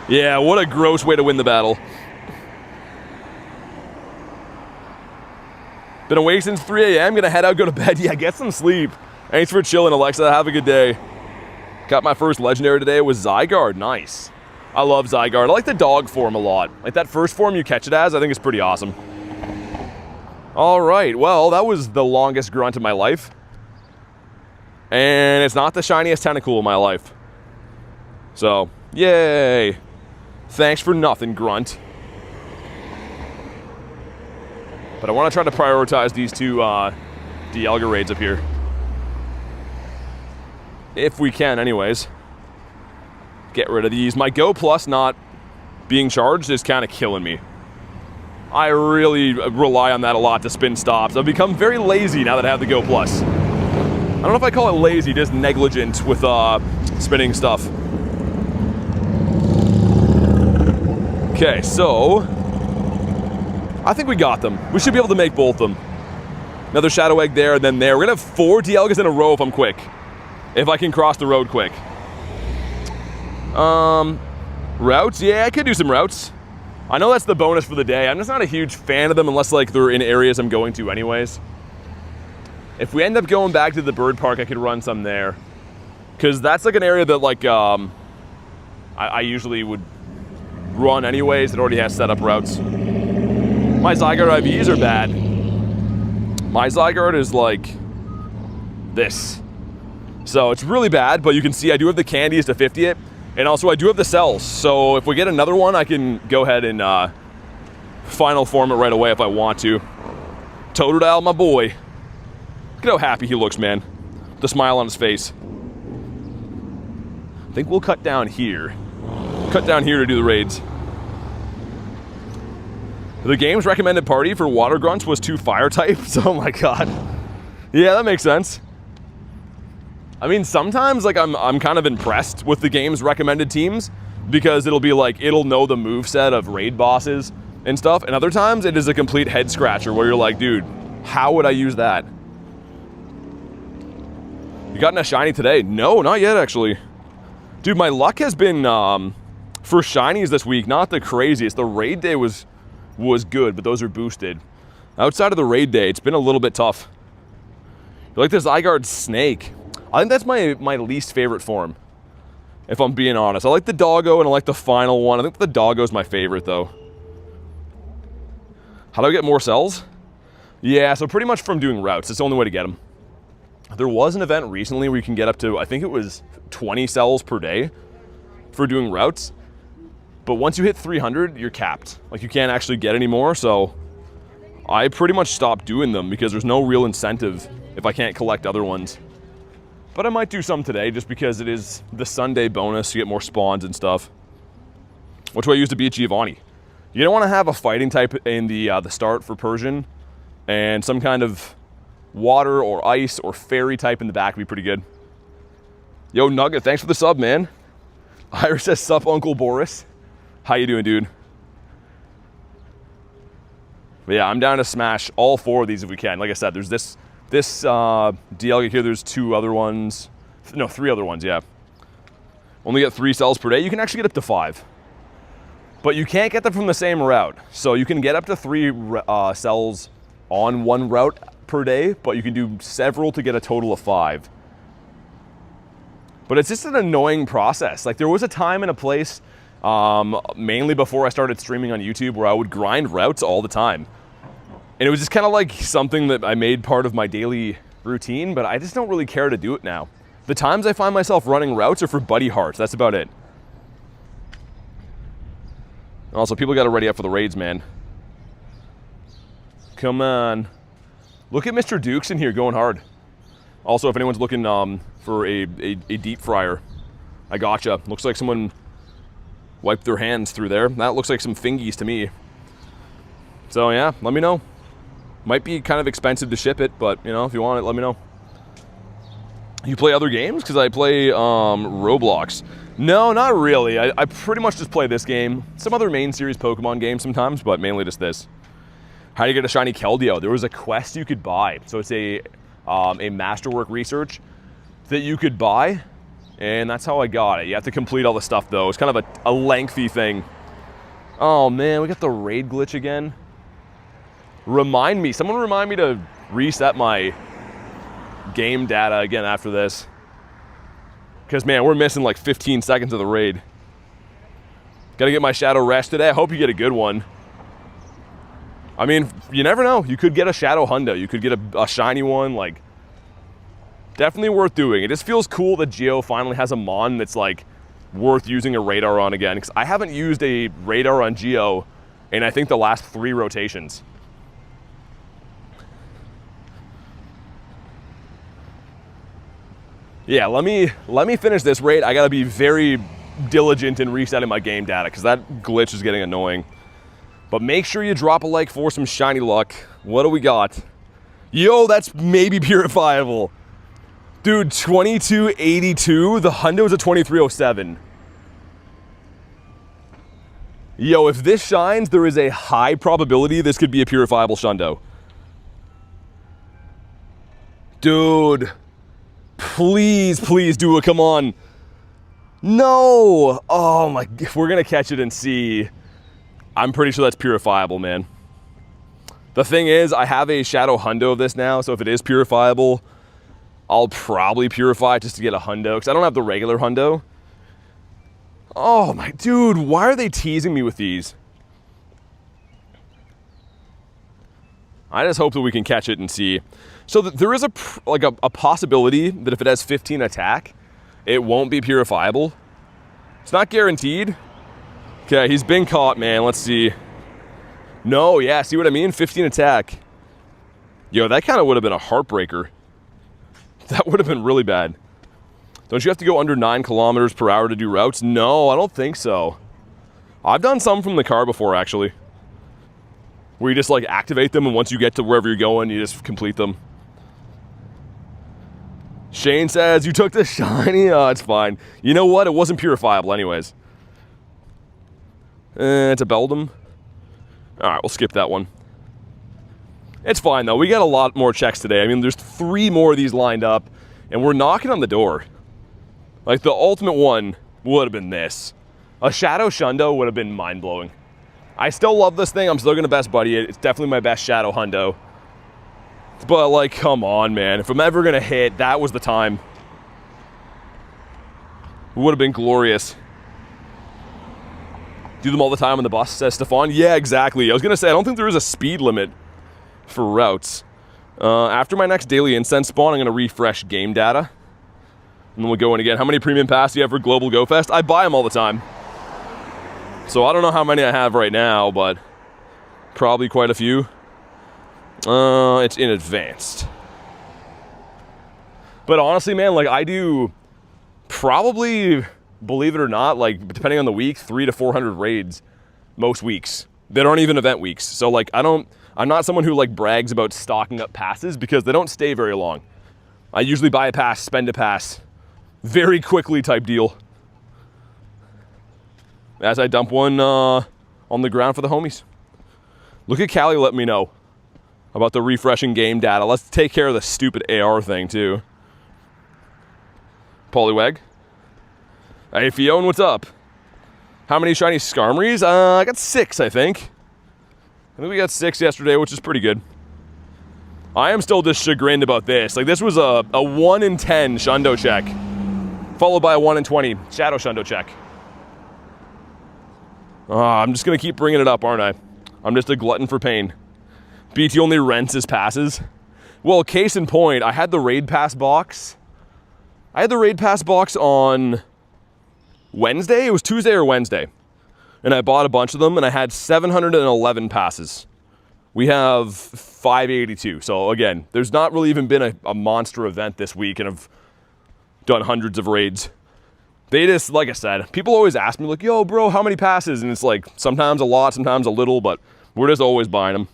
Yeah, what a gross way to win the battle. Been awake since 3 a.m. Gonna head out, go to bed. Yeah, get some sleep. Thanks for chilling, Alexa. Have a good day. Got my first legendary today. It was Zygarde. Nice. I love Zygarde. I like the dog form a lot. Like that first form you catch it as, I think it's pretty awesome. All right, well, that was the longest grunt of my life. And it's not the shiniest Tentacool in my life. So, yay. Thanks for nothing, grunt. But I want to try to prioritize these 2 Dialga raids up here. If we can, anyways. Get rid of these. My Go Plus not being charged is kind of killing me. I really rely on that a lot to spin stops. I've become very lazy now that I have the Go Plus. I don't know if I call it lazy, just negligent with spinning stuff. Okay, so I think we got them. We should be able to make both of them. Another Shadow Egg there and then there. We're gonna have 4 Dialgas in a row if I'm quick. If I can cross the road quick. Routes? Yeah, I could do some routes. I know that's the bonus for the day. I'm just not a huge fan of them unless like they're in areas I'm going to anyways. If we end up going back to the bird park, I could run some there. Because that's like an area that like I usually would run anyways. It already has set up routes. My Zygarde IVs are bad. My Zygarde is like this. So it's really bad, but you can see I do have the candies to 50 it. And also I do have the cells. So if we get another one, I can go ahead and final form it right away if I want to. Totodile, my boy. Look at how happy he looks, man. The smile on his face. I think we'll cut down here. Cut down here to do the raids. The game's recommended party for water grunts was 2 fire types. Oh my god. Yeah, that makes sense. I mean, sometimes like I'm kind of impressed with the game's recommended teams because it'll be like it'll know the moveset of raid bosses and stuff, and other times it is a complete head scratcher where you're like, dude, how would I use that? You gotten a shiny today? No, not yet actually. Dude, my luck has been for shinies this week not the craziest. The raid day was good, but those are boosted. Outside of the raid day, it's been a little bit tough. You like this Zygarde Snake? I think that's my least favorite form, if I'm being honest. I like the Doggo and I like the final one. I think the Doggo's my favorite though. How do I get more cells? Yeah, so pretty much from doing routes. It's the only way to get them. There was an event recently where you can get up to, I think it was 20 cells per day for doing routes. But once you hit 300, you're capped. Like you can't actually get any more, so I pretty much stopped doing them because there's no real incentive if I can't collect other ones. But I might do some today just because it is the Sunday bonus. You get more spawns and stuff. Which way I used to beat Giovanni. You don't want to have a fighting type in the start for Persian, and some kind of water or ice or fairy type in the back would be pretty good. Yo, Nugget, thanks for the sub, man. Iris says, sup, Uncle Boris. How you doing, dude? But yeah, I'm down to smash all 4 of these if we can. Like I said, there's this DL here. There's 2 other ones. No, 3 other ones, yeah. Only get 3 cells per day. You can actually get up to 5. But you can't get them from the same route. So you can get up to 3 cells on one route per day, but you can do several to get a total of 5. But it's just an annoying process. Like, there was a time and a place, mainly before I started streaming on YouTube, where I would grind routes all the time. And it was just kind of like something that I made part of my daily routine, but I just don't really care to do it now. The times I find myself running routes are for buddy hearts. That's about it. Also, people got to ready up for the raids, man. Come on. Look at Mr. Dukes in here going hard. Also, if anyone's looking for a deep fryer, I gotcha. Looks like someone wiped their hands through there. That looks like some fingies to me. So yeah, let me know. Might be kind of expensive to ship it, but you know, if you want it, let me know. You play other games? Because I play Roblox. No, not really. I pretty much just play this game. Some other main series Pokemon games sometimes, but mainly just this. How do you get a shiny Keldeo? There was a quest you could buy. So it's a masterwork research that you could buy, and that's how I got it. You have to complete all the stuff though. It's kind of a lengthy thing. Oh man, we got the raid glitch again. Someone remind me to reset my game data again after this. Because man, we're missing like 15 seconds of the raid. Gotta get my Shadow Rest today. I hope you get a good one. I mean, you never know. You could get a Shadow Hundo. You could get a shiny one. Like, definitely worth doing. It just feels cool that Geo finally has a Mon that's like worth using a radar on again. Because I haven't used a radar on Geo in I think the last 3 rotations. Yeah, let me finish this raid. I gotta be very diligent in resetting my game data because that glitch is getting annoying. But make sure you drop a like for some shiny luck. What do we got? Yo, that's maybe purifiable. Dude, 2282. The Hundo's a 2307. Yo, if this shines, there is a high probability this could be a purifiable Shundo. Dude. Please, please do it. Come on. No. Oh my. If we're going to catch it and see, I'm pretty sure that's purifiable, man. The thing is, I have a Shadow Hundo of this now, so if it is purifiable, I'll probably purify it just to get a Hundo, because I don't have the regular Hundo. Oh my. Dude, why are they teasing me with these? I just hope that we can catch it and see. So there is a possibility that if it has 15 attack, it won't be purifiable. It's not guaranteed. Okay, he's been caught, man. Let's see. No, yeah, see what I mean? 15 attack. Yo, that kind of would have been a heartbreaker. That would have been really bad. Don't you have to go under 9 kilometers per hour to do routes? No, I don't think so. I've done some from the car before, actually. Where you just like activate them, and once you get to wherever you're going, you just complete them. Shane says, you took the shiny? Oh, it's fine. You know what? It wasn't purifiable anyways. It's a Beldum. Alright, we'll skip that one. It's fine, though. We got a lot more checks today. I mean, there's 3 more of these lined up, and we're knocking on the door. Like, the ultimate one would have been this. A Shadow Shundo would have been mind-blowing. I still love this thing. I'm still going to best buddy it. It's definitely my best Shadow Hundo. But, like, come on, man. If I'm ever going to hit, that was the time. It would have been glorious. Do them all the time on the bus, says Stefan. Yeah, exactly. I was going to say, I don't think there is a speed limit for routes. After my next daily incense spawn, I'm going to refresh game data. And then we'll go in again. How many premium passes do you have for Global Go Fest? I buy them all the time. So I don't know how many I have right now, but probably quite a few. It's in advanced. But honestly, man, like I do probably, believe it or not, like depending on the week, 300 to 400 raids most weeks that aren't even event weeks. So like I'm not someone who like brags about stocking up passes because they don't stay very long. I usually buy a pass, spend a pass, very quickly type deal. As I dump one on the ground for the homies. Look at Callie let me know about the refreshing game data. Let's take care of the stupid AR thing too. Poliwag. Hey Fiona, what's up? How many shiny Skarmories? I got 6, I think. I think we got 6 yesterday, which is pretty good. I am still just chagrined about this. Like this was a 1 in 10 Shundo check, followed by a 1 in 20 Shadow Shundo check. I'm just gonna keep bringing it up, aren't I? I'm just a glutton for pain. BT only rents his passes. Well, case in point, I had the raid pass box. I had the raid pass box on Wednesday. It was Tuesday or Wednesday. And I bought a bunch of them and I had 711 passes. We have 582. So again, there's not really even been a monster event this week and I've done hundreds of raids. They just, like I said, people always ask me like, yo bro, how many passes? And it's like, sometimes a lot, sometimes a little, but we're just always buying them.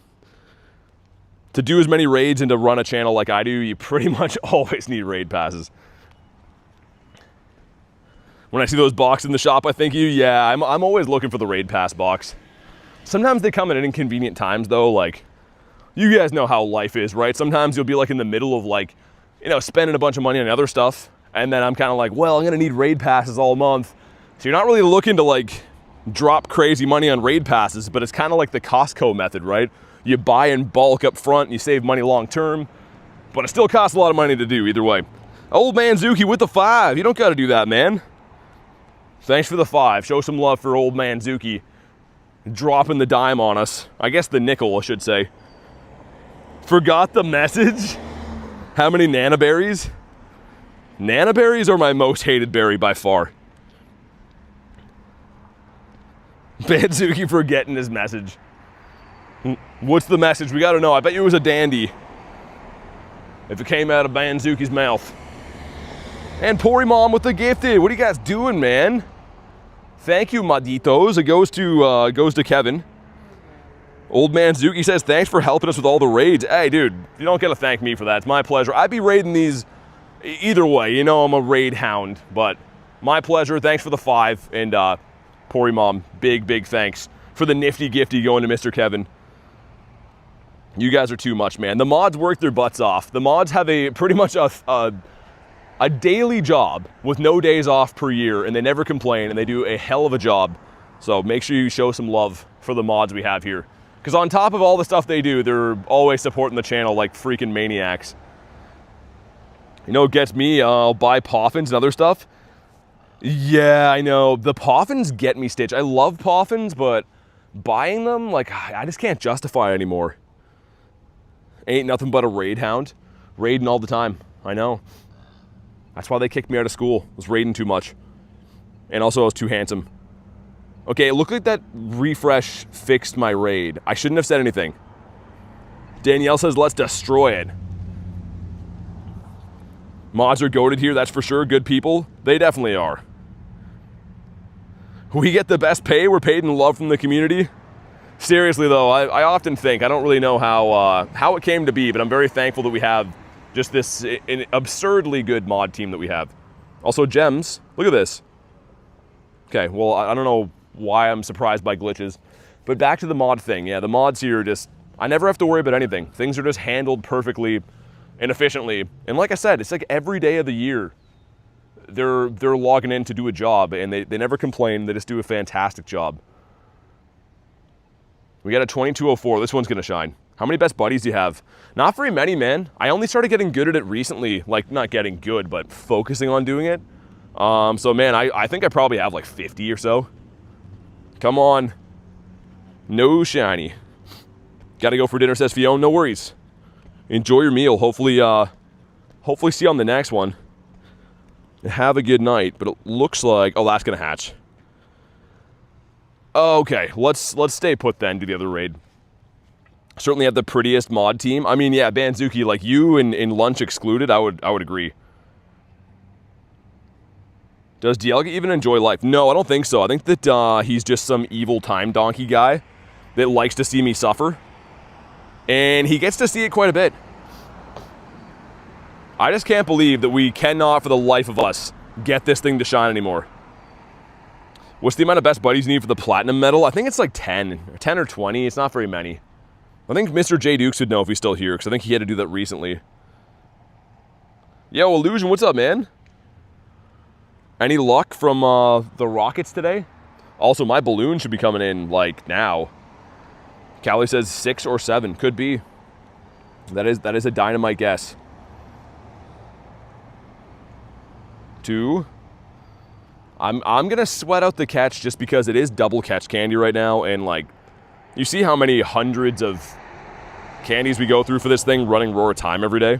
To do as many raids and to run a channel like I do, you pretty much always need raid passes. When I see those boxes in the shop, I think yeah, I'm always looking for the raid pass box. Sometimes they come at inconvenient times though, like, you guys know how life is, right? Sometimes you'll be like in the middle of like, you know, spending a bunch of money on other stuff. And then I'm kind of like, well, I'm gonna need raid passes all month. So you're not really looking to like drop crazy money on raid passes, but it's kind of like the Costco method, right? You buy in bulk up front and you save money long term, but it still costs a lot of money to do either way. Old man Zuki with the 5. You don't gotta do that, man. Thanks for the 5. Show some love for old man Zuki dropping the dime on us. I guess the nickel, I should say. Forgot the message? How many nanaberries? Nanaberries are my most hated berry by far. Banzuki forgetting his message. What's the message? We gotta know. I bet you it was a dandy. If it came out of Banzuki's mouth. And Pori Mom with the gifted. What are you guys doing, man? Thank you, Maditos. It goes to Kevin. Old man Zuki says, thanks for helping us with all the raids. Hey, dude, you don't gotta thank me for that. It's my pleasure. I'd be raiding these either way. You know I'm a raid hound, but my pleasure. Thanks for the 5. And Pori Mom, big thanks for the nifty gifty going to Mr. Kevin. You guys are too much, man. The mods work their butts off. The mods have pretty much a daily job with no days off per year, and they never complain, and they do a hell of a job. So make sure you show some love for the mods we have here. Because on top of all the stuff they do, they're always supporting the channel like freaking maniacs. You know what gets me? I'll buy Poffins and other stuff. Yeah, I know. The Poffins get me, Stitch. I love Poffins, but buying them, like, I just can't justify it anymore. Ain't nothing but a raid hound. Raiding all the time. I know. That's why they kicked me out of school. I was raiding too much. And also I was too handsome. Okay, it looked like that refresh fixed my raid. I shouldn't have said anything. Danielle says, let's destroy it. Mods are goated here, that's for sure. Good people. They definitely are. We get the best pay. We're paid in love from the community. Seriously, though, I often think, I don't really know how it came to be, but I'm very thankful that we have just this an absurdly good mod team that we have. Also, gems. Look at this. Okay, well, I don't know why I'm surprised by glitches. But back to the mod thing. Yeah, the mods here just, I never have to worry about anything. Things are just handled perfectly and efficiently. And like I said, it's like every day of the year, they're logging in to do a job, and they never complain. They just do a fantastic job. We got a 2204. This one's going to shine. How many best buddies do you have? Not very many, man. I only started getting good at it recently. Like, not getting good, but focusing on doing it. So, man, I think I probably have like 50 or so. Come on. No shiny. Gotta go for dinner, says Fiona. No worries. Enjoy your meal. Hopefully see you on the next one. Have a good night. But it looks like, oh, that's going to hatch. Okay, let's stay put then, do the other raid. Certainly have the prettiest mod team. I mean, yeah, Banzuki, like you in lunch excluded, I would agree. Does Dialga even enjoy life? No, I don't think so. I think that he's just some evil time donkey guy that likes to see me suffer. And he gets to see it quite a bit. I just can't believe that we cannot, for the life of us, get this thing to shine anymore. What's the amount of best buddies you need for the platinum medal? I think it's like 10 or 20. It's not very many. I think Mr. J. Dukes would know if he's still here, because I think he had to do that recently. Yo, Illusion, what's up, man? Any luck from the Rockets today? Also, my balloon should be coming in, like, now. Callie says 6 or 7. Could be. That is a dynamite guess. 2. I'm gonna sweat out the catch just because it is double catch candy right now, and like, you see how many hundreds of candies we go through for this thing running Roar Time every day.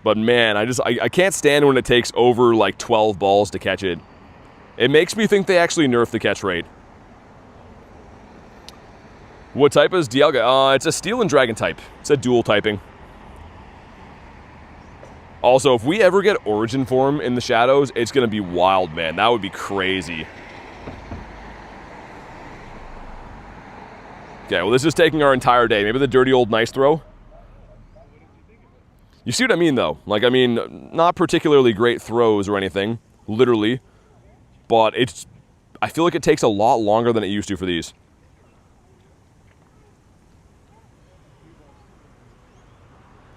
But man, I can't stand when it takes over like 12 balls to catch it. It makes me think they actually nerfed the catch rate. What type is Dialga? It's a Steel and Dragon type. It's a dual typing. Also, if we ever get Origin form in the Shadows, it's going to be wild, man. That would be crazy. Okay, well, this is taking our entire day. Maybe the dirty old nice throw. You see what I mean, though? Like, I mean, not particularly great throws or anything, literally. But I feel like it takes a lot longer than it used to for these.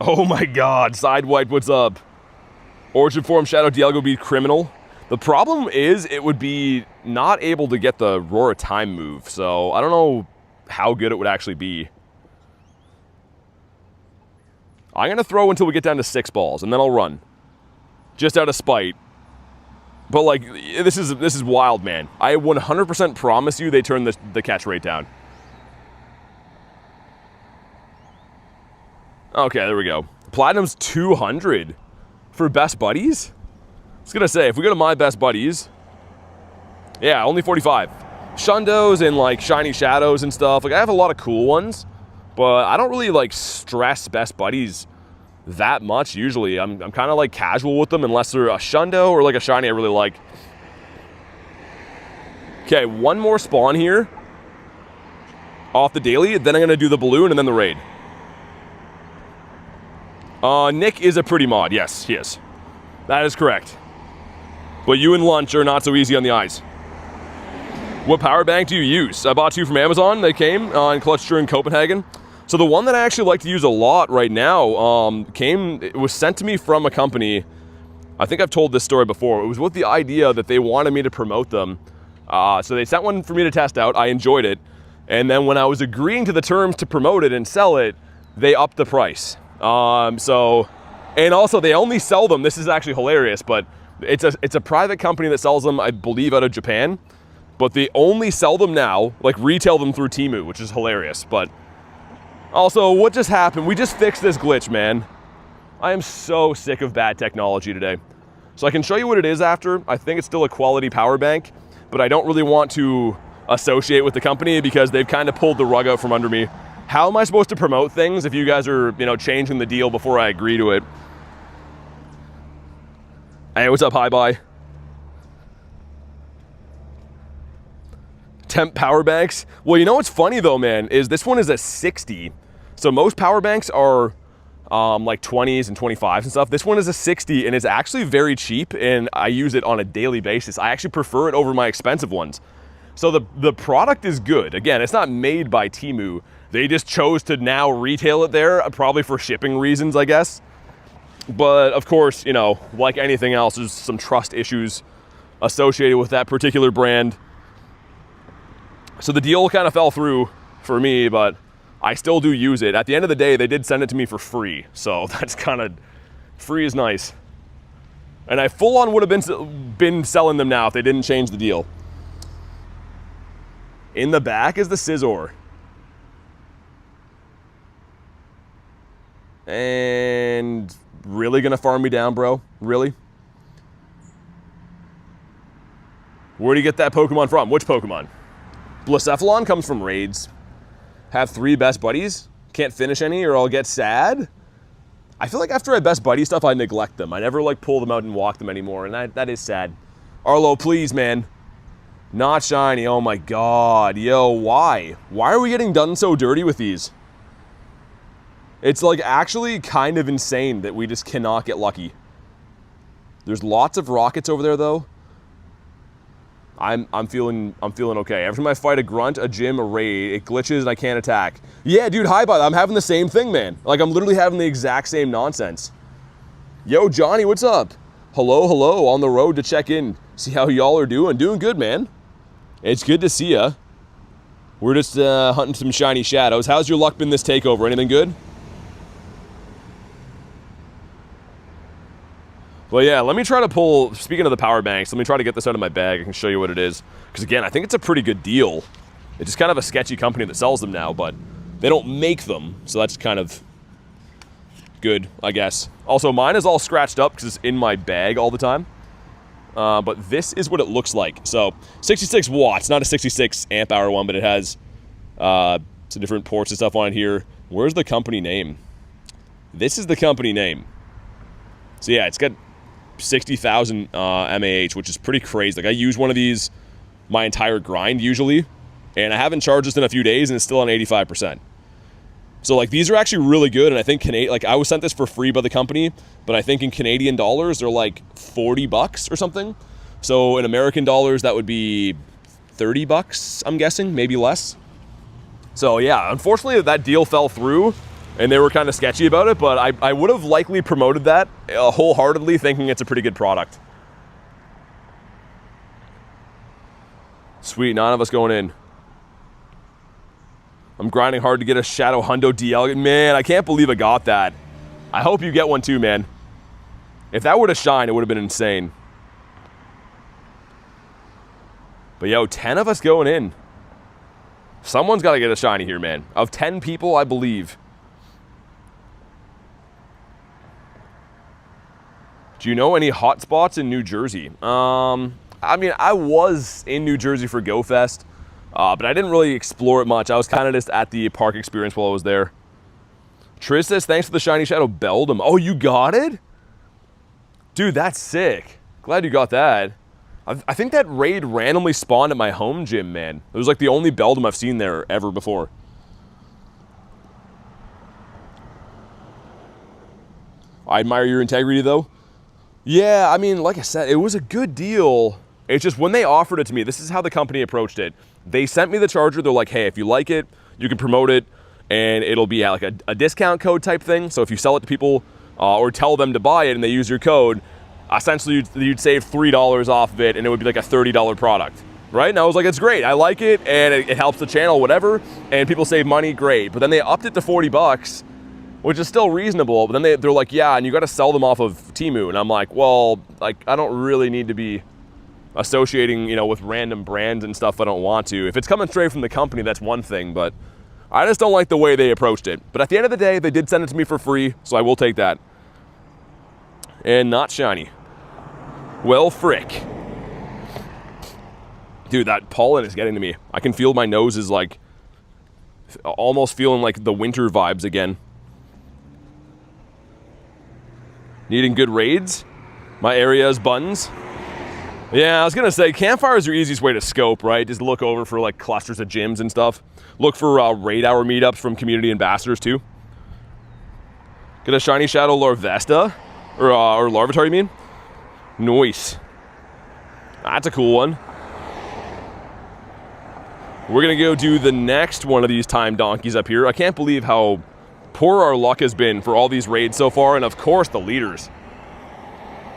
Oh my god, Sidewipe, what's up? Origin form Shadow Dialga would be criminal. The problem is it would be not able to get the Roar Time move, so I don't know how good it would actually be. I'm going to throw until we get down to 6 balls, and then I'll run. Just out of spite. But like, this is wild, man. I 100% promise you they turn the catch rate down. Okay, there we go. Platinum's 200 for best buddies? I was gonna say, if we go to my best buddies, yeah, only 45. Shundos and like shiny shadows and stuff. Like, I have a lot of cool ones, but I don't really like stress best buddies that much usually. I'm kind of like casual with them unless they're a Shundo or like a shiny I really like. Okay, one more spawn here off the daily, then I'm gonna do the balloon and then the raid. Nick is a pretty mod. Yes, he is. That is correct. But you and Lunch are not so easy on the eyes. What power bank do you use? I bought 2 from Amazon. They came in clutch during Copenhagen. So the one that I actually like to use a lot right now it was sent to me from a company. I think I've told this story before. It was with the idea that they wanted me to promote them. So they sent one for me to test out. I enjoyed it. And then when I was agreeing to the terms to promote it and sell it, they upped the price. And also they only sell them, this is actually hilarious, but it's a private company that sells them, I believe, out of Japan, but they only sell them now, like retail them through Temu, which is hilarious. But also, what just happened? We just fixed this glitch, man. I am so sick of bad technology today. So I can show you what it is after. I think it's still a quality power bank, but I don't really want to associate with the company because they've kind of pulled the rug out from under me. How am I supposed to promote things if you guys are, changing the deal before I agree to it? Hey, what's up, Hi Bye? Temp power banks? Well, you know what's funny though, man, is this one is a 60. So most power banks are like 20s and 25s and stuff. This one is a 60 and it's actually very cheap and I use it on a daily basis. I actually prefer it over my expensive ones. So the product is good. Again, it's not made by Temu. They just chose to now retail it there, probably for shipping reasons, I guess. But of course, like anything else, there's some trust issues associated with that particular brand. So the deal kind of fell through for me, but I still do use it. At the end of the day, they did send it to me for free. So that's kind of, free is nice. And I full on would have been selling them now if they didn't change the deal. In the back is the Scizor. And really gonna farm me down, bro? Really? Where do you get that Pokemon from? Which Pokemon? Blacephalon comes from raids. Have 3 best buddies. Can't finish any or I'll get sad. I feel like after I best buddy stuff, I neglect them. I never like pull them out and walk them anymore, and that is sad. Arlo, please, man. Not shiny. Oh my god. Yo, why? Why are we getting done so dirty with these? It's like actually kind of insane that we just cannot get lucky. There's lots of rockets over there though. I'm feeling okay. Every time I fight a grunt, a gym, a raid, it glitches and I can't attack. Yeah, dude, hi bud. I'm having the same thing, man. Like I'm literally having the exact same nonsense. Yo, Johnny, what's up? Hello, on the road to check in. See how y'all are doing. Doing good, man. It's good to see ya. We're just hunting some shiny shadows. How's your luck been this takeover? Anything good? Well, yeah, let me try to pull, speaking of the power banks, let me try to get this out of my bag. I can show you what it is. Because again, I think it's a pretty good deal. It's just kind of a sketchy company that sells them now, but they don't make them. So that's kind of good, I guess. Also, mine is all scratched up because it's in my bag all the time. But this is what it looks like. So 66 watts, not a 66 amp hour one, but it has some different ports and stuff on it here. Where's the company name? This is the company name. So yeah, it's got 60,000 mAh, which is pretty crazy. Like I use one of these my entire grind usually, and I haven't charged this in a few days and it's still on 85%. So like these are actually really good, and I think like I was sent this for free by the company, but I think in Canadian dollars they're like 40 bucks or something. So in American dollars that would be 30 bucks, I'm guessing, maybe less. So yeah, unfortunately that deal fell through. And they were kind of sketchy about it, but I would have likely promoted that wholeheartedly, thinking it's a pretty good product. Sweet, 9 of us going in. I'm grinding hard to get a Shadow Hundo DL. Man, I can't believe I got that. I hope you get one too, man. If that were to shine, it would have been insane. But yo, 10 of us going in. Someone's got to get a shiny here, man. Of 10 people, I believe. Do you know any hot spots in New Jersey? I mean, I was in New Jersey for Go Fest, but I didn't really explore it much. I was kind of just at the park experience while I was there. Triz says, thanks for the shiny shadow Beldum. Oh, you got it? Dude, that's sick. Glad you got that. I think that raid randomly spawned at my home gym, man. It was like the only Beldum I've seen there ever before. I admire your integrity, though. Yeah, I mean, like I said, it was a good deal. It's just when they offered it to me, this is how the company approached it. They sent me the charger. They're like, hey, if you like it, you can promote it, and it'll be like a discount code type thing. So if you sell it to people or tell them to buy it and they use your code, essentially you'd save $3 off of it, and it would be like a $30 product, right? And I was like, it's great. I like it, and it helps the channel, whatever, and people save money, great. But then they upped it to 40 bucks. Which is still reasonable, but then they're like, yeah, and you got to sell them off of Temu. And I'm like, well, like I don't really need to be associating, you know, with random brands and stuff I don't want to. If it's coming straight from the company, that's one thing, but I just don't like the way they approached it. But at the end of the day, they did send it to me for free, so I will take that. And not shiny. Well, frick. Dude, that pollen is getting to me. I can feel my nose is like almost feeling like the winter vibes again. Needing good raids? My area is buttons. Yeah, I was gonna say, campfires are the easiest way to scope, right? Just look over for like clusters of gyms and stuff. Look for raid hour meetups from community ambassadors too. Get a shiny shadow Larvesta? Or Larvitar, you mean? Nice. That's a cool one. We're gonna go do the next one of these time donkeys up here. I can't believe how poor our luck has been for all these raids so far, and of course the leaders.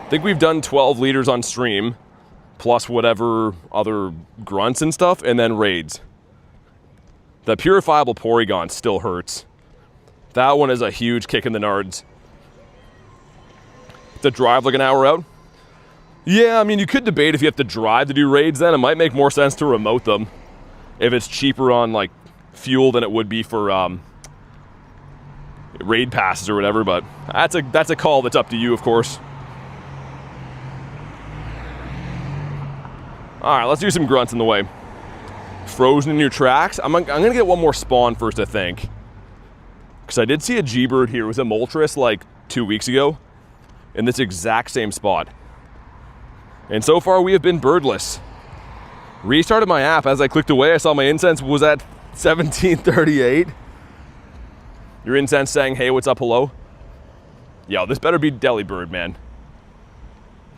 I think we've done 12 leaders on stream, plus whatever other grunts and stuff, and then raids. The purifiable Porygon still hurts. That one is a huge kick in the nards. To drive like an hour out? Yeah, I mean, you could debate if you have to drive to do raids then. It might make more sense to remote them if it's cheaper on like fuel than it would be for raid passes or whatever, but that's a call that's up to you, of course. All right, let's do some grunts in the way. Frozen in your tracks. I'm gonna get one more spawn first, I think, because I did see a G-Bird here. It was a Moltres like 2 weeks ago in this exact same spot. And so far, we have been birdless. Restarted my app. As I clicked away, I saw my incense was at 1738. Your incense saying, hey, what's up, hello? Yo, this better be Delibird, man.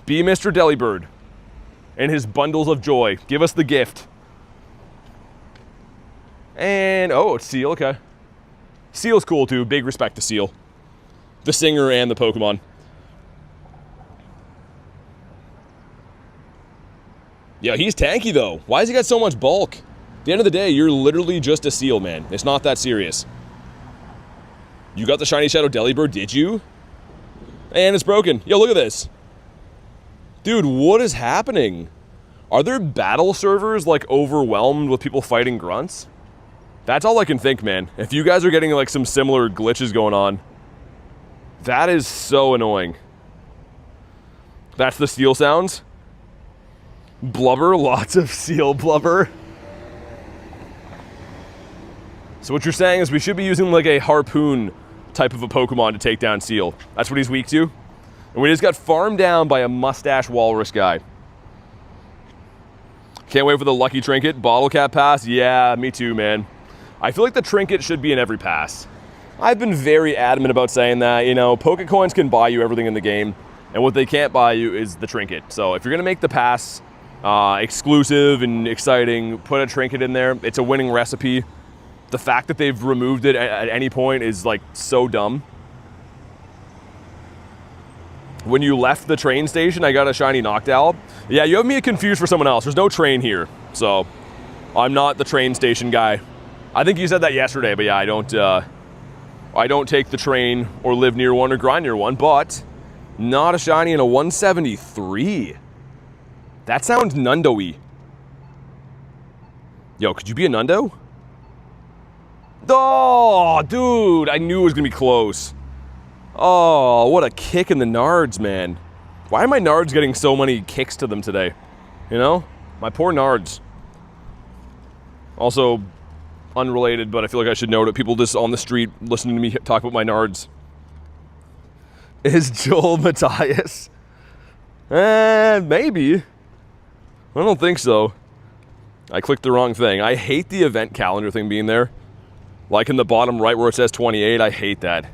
Be Mr. Delibird and his bundles of joy. Give us the gift. And, oh, it's Seal, okay. Seal's cool, too. Big respect to Seal. The singer and the Pokemon. Yeah, he's tanky, though. Why has he got so much bulk? At the end of the day, you're literally just a Seal, man. It's not that serious. You got the Shiny Shadow Delibird, did you? And it's broken. Yo, look at this. Dude, what is happening? Are there battle servers, like, overwhelmed with people fighting grunts? That's all I can think, man. If you guys are getting, like, some similar glitches going on, that is so annoying. That's the Seal sounds. Blubber, lots of Seal blubber. So what you're saying is we should be using, like, a harpoon type of a Pokemon to take down Seal. That's what he's weak to. And we just got farmed down by a mustache walrus guy. Can't wait for the lucky trinket. Bottle cap pass? Yeah, me too, man. I feel like the trinket should be in every pass. I've been very adamant about saying that. You know, Pokecoins can buy you everything in the game, and what they can't buy you is the trinket. So if you're going to make the pass exclusive and exciting, put a trinket in there. It's a winning recipe. The fact that they've removed it at any point is, like, so dumb. When you left the train station, I got a shiny Noctowl. Yeah, you have me confused for someone else. There's no train here, so I'm not the train station guy. I think you said that yesterday, but yeah, I don't take the train or live near one or grind near one, but not a shiny in a 173. That sounds Nundo-y. Yo, could you be a Nundo? Oh, dude, I knew it was gonna be close. Oh, what a kick in the nards, man. Why are my nards getting so many kicks to them today? You know? My poor nards. Also, unrelated, but I feel like I should note it. People just on the street listening to me talk about my nards. Is Joel Matthias? Maybe. I don't think so. I clicked the wrong thing. I hate the event calendar thing being there. Like in the bottom right where it says 28, I hate that.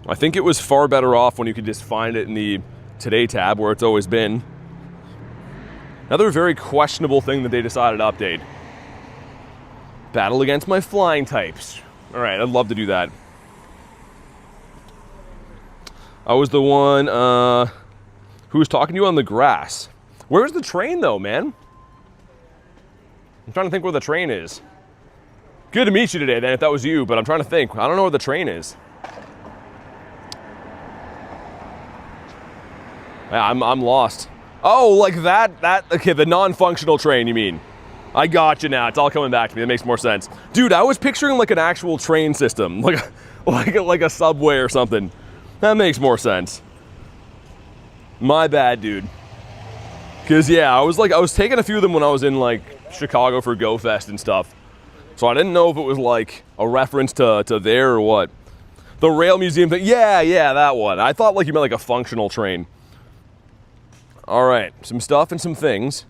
I think it was far better off when you could just find it in the Today tab where it's always been. Another very questionable thing that they decided to update. Battle against my flying types. All right, I'd love to do that. I was the one who was talking to you on the grass. Where's the train, though, man? I'm trying to think where the train is. Good to meet you today, then, if that was you, but I'm trying to think. I don't know where the train is. Yeah, I'm lost. Oh, like that, okay, the non-functional train, you mean? I got you now. It's all coming back to me. That makes more sense. Dude, I was picturing like an actual train system, like a subway or something. That makes more sense. My bad, dude. Cause yeah, I was taking a few of them when I was in like Chicago for Go Fest and stuff. So I didn't know if it was like a reference to there or what. The Rail Museum thing. Yeah, that one. I thought like you meant like a functional train. All right, some stuff and some things.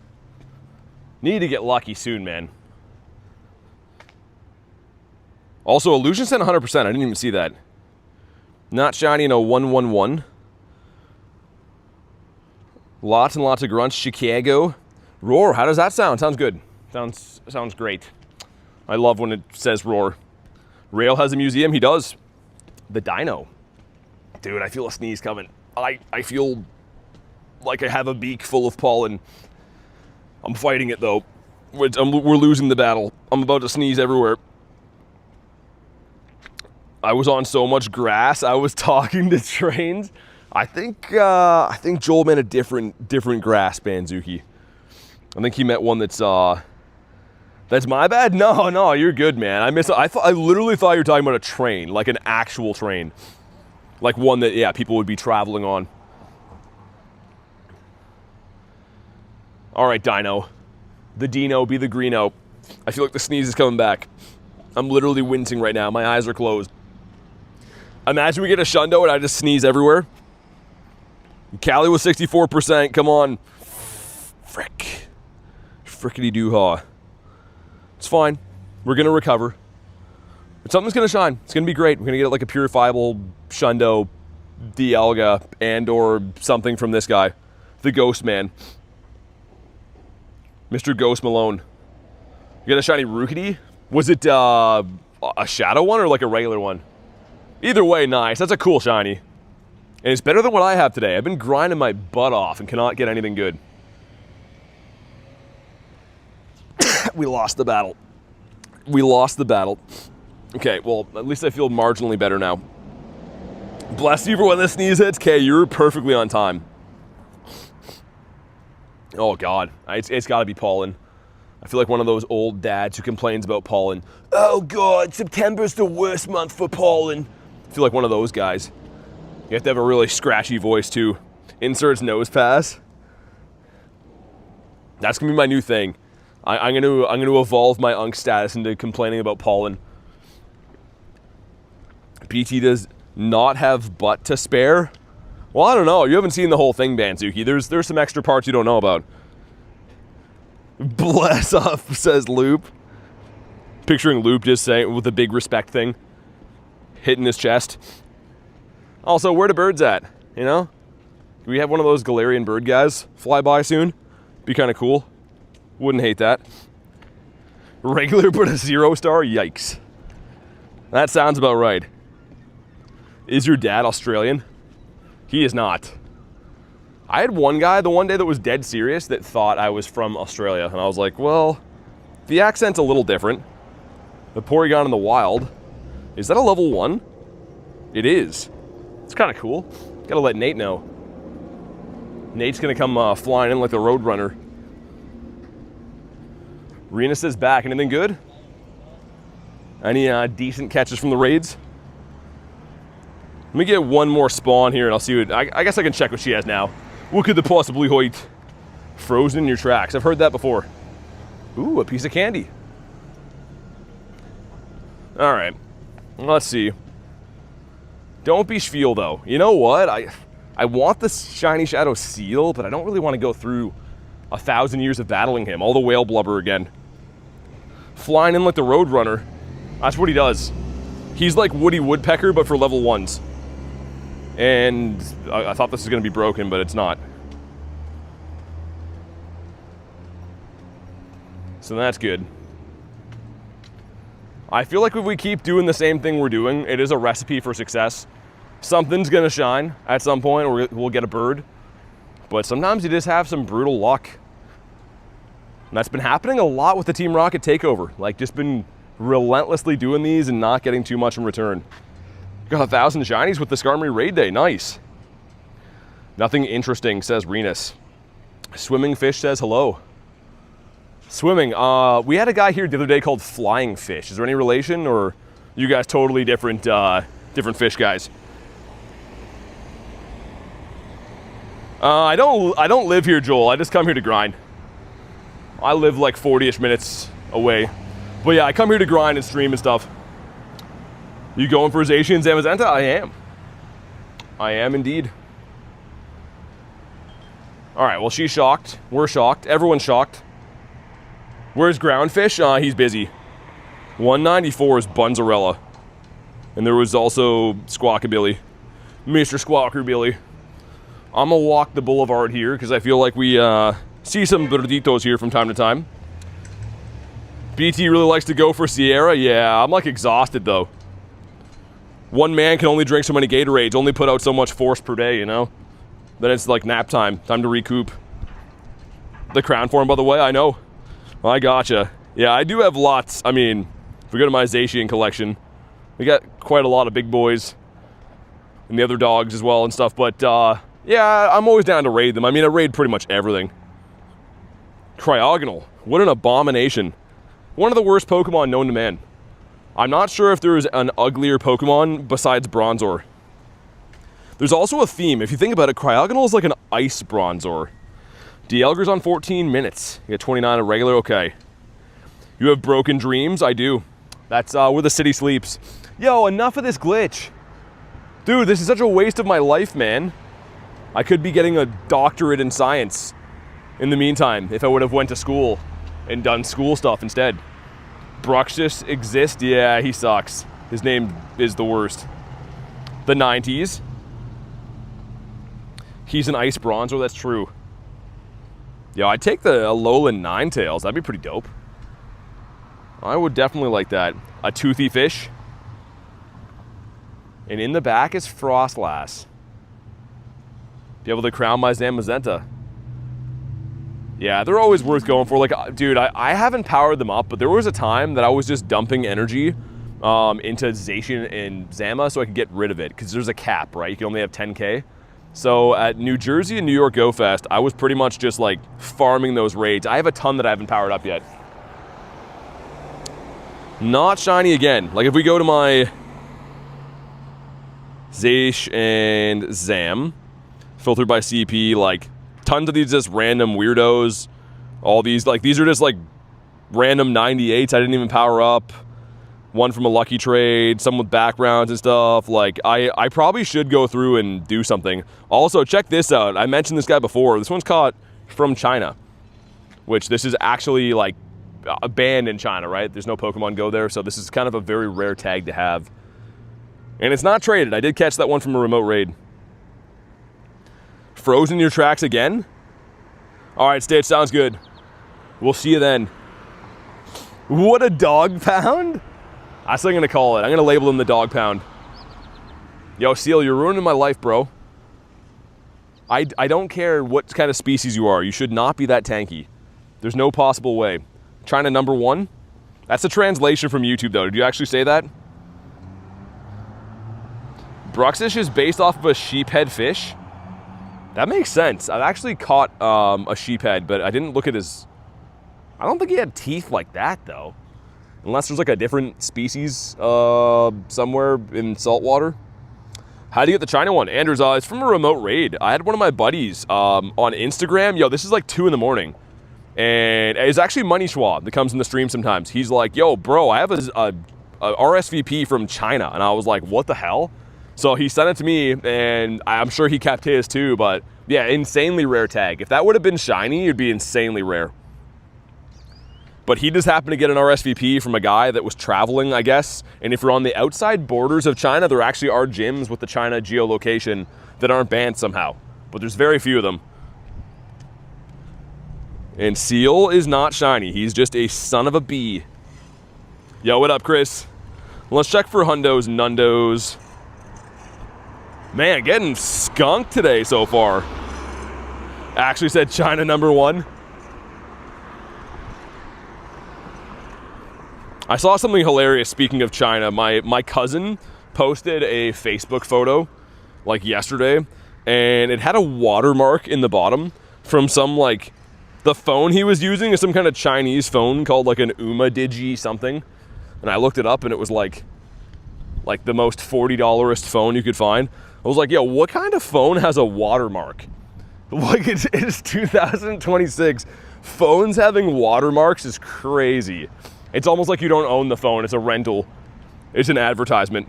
Need to get lucky soon, man. Also, Illusion sent 100%. I didn't even see that. Not shiny in a 111. Lots and lots of grunts. Chicago. Roar. How does that sound? Sounds good. Sounds great. I love when it says roar. Rail has a museum. He does. The Dino. Dude, I feel a sneeze coming. I feel like I have a beak full of pollen. I'm fighting it, though. We're losing the battle. I'm about to sneeze everywhere. I was on so much grass. I was talking to trains. I think Joel meant a different grass, Banzuki. I think he meant one that's my bad? No, you're good, man. I literally thought you were talking about a train, like an actual train. Like one that, yeah, people would be traveling on. All right, Dino. The Dino be the Greeno. I feel like the sneeze is coming back. I'm literally wincing right now. My eyes are closed. Imagine we get a Shundo and I just sneeze everywhere. Callie was 64%. Come on. Frick. Frickety-doo-haw. It's fine. We're going to recover. But something's going to shine. It's going to be great. We're going to get like a purifiable Shundo, Dialga, and or something from this guy. The Ghost Man. Mr. Ghost Malone. You got a shiny Rookity? Was it a shadow one or like a regular one? Either way, nice. That's a cool shiny. And it's better than what I have today. I've been grinding my butt off and cannot get anything good. We lost the battle. We lost the battle. Okay, well, at least I feel marginally better now. Bless you for when the sneeze hits. Okay, you're perfectly on time. Oh, God. It's got to be pollen. I feel like one of those old dads who complains about pollen. Oh, God, September's the worst month for pollen. I feel like one of those guys. You have to have a really scratchy voice, too. Inserts nose pass. That's going to be my new thing. I'm going to evolve my unk status into complaining about pollen. BT does not have butt to spare. Well, I don't know. You haven't seen the whole thing, Banzuki. There's some extra parts you don't know about. Bless up, says Loop. Picturing Loop just saying with a big respect thing. Hitting his chest. Also, where the birds at? You know? Do we have one of those Galarian bird guys fly by soon? Be kind of cool. Wouldn't hate that. Regular but a 0-star? Yikes. That sounds about right. Is your dad Australian? He is not. I had one guy the one day that was dead serious that thought I was from Australia. And I was like, well, the accent's a little different. The Porygon in the wild. Is that a level 1? It is. It's kind of cool. Gotta let Nate know. Nate's gonna come flying in like the Roadrunner. Renus is back. Anything good? Any decent catches from the raids? Let me get one more spawn here and I'll see what... I guess I can check what she has now. What could the possibly hoit? Frozen in your tracks. I've heard that before. Ooh, a piece of candy. Alright. Let's see. Don't be Spiel, though. You know what? I want the Shiny Shadow Seal, but I don't really want to go through 1,000 years of battling him. All the whale blubber again. Flying in like the Roadrunner. That's what he does. He's like Woody Woodpecker, but for level 1s. And I thought this was going to be broken, but it's not. So that's good. I feel like if we keep doing the same thing we're doing, it is a recipe for success. Something's going to shine at some point, or we'll get a bird. But sometimes you just have some brutal luck. And that's been happening a lot with the Team Rocket Takeover. Like, just been relentlessly doing these and not getting too much in return. Got 1,000 shinies with the Skarmory Raid Day. Nice. Nothing interesting, says Renus. Swimming Fish says hello. Swimming. We had a guy here the other day called Flying Fish. Is there any relation, or you guys totally different different fish guys? I don't live here, Joel. I just come here to grind. I live like 40-ish minutes away. But yeah, I come here to grind and stream and stuff. You going for Zacian Zamazenta? I am. I am indeed. Alright, well, she's shocked. We're shocked. Everyone's shocked. Where's Groundfish? He's busy. 194 is Bunzarella. And there was also Squawkabilly. Mr. Squawkabilly. I'm gonna walk the boulevard here because I feel like we see some birditos here from time to time. BT really likes to go for Sierra. Yeah, I'm like exhausted though. One man can only drink so many Gatorades, only put out so much force per day, you know? Then it's like nap time to recoup. The crown form, by the way, I know. I gotcha. Yeah, I do have lots. I mean, if we go to my Zacian collection, we got quite a lot of big boys. And the other dogs as well and stuff, but yeah, I'm always down to raid them. I mean, I raid pretty much everything. Cryogonal. What an abomination. One of the worst Pokemon known to man. I'm not sure if there is an uglier Pokemon besides Bronzor. There's also a theme. If you think about it, Cryogonal is like an ice Bronzor. Dialga's on 14 minutes. You get 29 of regular, okay. You have Broken Dreams? I do. That's where the city sleeps. Yo, enough of this glitch. Dude, this is such a waste of my life, man. I could be getting a doctorate in science in the meantime if I would have went to school and done school stuff instead. Bruxish exists? Yeah, he sucks. His name is the worst. The 90s. He's an ice bronzer, that's true. Yeah, I'd take the Alolan Ninetales. That'd be pretty dope. I would definitely like that. A toothy fish. And in the back is Frostlass. Be able to crown my Zamazenta. Yeah, they're always worth going for. Like, dude, I haven't powered them up, but there was a time that I was just dumping energy into Zacian and Zama so I could get rid of it, because there's a cap, right? You can only have 10K. So at New Jersey and New York Go Fest, I was pretty much just like farming those raids. I have a ton that I haven't powered up yet. Not shiny again. Like if we go to my Zacian and Zam, filtered by CP, like tons of these just random weirdos. All these, like, these are just like random 98s I didn't even power up. One from a lucky trade, some with backgrounds and stuff. Like, I probably should go through and do something. Also, check this out. I mentioned this guy before. This one's caught from China, which this is actually like banned in China, right? There's no Pokemon Go there, so this is kind of a very rare tag to have. And it's not traded. I did catch that one from a remote raid. Frozen your tracks again? All right, Stitch, sounds good. We'll see you then. What a dog pound? That's what I'm gonna call it. I'm gonna label him the dog pound. Yo, Seal, you're ruining my life, bro. I don't care what kind of species you are. You should not be that tanky. There's no possible way. China #1? That's a translation from YouTube, though. Did you actually say that? Bruxish is based off of a sheephead fish? That makes sense. I've actually caught a sheephead, but I didn't look at his... I don't think he had teeth like that, though. Unless there's like a different species somewhere in saltwater. How do you get the China one? Andrews, it's from a remote raid. I had one of my buddies on Instagram. Yo, this is like 2 in the morning. And it's actually Money Schwab that comes in the stream sometimes. He's like, yo, bro, I have a RSVP from China. And I was like, what the hell? So he sent it to me, and I'm sure he kept his too. But yeah, insanely rare tag. If that would have been shiny, it'd be insanely rare. But he just happened to get an RSVP from a guy that was traveling, I guess. And if you're on the outside borders of China, there actually are gyms with the China geolocation that aren't banned somehow. But there's very few of them. And Seal is not shiny. He's just a son of a bee. Yo, what up, Chris? Let's check for Hundos, Nundos. Man, getting skunked today so far. Actually said China #1. I saw something hilarious, speaking of China. My cousin posted a Facebook photo, like yesterday, and it had a watermark in the bottom from some, like, the phone he was using is some kind of Chinese phone called, like, an Uma Digi something. And I looked it up, and it was, like the most $40-est phone you could find. I was like, yo, what kind of phone has a watermark? Like, it's 2026. Phones having watermarks is crazy. It's almost like you don't own the phone. It's a rental. It's an advertisement.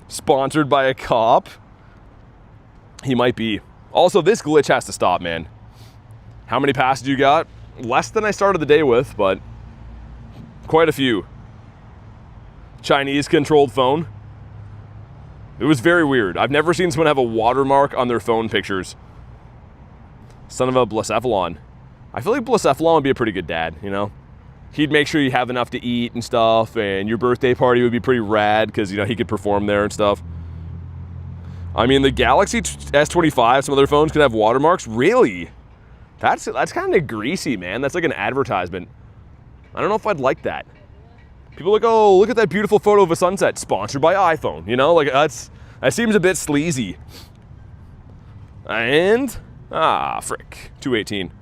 Sponsored by a cop? He might be. Also, this glitch has to stop, man. How many passes you got? Less than I started the day with, but quite a few. Chinese-controlled phone. It was very weird. I've never seen someone have a watermark on their phone pictures. Son of a Blacephalon. I feel like Blacephalon would be a pretty good dad, you know? He'd make sure you have enough to eat and stuff, and your birthday party would be pretty rad because, you know, he could perform there and stuff. I mean, the Galaxy S25, some other phones could have watermarks. Really? That's kind of greasy, man. That's like an advertisement. I don't know if I'd like that. People are like, oh, look at that beautiful photo of a sunset, sponsored by iPhone. You know, like that seems a bit sleazy. And frick, 218.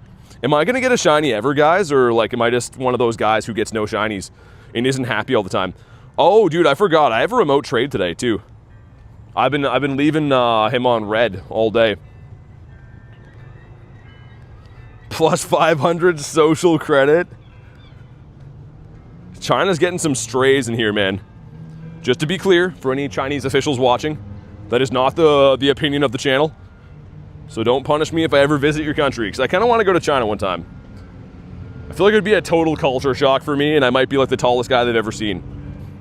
Am I gonna get a shiny ever, guys, or like am I just one of those guys who gets no shinies and isn't happy all the time? Oh, dude, I forgot. I have a remote trade today too. I've been leaving him on red all day. Plus 500 social credit. China's getting some strays in here, man. Just to be clear, for any Chinese officials watching, That is not the opinion of the channel. So don't punish me if I ever visit your country, because I kind of want to go to China one time. I feel like it would be a total culture shock for me, and I might be like the tallest guy they've ever seen.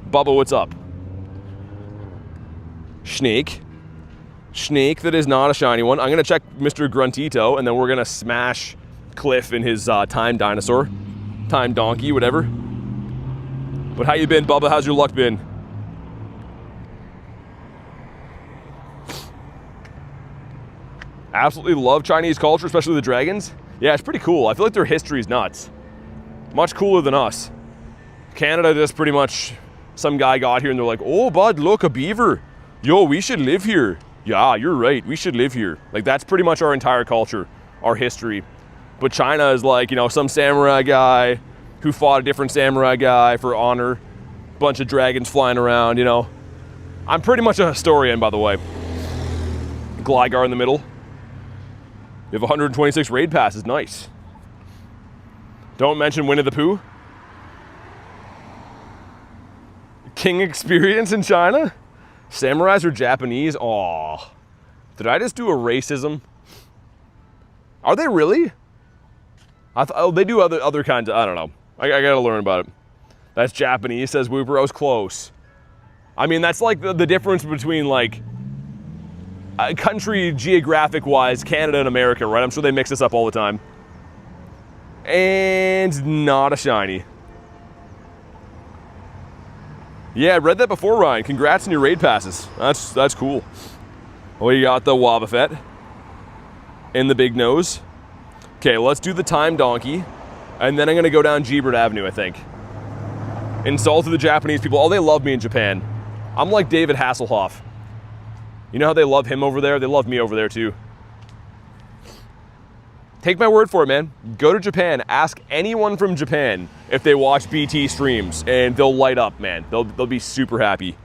Bubba, what's up? Snake. Snake that is not a shiny one. I'm going to check Mr. Gruntito, and then we're going to smash Cliff in his time dinosaur. Time donkey, whatever. But how you been, Bubba? How's your luck been? Absolutely love Chinese culture, especially the dragons. Yeah, it's pretty cool. I feel like their history is nuts. Much cooler than us. Canada, just pretty much some guy got here and they're like, oh, bud, look, a beaver. Yo, we should live here. Yeah, you're right. We should live here. Like, that's pretty much our entire culture, our history. But China is like, you know, some samurai guy who fought a different samurai guy for honor. Bunch of dragons flying around, you know. I'm pretty much a historian, by the way. Gligar in the middle. You have 126 raid passes. Nice. Don't mention Winnie the Pooh. King experience in China? Samurais are Japanese? Aw. Did I just do a racism? Are they really? Oh, they do other kinds of, I don't know. I gotta learn about it. That's Japanese, says Wooper. I was close. I mean, that's like the difference between like a country geographic-wise, Canada and America, right? I'm sure they mix this up all the time. And not a shiny. Yeah, I read that before, Ryan. Congrats on your raid passes. That's cool. Well, you got the Wobbuffet and the big nose. Okay, let's do the time donkey, and then I'm gonna go down Gebert Avenue, I think. Insult to the Japanese people. Oh, they love me in Japan. I'm like David Hasselhoff. You know how they love him over there? They love me over there too. Take my word for it, man. Go to Japan, ask anyone from Japan if they watch BT streams, and they'll light up, man. They'll be super happy.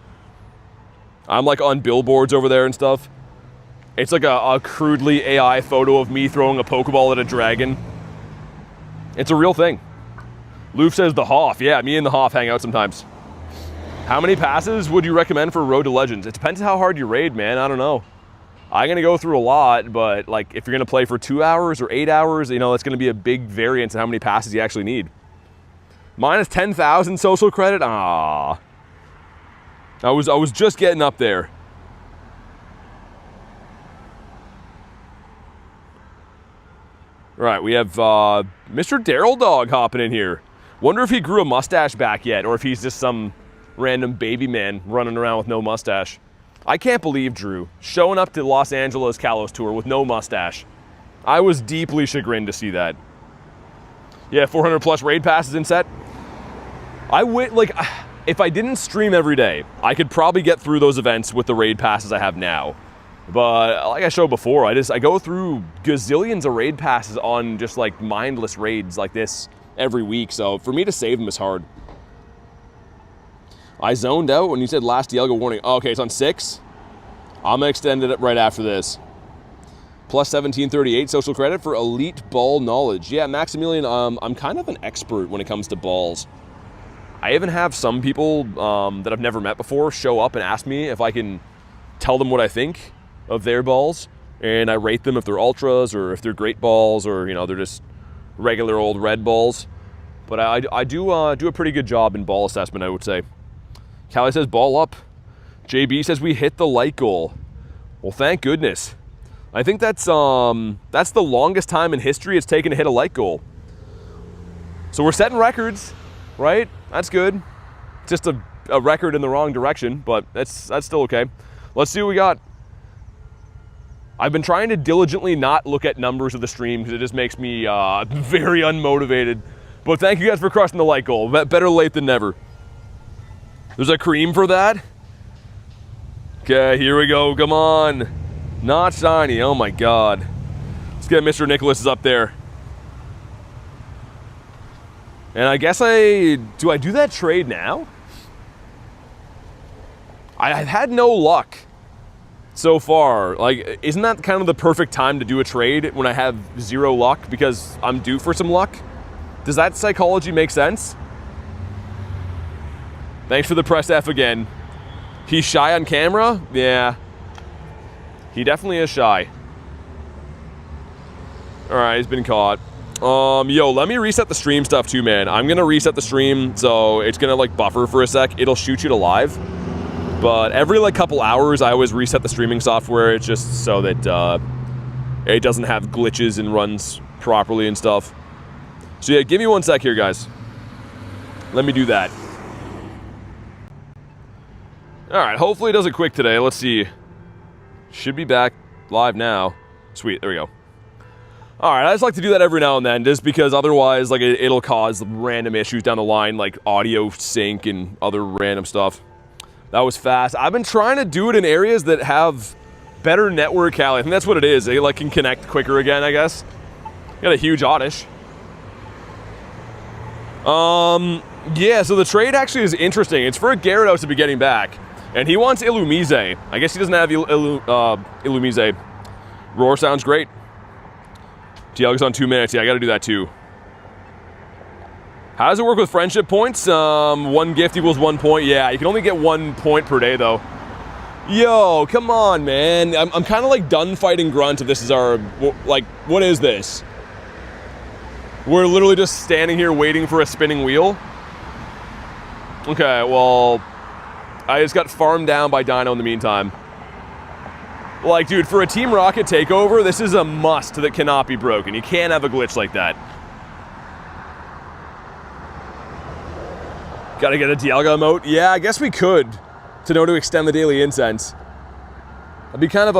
I'm like on billboards over there and stuff. It's like a crudely AI photo of me throwing a Pokeball at a dragon. It's a real thing. Loof says the Hoff. Yeah, me and the Hoff hang out sometimes. How many passes would you recommend for Road to Legends? It depends how hard you raid, man. I don't know. I'm going to go through a lot, but like if you're going to play for 2 hours or 8 hours, you know, that's going to be a big variance in how many passes you actually need. Minus 10,000 social credit? Ah. I was just getting up there. Right, we have Mr. Daryl Dog hopping in here. Wonder if he grew a mustache back yet, or if he's just some random baby man running around with no mustache. I can't believe Drew showing up to Los Angeles Kalos tour with no mustache. I was deeply chagrined to see that. Yeah, 400 plus raid passes in set. If I didn't stream every day, I could probably get through those events with the raid passes I have now. But like I showed before, I go through gazillions of raid passes on just like mindless raids like this every week. So for me to save them is hard. I zoned out when you said last Dialga warning. Oh, okay, it's on 6. I'm gonna extend it right after this. Plus 1738 social credit for elite ball knowledge. Yeah, Maximilian, I'm kind of an expert when it comes to balls. I even have some people that I've never met before show up and ask me if I can tell them what I think of their balls, and I rate them if they're ultras or if they're great balls or, you know, they're just regular old red balls. But I do a pretty good job in ball assessment, I would say. Callie says ball up. JB says we hit the light goal. Well, thank goodness. I think that's the longest time in history it's taken to hit a light goal. So we're setting records, right? That's good. Just a record in the wrong direction, but that's still okay. Let's see what we got. I've been trying to diligently not look at numbers of the stream because it just makes me very unmotivated. But thank you guys for crushing the light goal. Better late than never. There's a cream for that? Okay, here we go. Come on. Not shiny. Oh my god. Let's get Mr. Nicholas up there. And I guess do I do that trade now? I've had no luck so far. Like, isn't that kind of the perfect time to do a trade when I have 0 luck because I'm due for some luck? Does that psychology make sense? Thanks for the press F again. He's shy on camera? Yeah. He definitely is shy. Alright, he's been caught. Yo, let me reset the stream stuff too, man. I'm gonna reset the stream, so it's gonna, like, buffer for a sec. It'll shoot you to live. But every, like, couple hours, I always reset the streaming software. It's just so that, it doesn't have glitches and runs properly and stuff. So yeah, give me one sec here, guys. Let me do that. Alright, hopefully it does it quick today. Let's see. Should be back live now. Sweet, there we go. Alright, I just like to do that every now and then, just because otherwise, like, it'll cause random issues down the line, like audio sync and other random stuff. That was fast. I've been trying to do it in areas that have better network quality. I think that's what it is. They, like, can connect quicker again, I guess. Got a huge oddish. Yeah, so the trade actually is interesting. It's for a Gyarados to be getting back. And he wants Illumise. I guess he doesn't have Illumise. Roar sounds great. Dialga's on 2 minutes. Yeah, I gotta do that too. How does it work with friendship points? 1 gift equals 1 point. Yeah, you can only get 1 point per day though. Yo, come on, man. I'm kind of like done fighting Grunt if this is our... Like, what is this? We're literally just standing here waiting for a spinning wheel? Okay, well... I just got farmed down by Dino in the meantime. Like, dude, for a Team Rocket takeover, this is a must that cannot be broken. You can't have a glitch like that. Gotta get a Dialga emote? Yeah, I guess we could. To know to extend the daily incense. That'd be kind of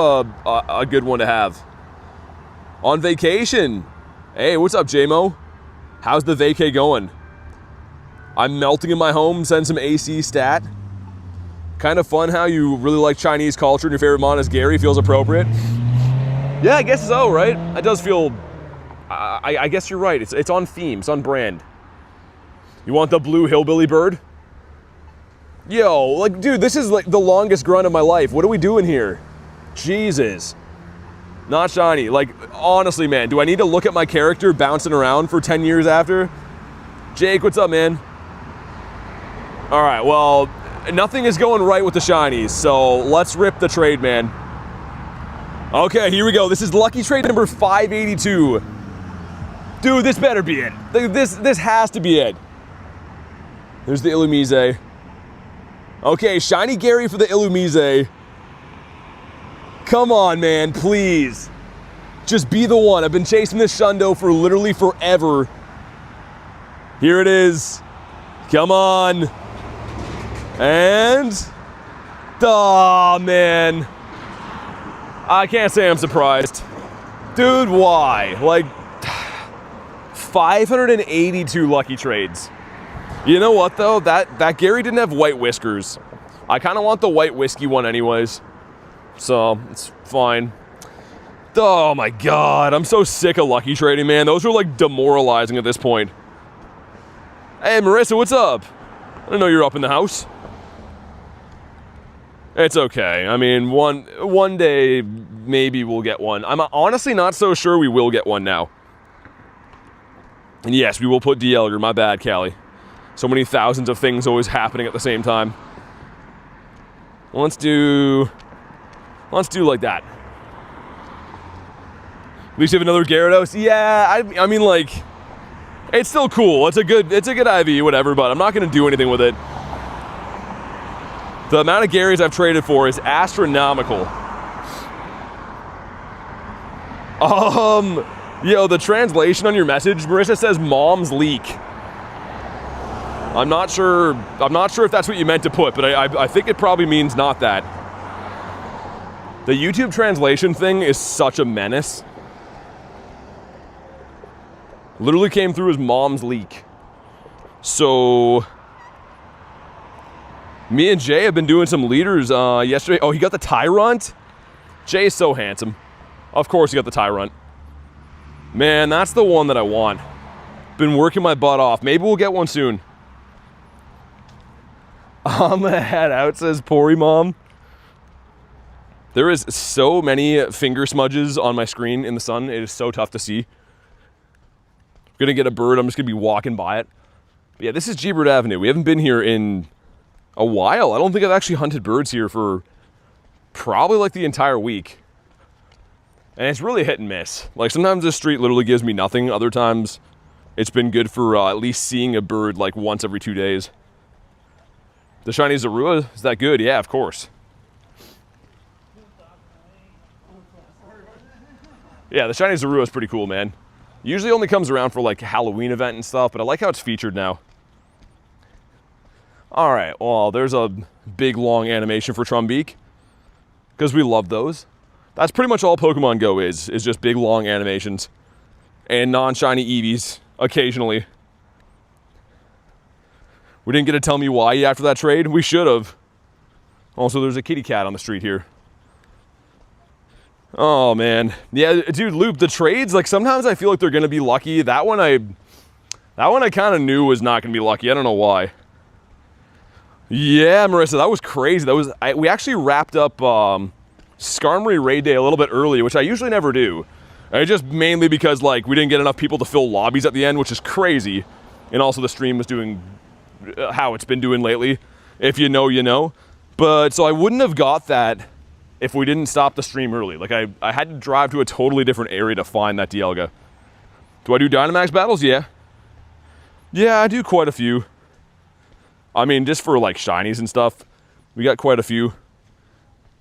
a good one to have. On vacation. Hey, what's up, JMO? How's the vacay going? I'm melting in my home, send some AC stat. Kind of fun how you really like Chinese culture and your favorite mon is Gary, feels appropriate. Yeah, I guess so, right? That does feel... I guess you're right, it's on theme, it's on brand. You want the blue hillbilly bird? Yo, like, dude, this is like the longest grunt of my life. What are we doing here? Jesus. Not shiny. Like, honestly, man, do I need to look at my character bouncing around for 10 years after? Jake, what's up, man? All right, well, nothing is going right with the shinies, so let's rip the trade, man. Okay, here we go. This is lucky trade number 582. Dude, this better be it. This has to be it. There's the Illumise. Okay, shiny Gary for the Illumise. Come on, man, please. Just be the one. I've been chasing this Shundo for literally forever. Here it is. Come on. And... oh, man. I can't say I'm surprised. Dude, why? Like, 582 lucky trades. You know what, though? That Gary didn't have white whiskers. I kind of want the white whiskey one anyways. So, it's fine. Oh my god, I'm so sick of lucky trading, man. Those are, like, demoralizing at this point. Hey, Marissa, what's up? I didn't know you were up in the house. It's okay. I mean, one day, maybe we'll get one. I'm honestly not so sure we will get one now. And yes, we will put Dialga. My bad, Callie. So many thousands of things always happening at the same time. Let's do like that. At least you have another Gyarados. Yeah, I mean, like, it's still cool. It's a good IV, whatever. But I'm not gonna do anything with it. The amount of Garys I've traded for is astronomical. Yo, the translation on your message, Marissa says "mom's leak." I'm not sure if that's what you meant to put, but I think it probably means not that. The YouTube translation thing is such a menace. Literally came through as mom's leak. So, me and Jay have been doing some leaders yesterday. Oh, he got the Tyrant? Jay is so handsome. Of course he got the Tyrant. Man, that's the one that I want. Been working my butt off. Maybe we'll get one soon. I'm gonna head out, says Pori Mom. There is so many finger smudges on my screen in the sun. It is so tough to see. I'm gonna get a bird. I'm just gonna be walking by it. But yeah, this is G-Bird Avenue. We haven't been here in a while. I don't think I've actually hunted birds here for probably like the entire week. And it's really hit and miss. Like, sometimes this street literally gives me nothing. Other times, it's been good for at least seeing a bird, like, once every 2 days. The shiny Zorua, is that good? Yeah, of course. Yeah, the shiny Zorua is pretty cool, man. Usually only comes around for, like, a Halloween event and stuff, but I like how it's featured now. All right, well, there's a big, long animation for Trumbeak, because we love those. That's pretty much all Pokemon Go is just big, long animations. And non-shiny Eevees, occasionally. We didn't get to tell me why after that trade. We should have. Also, there's a kitty cat on the street here. Oh, man. Yeah, dude, Loop, the trades, like, sometimes I feel like they're going to be lucky. That one I kind of knew was not going to be lucky. I don't know why. Yeah, Marissa, that was crazy. We actually wrapped up Skarmory Raid Day a little bit early, which I usually never do. Just mainly because, like, we didn't get enough people to fill lobbies at the end, which is crazy. And also the stream was doing how it's been doing lately. If you know, you know. But, so I wouldn't have got that if we didn't stop the stream early. Like, I had to drive to a totally different area to find that Dialga. Do I do Dynamax battles? Yeah. Yeah, I do quite a few. I mean, just for, like, shinies and stuff, we got quite a few.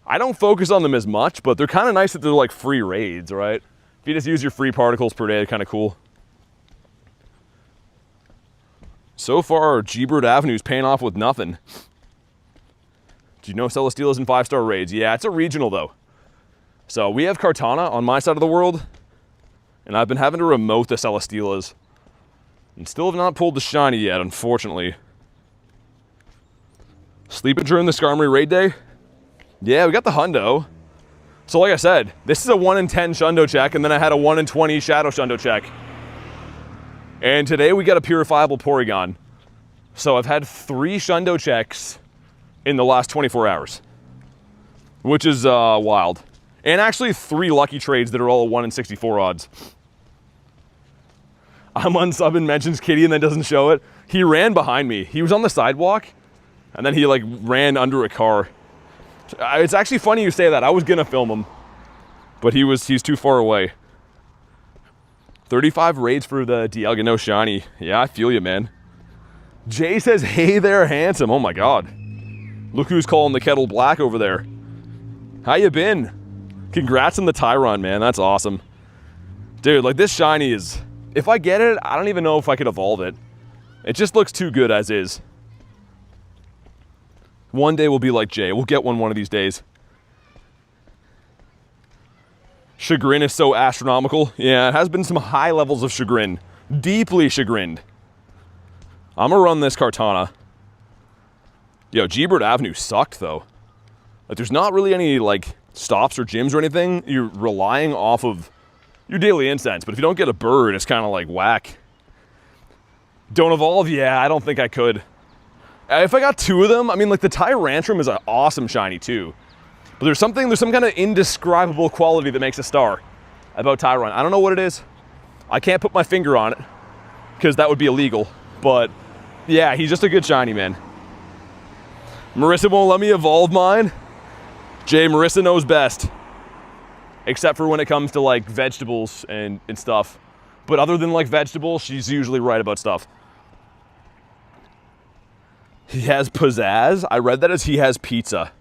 I don't focus on them as much, but they're kind of nice that they're, like, free raids, right? If you just use your free particles per day, kind of cool. So far, G-Bird Avenue's paying off with nothing. Do you know Celesteela's in 5-star raids? Yeah, it's a regional, though. So we have Kartana on my side of the world, and I've been having to remote the Celesteelas. And still have not pulled the shiny yet, unfortunately. Sleeping during the Skarmory Raid Day? Yeah, we got the Hundo. So like I said, this is a 1 in 10 Shundo check, and then I had a 1 in 20 Shadow Shundo check. And today we got a purifiable Porygon. So I've had 3 Shundo checks in the last 24 hours. Which is wild. And actually 3 lucky trades that are all 1 in 64 odds. I'm unsubbing, mentions Kitty, and then doesn't show it. He ran behind me. He was on the sidewalk, and then he like ran under a car. It's actually funny you say that. I was gonna film him, but he's too far away. 35 raids for the Dialga, no shiny. Yeah, I feel you, man. Jay says, hey there, handsome. Oh my God. Look who's calling the kettle black over there. How you been? Congrats on the Tyron, man. That's awesome. Dude, like this shiny is, if I get it, I don't even know if I could evolve it. It just looks too good as is. One day we'll be like Jay. We'll get one of these days. Chagrin is so astronomical. Yeah, it has been some high levels of chagrin. Deeply chagrined. I'm gonna run this Kartana. Yo, G-Bird Avenue sucked though. Like there's not really any like stops or gyms or anything. You're relying off of your daily incense, but if you don't get a bird, it's kind of like whack. Don't evolve? Yeah, I don't think I could. If I got 2 of them, I mean, like the Tyrantrum is an awesome shiny too. But there's some kind of indescribable quality that makes a star about Tyron. I don't know what it is. I can't put my finger on it because that would be illegal. But yeah, he's just a good shiny, man. Marissa won't let me evolve mine. Jay, Marissa knows best. Except for when it comes to like vegetables and stuff. But other than like vegetables, she's usually right about stuff. He has pizzazz. I read that as he has pizza,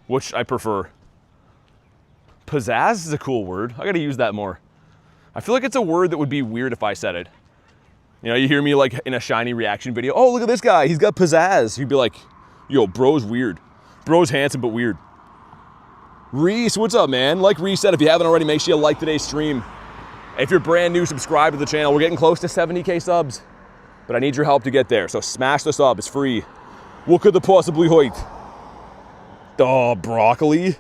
which I prefer. Pizzazz is a cool word. I gotta use that more. I feel like it's a word that would be weird if I said it. You know, you hear me like in a shiny reaction video. Oh, look at this guy. He's got pizzazz. You'd be like, yo, bro's weird. Bro's handsome, but weird. Reese, what's up, man? Like Reese said, if you haven't already, make sure you like today's stream. If you're brand new, subscribe to the channel. We're getting close to 70K subs. But I need your help to get there, so smash the sub, it's free. What could the possibly hoit? Oh, broccoli.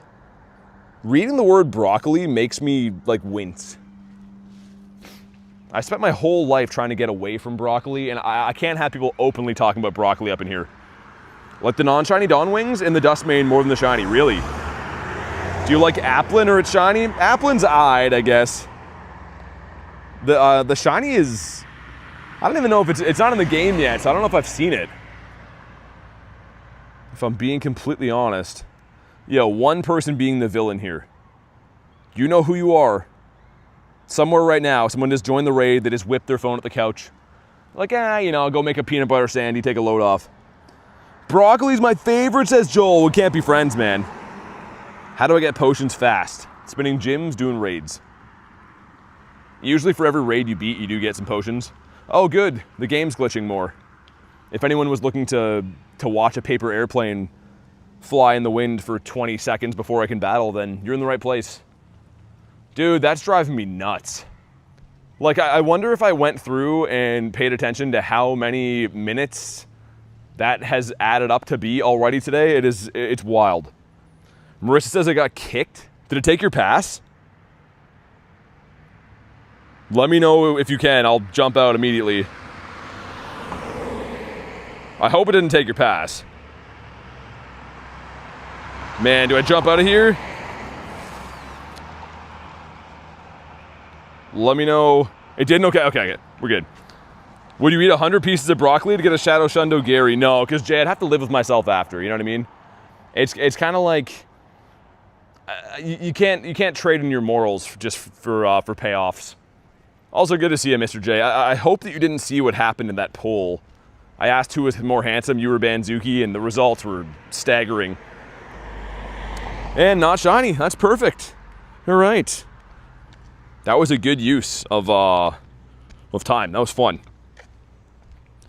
Reading the word broccoli makes me, like, wince. I spent my whole life trying to get away from broccoli, and I can't have people openly talking about broccoli up in here. Like the non-shiny Dawnwings and the Dustmane more than the shiny, really. Do you like Applin or it's shiny? Applin's eyed, I guess. The shiny is... I don't even know if it's not in the game yet, so I don't know if I've seen it. If I'm being completely honest. Yo, one person being the villain here. You know who you are. Somewhere right now, someone just joined the raid, they just whipped their phone at the couch. Like, you know, I'll go make a peanut butter sandy, take a load off. Broccoli's my favorite, says Joel. We can't be friends, man. How do I get potions fast? Spinning gyms, doing raids. Usually for every raid you beat, you do get some potions. Oh, good. The game's glitching more. If anyone was looking to watch a paper airplane fly in the wind for 20 seconds before I can battle, then you're in the right place. Dude, that's driving me nuts. Like, I wonder if I went through and paid attention to how many minutes that has added up to be already today. It's wild. Marissa says I got kicked. Did it take your pass? Let me know if you can. I'll jump out immediately. I hope it didn't take your pass. Man, do I jump out of here? Let me know. It didn't? Okay, we're good. Would you eat 100 pieces of broccoli to get a Shadow Shundo Gary? No, because Jay, I'd have to live with myself after, you know what I mean? It's kind of like, you can't trade in your morals just for payoffs. Also good to see you, Mr. J. I hope that you didn't see what happened in that poll. I asked who was more handsome, you or Banzuki, and the results were staggering. And not shiny, that's perfect. All right. That was a good use of time. That was fun.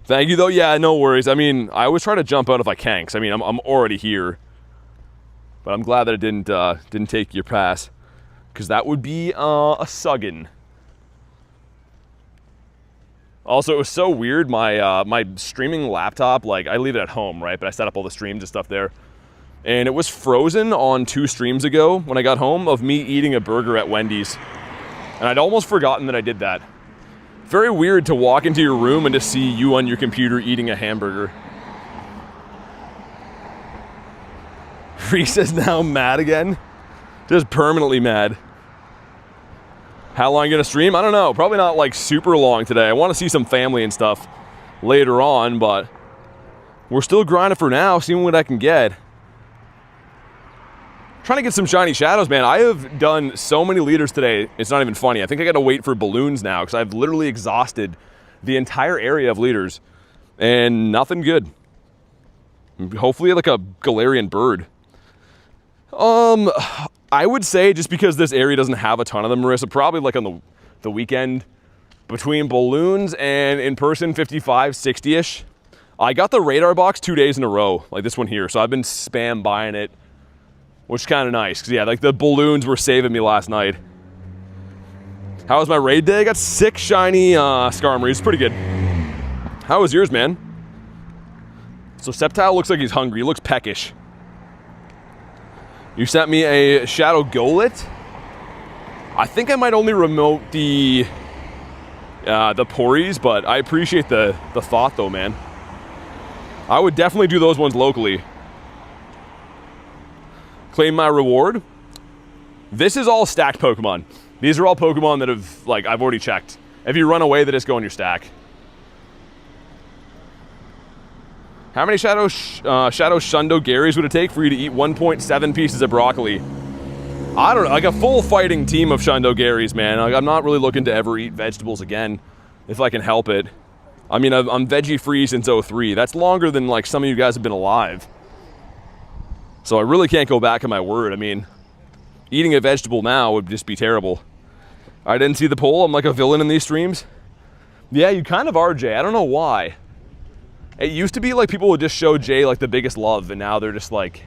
Thank you, though. Yeah, no worries. I mean, I always try to jump out if I can, because I mean, I'm already here. But I'm glad that it didn't take your pass, because that would be a suggin. Also, it was so weird. My streaming laptop, like, I leave it at home, right? But I set up all the streams and stuff there. And it was frozen on 2 streams ago when I got home of me eating a burger at Wendy's. And I'd almost forgotten that I did that. Very weird to walk into your room and to see you on your computer eating a hamburger. Reese is now mad again. Just permanently mad. How long are you gonna stream? I don't know. Probably not like super long today. I want to see some family and stuff later on, but we're still grinding for now, seeing what I can get. Trying to get some shiny shadows, man. I have done so many leaders today, it's not even funny. I think I gotta wait for balloons now, because I've literally exhausted the entire area of leaders, and nothing good. Hopefully like a Galarian bird. I would say, just because this area doesn't have a ton of them, Marissa, probably like on the weekend, between balloons and in person 55, 60-ish. I got the radar box 2 days in a row, like this one here, so I've been spam buying it, which is kind of nice, because yeah, like the balloons were saving me last night. How was my raid day? I got 6 shiny Skarmories, pretty good. How was yours, man? So Sceptile looks like he's hungry, he looks peckish. You sent me a Shadow Golett. I think I might only remote the Pories, but I appreciate the thought though, man. I would definitely do those ones locally. Claim my reward. This is all stacked Pokemon. These are all Pokemon that have, like, I've already checked. If you run away, they just go in your stack. How many Shadow Shundo Garys would it take for you to eat 1.7 pieces of broccoli? I don't know, like a full fighting team of Shundo Garys, man. Like, I'm not really looking to ever eat vegetables again, if I can help it. I mean, I'm veggie free since 03. That's longer than like some of you guys have been alive. So I really can't go back on my word. I mean, eating a vegetable now would just be terrible. I didn't see the poll. I'm like a villain in these streams. Yeah, you kind of are, Jay. I don't know why. It used to be like people would just show Jay like the biggest love, and now they're just like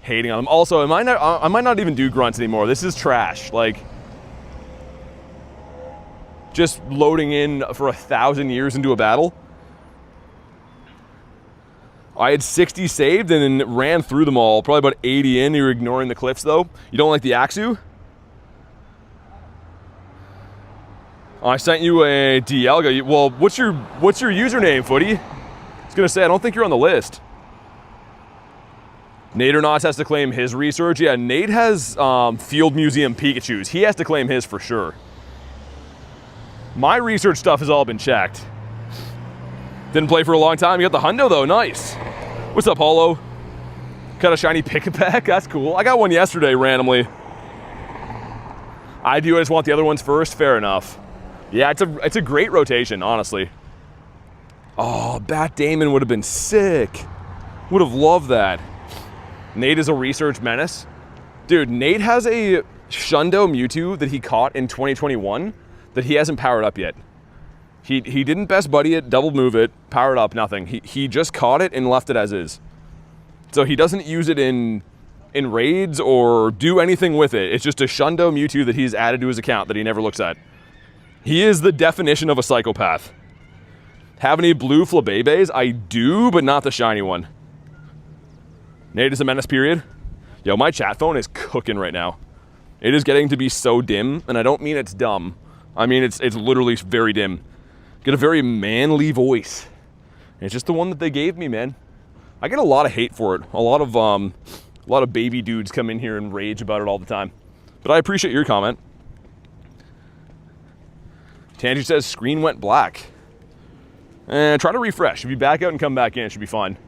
hating on him. Also, I might not even do grunts anymore. This is trash. Like, just loading in for 1,000 years into a battle. I had 60 saved and then ran through them all. Probably about 80 in. You're ignoring the cliffs though. You don't like the Axu? I sent you a Dialga. Well, what's your username, Footy? I was gonna say, I don't think you're on the list. Nadernots has to claim his research. Yeah, Nate has Field Museum Pikachus. He has to claim his for sure. My research stuff has all been checked. Didn't play for a long time. You got the Hundo though, nice. What's up, Holo? Got a shiny Pick-a-Pack, that's cool. I got one yesterday randomly. I do, I just want the other ones first. Fair enough. Yeah, it's a great rotation, honestly. Oh, Bat Damon would have been sick. Would have loved that. Nate is a research menace. Dude, Nate has a Shundo Mewtwo that he caught in 2021 that he hasn't powered up yet. He didn't best buddy it, double move it, power it up, nothing. He just caught it and left it as is. So he doesn't use it in raids or do anything with it. It's just a Shundo Mewtwo that he's added to his account that he never looks at. He is the definition of a psychopath. Have any blue Flabébés? I do, but not the shiny one. Nate is a menace, period. Yo, my chat phone is cooking right now. It is getting to be so dim, and I don't mean it's dumb. I mean it's literally very dim. Get a very manly voice. It's just the one that they gave me, man. I get a lot of hate for it. A lot of baby dudes come in here and rage about it all the time. But I appreciate your comment. Tangy says screen went black. Try to refresh. If you back out and come back in, it should be fine.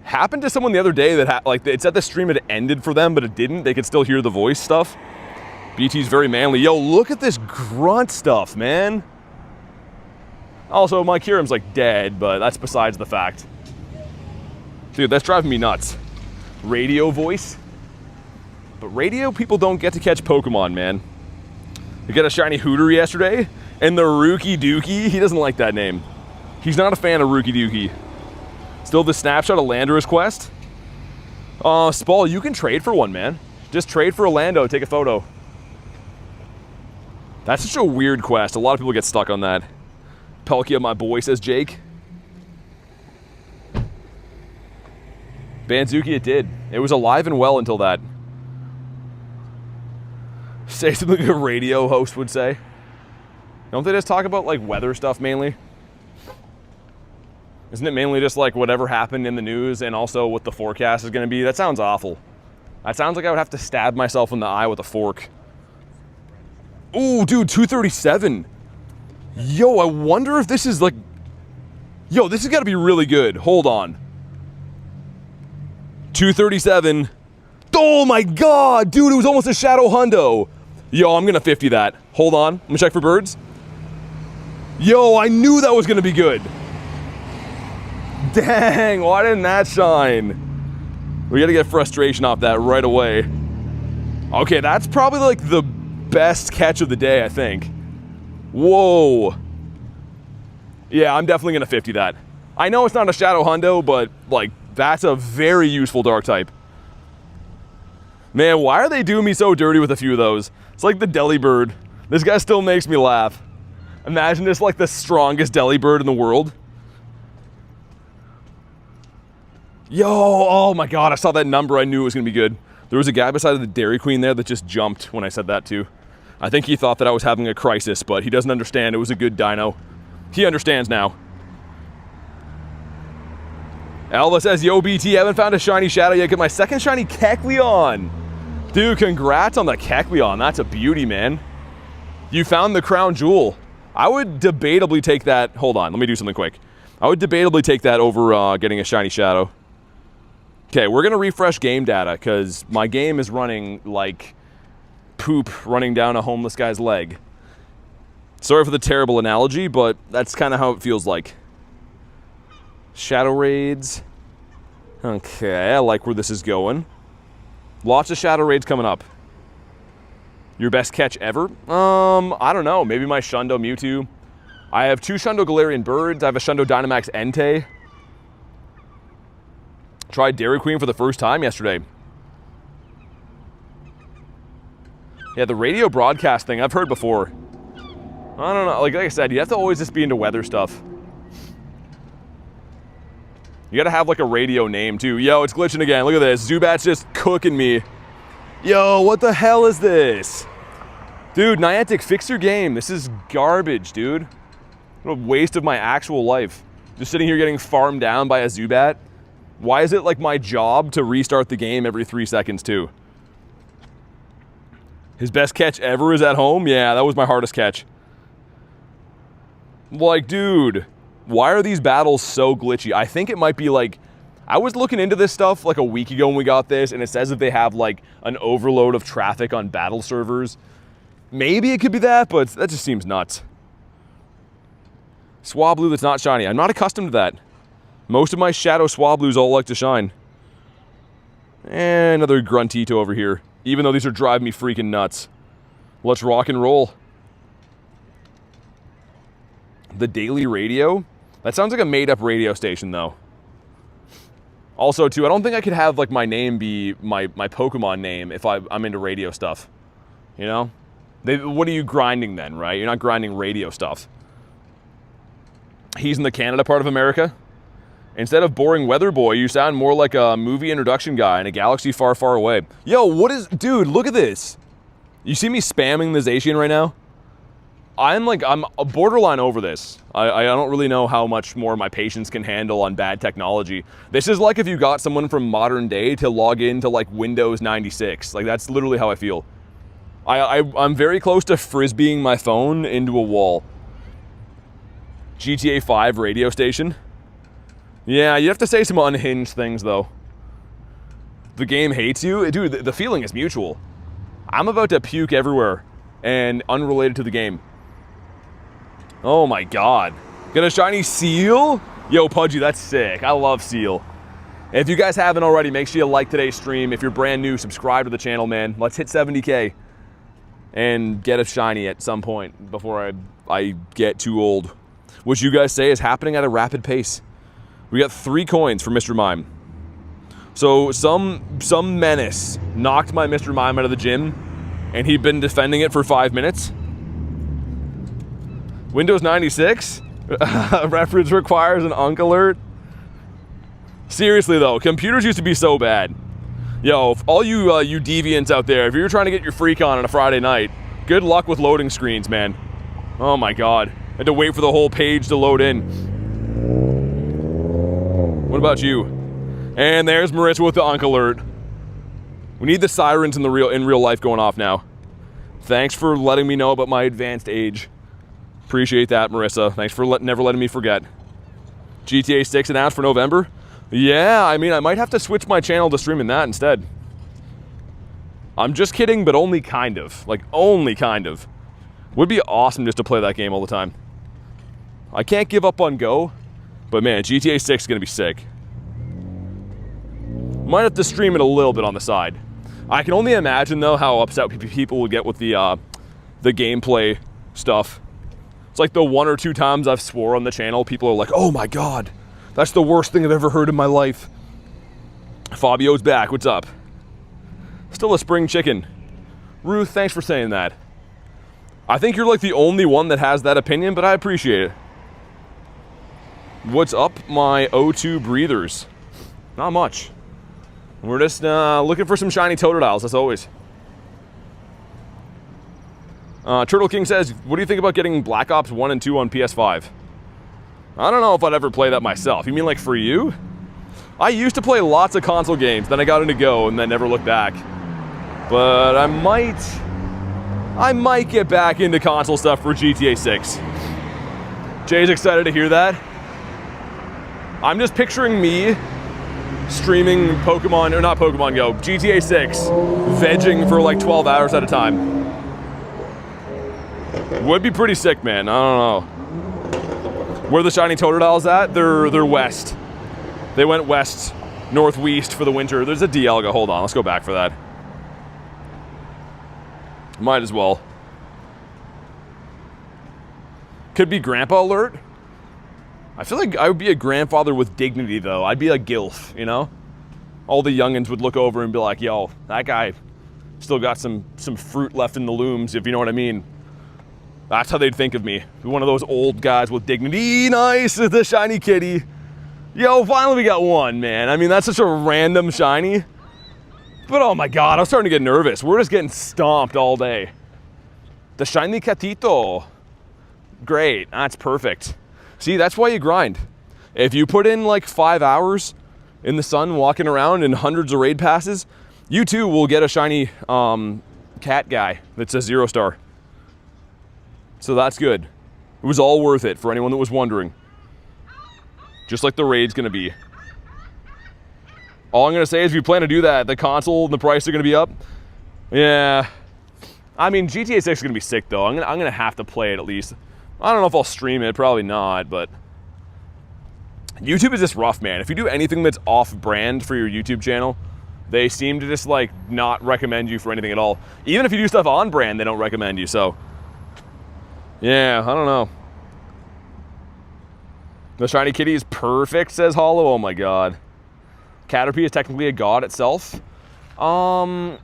Happened to someone the other day that like it said the stream had ended for them, but it didn't. They could still hear the voice stuff. BT's very manly. Yo, look at this grunt stuff, man. Also, my Kyurem's like dead, but that's besides the fact. Dude, that's driving me nuts. Radio voice. But radio people don't get to catch Pokemon, man. We got a shiny Hooter yesterday, and the Rookie Dookie, he doesn't like that name. He's not a fan of Rookie Dookie. Still the snapshot of Landorus quest. Spall, you can trade for one, man. Just trade for a Lando, take a photo. That's such a weird quest. A lot of people get stuck on that. Palkia, my boy, says Jake. Banzuki, it did. It was alive and well until that. Say something a radio host would say. Don't they just talk about like weather stuff mainly? Isn't it mainly just like whatever happened in the news and also what the forecast is going to be? That sounds awful. That sounds like I would have to stab myself in the eye with a fork. Ooh, dude, 237. Yo, I wonder if this is like... Yo, this has got to be really good. Hold on. 237. Oh my god, dude, it was almost a Shadow Hundo. Yo, I'm going to 50 that. Hold on. Let me check for birds. Yo, I knew that was going to be good. Dang, why didn't that shine? We gotta get frustration off that right away. Okay, that's probably like the best catch of the day, I think. Whoa. Yeah, I'm definitely gonna 50 that. I know it's not a Shadow Hundo, but like, that's a very useful dark type. Man, why are they doing me so dirty with a few of those? It's like the Delibird. This guy still makes me laugh. Imagine this like the strongest Delibird in the world. Yo, oh my god, I saw that number, I knew it was gonna be good. There was a guy beside the Dairy Queen there that just jumped when I said that too. I think he thought that I was having a crisis, but he doesn't understand it was a good dino. He understands now. Elva says, yo BT, haven't found a shiny Shadow yet, get my second shiny Kecleon. Dude, congrats on the Kecleon, that's a beauty, man. You found the crown jewel. I would debatably take that, hold on, let me do something quick. I would debatably take that over getting a shiny Shadow. Okay, we're gonna refresh game data because my game is running like poop running down a homeless guy's leg. Sorry for the terrible analogy, but that's kind of how it feels like. Shadow raids. Okay, I like where this is going. Lots of shadow raids coming up. Your best catch ever? I don't know. Maybe my Shundo Mewtwo. I have 2 Shundo Galarian birds. I have a Shundo Dynamax Entei. Tried Dairy Queen for the first time yesterday. Yeah, the radio broadcast thing I've heard before. I don't know, like I said, you have to always just be into weather stuff. You gotta have like a radio name too. Yo, it's glitching again, look at this. Zubat's just cooking me. Yo, what the hell is this? Dude, Niantic, fix your game. This is garbage, dude. What a waste of my actual life. Just sitting here getting farmed down by a Zubat. Why is it like my job to restart the game every 3 seconds too? His best catch ever is at home? Yeah, that was my hardest catch. Like, dude, why are these battles so glitchy? I think it might be like, I was looking into this stuff like a week ago when we got this, and it says that they have like an overload of traffic on battle servers. Maybe it could be that, but that just seems nuts. Swablu that's not shiny. I'm not accustomed to that. Most of my Shadow Swablus all like to shine. And another Gruntito over here. Even though these are driving me freaking nuts. Let's rock and roll. The Daily Radio? That sounds like a made-up radio station, though. Also, too, I don't think I could have, like, my name be my Pokemon name if I'm into radio stuff. You know? What are you grinding then, right? You're not grinding radio stuff. He's in the Canada part of America. Instead of boring weather boy, you sound more like a movie introduction guy in a galaxy far, far away. Yo, what is... Dude, look at this. You see me spamming the Zacian right now? I'm a borderline over this. I don't really know how much more my patience can handle on bad technology. This is like if you got someone from modern day to log into like Windows 96. Like that's literally how I feel. I'm very close to frisbeeing my phone into a wall. GTA 5 radio station. Yeah, you have to say some unhinged things though. The game hates you? Dude, the feeling is mutual. I'm about to puke everywhere and unrelated to the game. Oh my god. Got a shiny Seal? Yo, Pudgy, that's sick. I love Seal. And if you guys haven't already, make sure you like today's stream. If you're brand new, subscribe to the channel, man. Let's hit 70K. And get a shiny at some point before I get too old. Which you guys say is happening at a rapid pace. We got 3 coins for Mr. Mime. So some menace knocked my Mr. Mime out of the gym, and he'd been defending it for 5 minutes. Windows 96? Reference requires an Unk alert? Seriously though, computers used to be so bad. Yo, all you you deviants out there, if you're trying to get your freak on a Friday night, good luck with loading screens, man. Oh my god. I had to wait for the whole page to load in. What about you? And there's Marissa with the Unk alert. We need the sirens in real life going off now. Thanks for letting me know about my advanced age. Appreciate that, Marissa. Thanks for never letting me forget. GTA 6 announced for November? Yeah, I mean, I might have to switch my channel to streaming that instead. I'm just kidding, but only kind of. Like, only kind of. Would be awesome just to play that game all the time. I can't give up on Go, but man, GTA 6 is going to be sick. Might have to stream it a little bit on the side. I can only imagine, though, how upset people would get with the gameplay stuff. It's like the 1 or 2 times I've swore on the channel, people are like, oh my god, that's the worst thing I've ever heard in my life. Fabio's back, what's up? Still a spring chicken. Ruth, thanks for saying that. I think you're like the only one that has that opinion, but I appreciate it. What's up, my O2 breathers? Not much. We're just looking for some shiny Totodiles, as always. Turtle King says, what do you think about getting Black Ops 1 and 2 on PS5? I don't know if I'd ever play that myself. You mean like for you? I used to play lots of console games, then I got into Go and then never looked back. But I might get back into console stuff for GTA 6. Jay's excited to hear that. I'm just picturing me streaming Pokemon, or not Pokemon Go, GTA 6, vegging for like 12 hours at a time. Would be pretty sick, man. I don't know. Where the shiny Totodiles at? They're west. They went west, northwest for the winter. There's a Dialga. Hold on, let's go back for that. Might as well. Could be grandpa alert. I feel like I would be a grandfather with dignity, though. I'd be a gilf, you know? All the youngins would look over and be like, yo, that guy still got some fruit left in the looms, if you know what I mean. That's how they'd think of me. One of those old guys with dignity. Nice, the shiny kitty. Yo, finally we got one, man. I mean, that's such a random shiny. But oh my god, I was starting to get nervous. We're just getting stomped all day. The shiny catito. Great, that's perfect. See, that's why you grind. If you put in like 5 hours in the sun walking around in hundreds of raid passes, you too will get a shiny cat guy that's a 0-star. So that's good. It was all worth it for anyone that was wondering. Just like the raid's gonna be. All I'm gonna say is if you plan to do that, the console and the price are gonna be up. Yeah. I mean, GTA 6 is going to be sick, though. I'm gonna have to play it at least. I don't know if I'll stream it. Probably not, but... YouTube is just rough, man. If you do anything that's off-brand for your YouTube channel, they seem to just, like, not recommend you for anything at all. Even if you do stuff on-brand, they don't recommend you, so... Yeah, I don't know. The shiny kitty is perfect, says Hollow. Oh my god. Caterpie is technically a god itself. I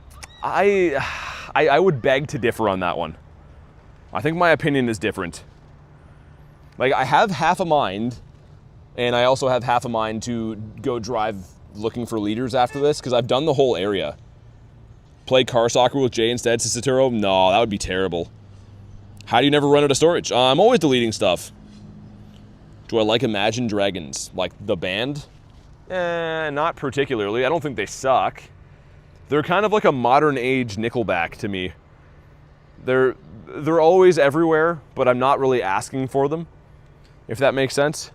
would beg to differ on that one. I think my opinion is different. Like, I have half a mind, and I also have half a mind to go drive looking for leaders after this, because I've done the whole area. Play car soccer with Jay instead, Cicero? No, that would be terrible. How do you never run out of storage? I'm always deleting stuff. Do I like Imagine Dragons? Like the band? Not particularly. I don't think they suck. They're kind of like a modern age Nickelback to me. They're always everywhere, but I'm not really asking for them, if that makes sense.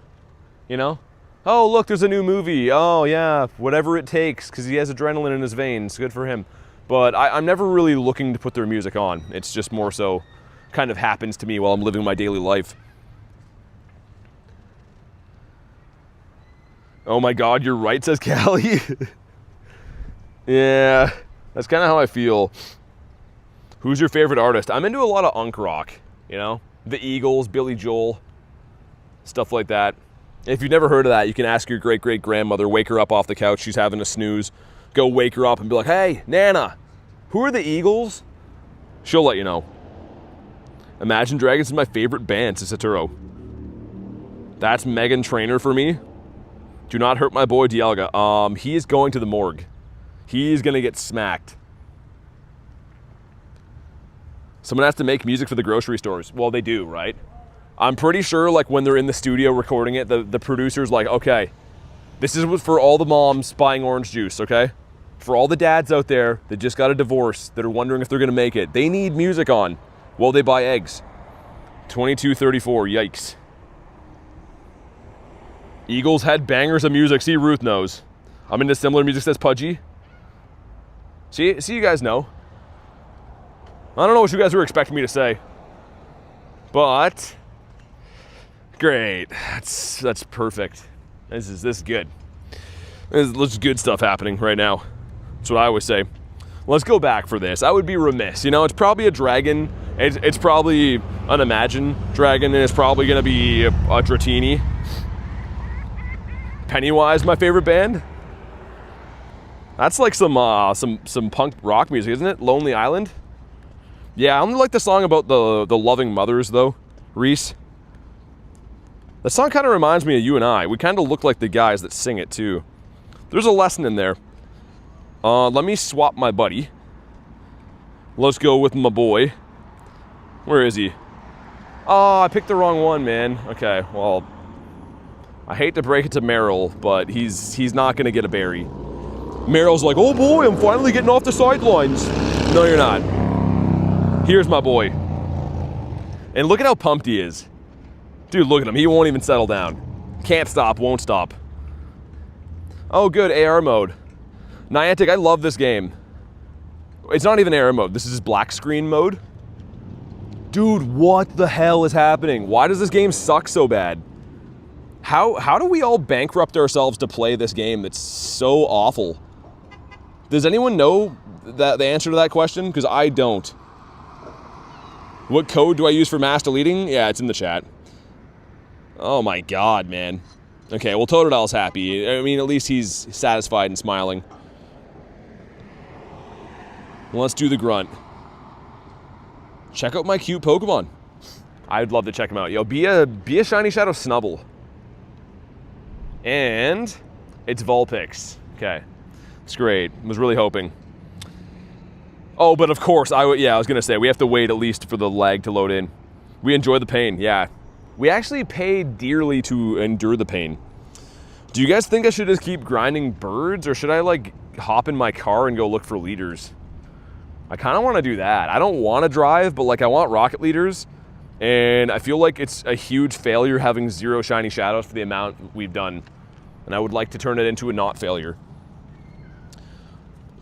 You know? Oh, look, there's a new movie. Oh, yeah, whatever it takes, because he has adrenaline in his veins. Good for him. But I'm never really looking to put their music on. It's just more so kind of happens to me while I'm living my daily life. Oh my god, you're right, says Callie. Yeah, that's kind of how I feel. Who's your favorite artist? I'm into a lot of unk rock, you know? The Eagles, Billy Joel, stuff like that. If you've never heard of that, you can ask your great-great-grandmother, wake her up off the couch, she's having a snooze, go wake her up and be like, hey, Nana, who are the Eagles? She'll let you know. Imagine Dragons is my favorite band, says Saturo. That's Megan Trainor for me. Do not hurt my boy Dialga. He is going to the morgue. He's gonna get smacked. Someone has to make music for the grocery stores. Well, they do, right? I'm pretty sure, like, when they're in the studio recording it, the producer's like, okay, this is for all the moms buying orange juice, okay? For all the dads out there that just got a divorce, that are wondering if they're gonna make it, they need music on while they buy eggs. 2234, yikes. Eagles had bangers of music. See, Ruth knows. I'm into similar music, says Pudgy. See, you guys know. I don't know what you guys were expecting me to say. But great. That's perfect. This is good. There's good stuff happening right now. That's what I always say. Let's go back for this. I would be remiss. You know, it's probably a dragon. It's probably an Imagine dragon, and it's probably going to be a Dratini. Pennywise, my favorite band. That's like some punk rock music, isn't it? Lonely Island. Yeah, I only like the song about the loving mothers, though. Reese. That song kind of reminds me of you and I. We kind of look like the guys that sing it, too. There's a lesson in there. Let me swap my buddy. Let's go with my boy. Where is he? Oh, I picked the wrong one, man. Okay, well, I hate to break it to Meryl, but he's not going to get a berry. Meryl's like, oh boy, I'm finally getting off the sidelines. No, you're not. Here's my boy. And look at how pumped he is. Dude, look at him. He won't even settle down. Can't stop, won't stop. Oh, good, AR mode. Niantic, I love this game. It's not even AR mode. This is black screen mode. Dude, what the hell is happening? Why does this game suck so bad? How do we all bankrupt ourselves to play this game that's so awful? Does anyone know the answer to that question? Because I don't. What code do I use for mass deleting? Yeah, it's in the chat. Oh my god, man. Okay, well, Totodil's happy. I mean, at least he's satisfied and smiling. Let's do the grunt. Check out my cute Pokemon. I'd love to check him out. Yo, be a Shiny Shadow Snubble. And it's Vulpix. Okay, it's great. I was really hoping. Oh, but of course, I was gonna say we have to wait at least for the lag to load in. We enjoy the pain. Yeah, we actually pay dearly to endure the pain. Do you guys think I should just keep grinding birds, or should I like hop in my car and go look for leaders? I kind of want to do that. I don't want to drive, but like I want rocket leaders. And I feel like it's a huge failure having 0 shiny shadows for the amount we've done. And I would like to turn it into a not failure.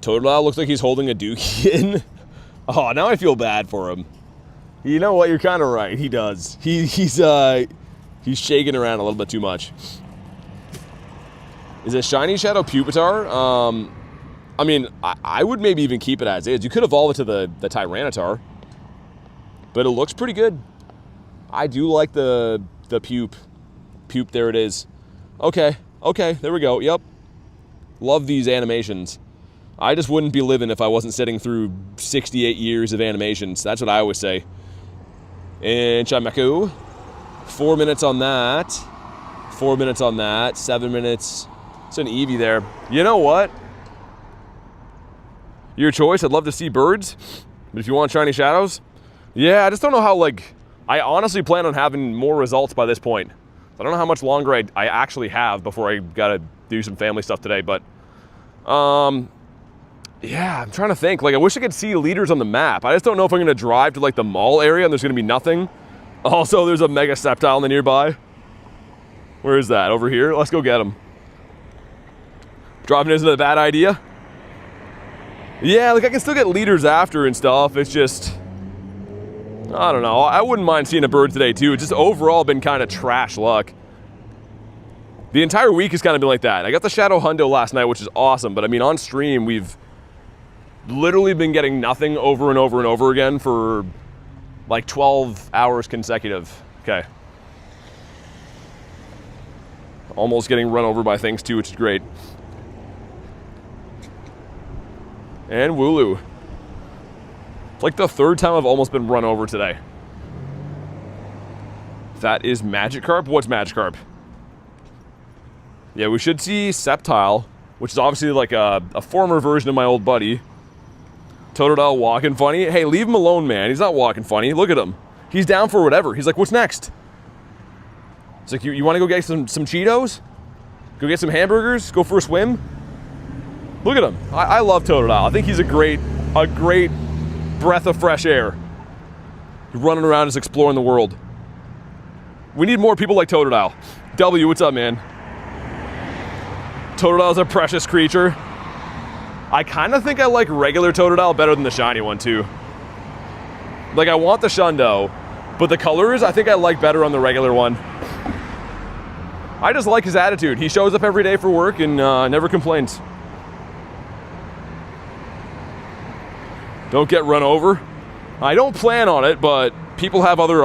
Totodile looks like he's holding a Dookie in. Oh, now I feel bad for him. You know what? You're kind of right. He does. He's shaking around a little bit too much. Is it Shiny Shadow Pupitar? I mean, I would maybe even keep it as is. You could evolve it to the Tyranitar, but it looks pretty good. I do like the pupe. Pupe, there it is. Okay, there we go. Yep. Love these animations. I just wouldn't be living if I wasn't sitting through 68 years of animations. That's what I always say. And Chimeku. 4 minutes on that. 4 minutes on that. 7 minutes. It's an Eevee there. You know what? Your choice. I'd love to see birds. But if you want shiny shadows, yeah, I just don't know how, like, I honestly plan on having more results by this point. I don't know how much longer I actually have before I gotta do some family stuff today, but yeah, I'm trying to think. Like, I wish I could see leaders on the map. I just don't know if I'm gonna drive to like the mall area and there's gonna be nothing. Also, there's a Mega Sceptile in the nearby. Where is that? Over here? Let's go get him. Driving isn't a bad idea. Yeah, like I can still get leaders after and stuff. It's just, I don't know. I wouldn't mind seeing a bird today too. It's just overall been kind of trash luck. The entire week has kind of been like that. I got the Shadow Hundo last night, which is awesome. But I mean, on stream, we've literally been getting nothing over and over and over again for like 12 hours consecutive. Okay. Almost getting run over by things too, which is great. And Wooloo. It's like the third time I've almost been run over today. That is Magikarp? What's Magikarp? Yeah, we should see Sceptile, which is obviously like a former version of my old buddy. Totodile walking funny. Hey, leave him alone, man. He's not walking funny. Look at him. He's down for whatever. He's like, what's next? It's like, you want to go get some Cheetos? Go get some hamburgers? Go for a swim? Look at him. I love Totodile. I think he's a great breath of fresh air. He's running around just exploring the world. We need more people like Totodile. W, what's up, man? Totodile's a precious creature. I kind of think I like regular Totodile better than the shiny one, too. Like, I want the Shundo, but the colors I think I like better on the regular one. I just like his attitude. He shows up every day for work and never complains. Don't get run over. I don't plan on it, but people have other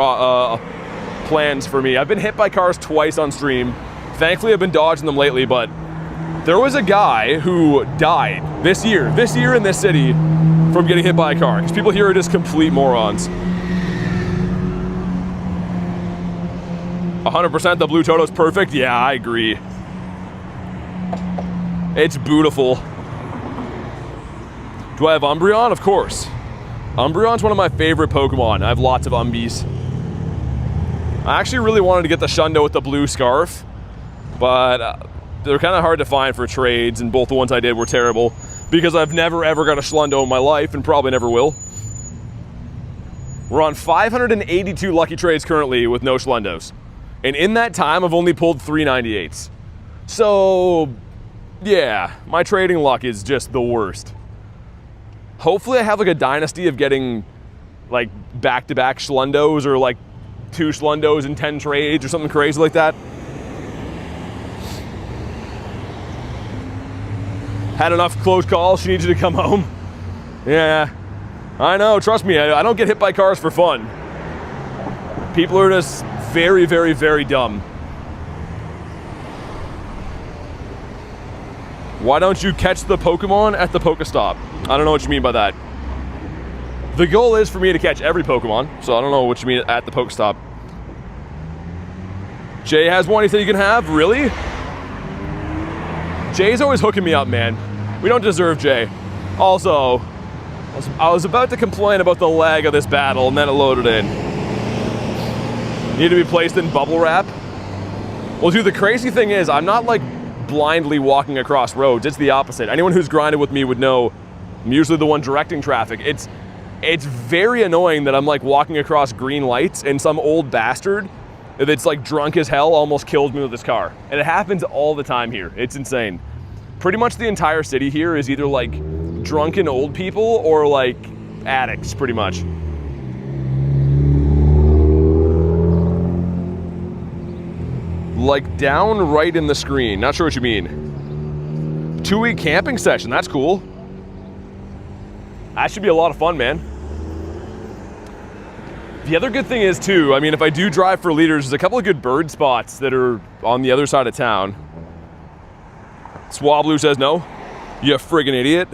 plans for me. I've been hit by cars twice on stream. Thankfully, I've been dodging them lately, but there was a guy who died this year in this city from getting hit by a car, because people here are just complete morons. 100% the blue Toto's perfect? Yeah, I agree. It's beautiful. Do I have Umbreon? Of course. Umbreon's one of my favorite Pokemon. I have lots of Umbies. I actually really wanted to get the Shundo with the blue scarf, but they're kind of hard to find for trades, and both the ones I did were terrible because I've never ever got a Shundo in my life and probably never will. We're on 582 lucky trades currently with no Shundos. And in that time, I've only pulled 398s. So, yeah, my trading luck is just the worst. Hopefully I have like a dynasty of getting like back-to-back Shlundos or like 2 Shlundos in 10 trades or something crazy like that. Had enough close calls, she needs you to come home. Yeah, I know, trust me, I don't get hit by cars for fun. People are just very, very, very dumb. Why don't you catch the Pokemon at the Pokestop? I don't know what you mean by that. The goal is for me to catch every Pokemon, so I don't know what you mean at the Pokestop. Jay has one he said you can have? Really? Jay's always hooking me up, man. We don't deserve Jay. Also, I was about to complain about the lag of this battle, and then it loaded in. Need to be placed in bubble wrap? Well, dude, the crazy thing is, I'm not like blindly walking across roads. It's the opposite. Anyone who's grinded with me would know I'm usually the one directing traffic. It's very annoying that I'm like walking across green lights and some old bastard that's like drunk as hell almost kills me with his car. And it happens all the time here. It's insane. Pretty much the entire city here is either like drunken old people or like addicts, pretty much. Like down right in the screen. Not sure what you mean. 2-week camping session, that's cool. That should be a lot of fun, man. The other good thing is too, I mean, if I do drive for leaders, there's a couple of good bird spots that are on the other side of town. Swablu says no. You friggin' idiot.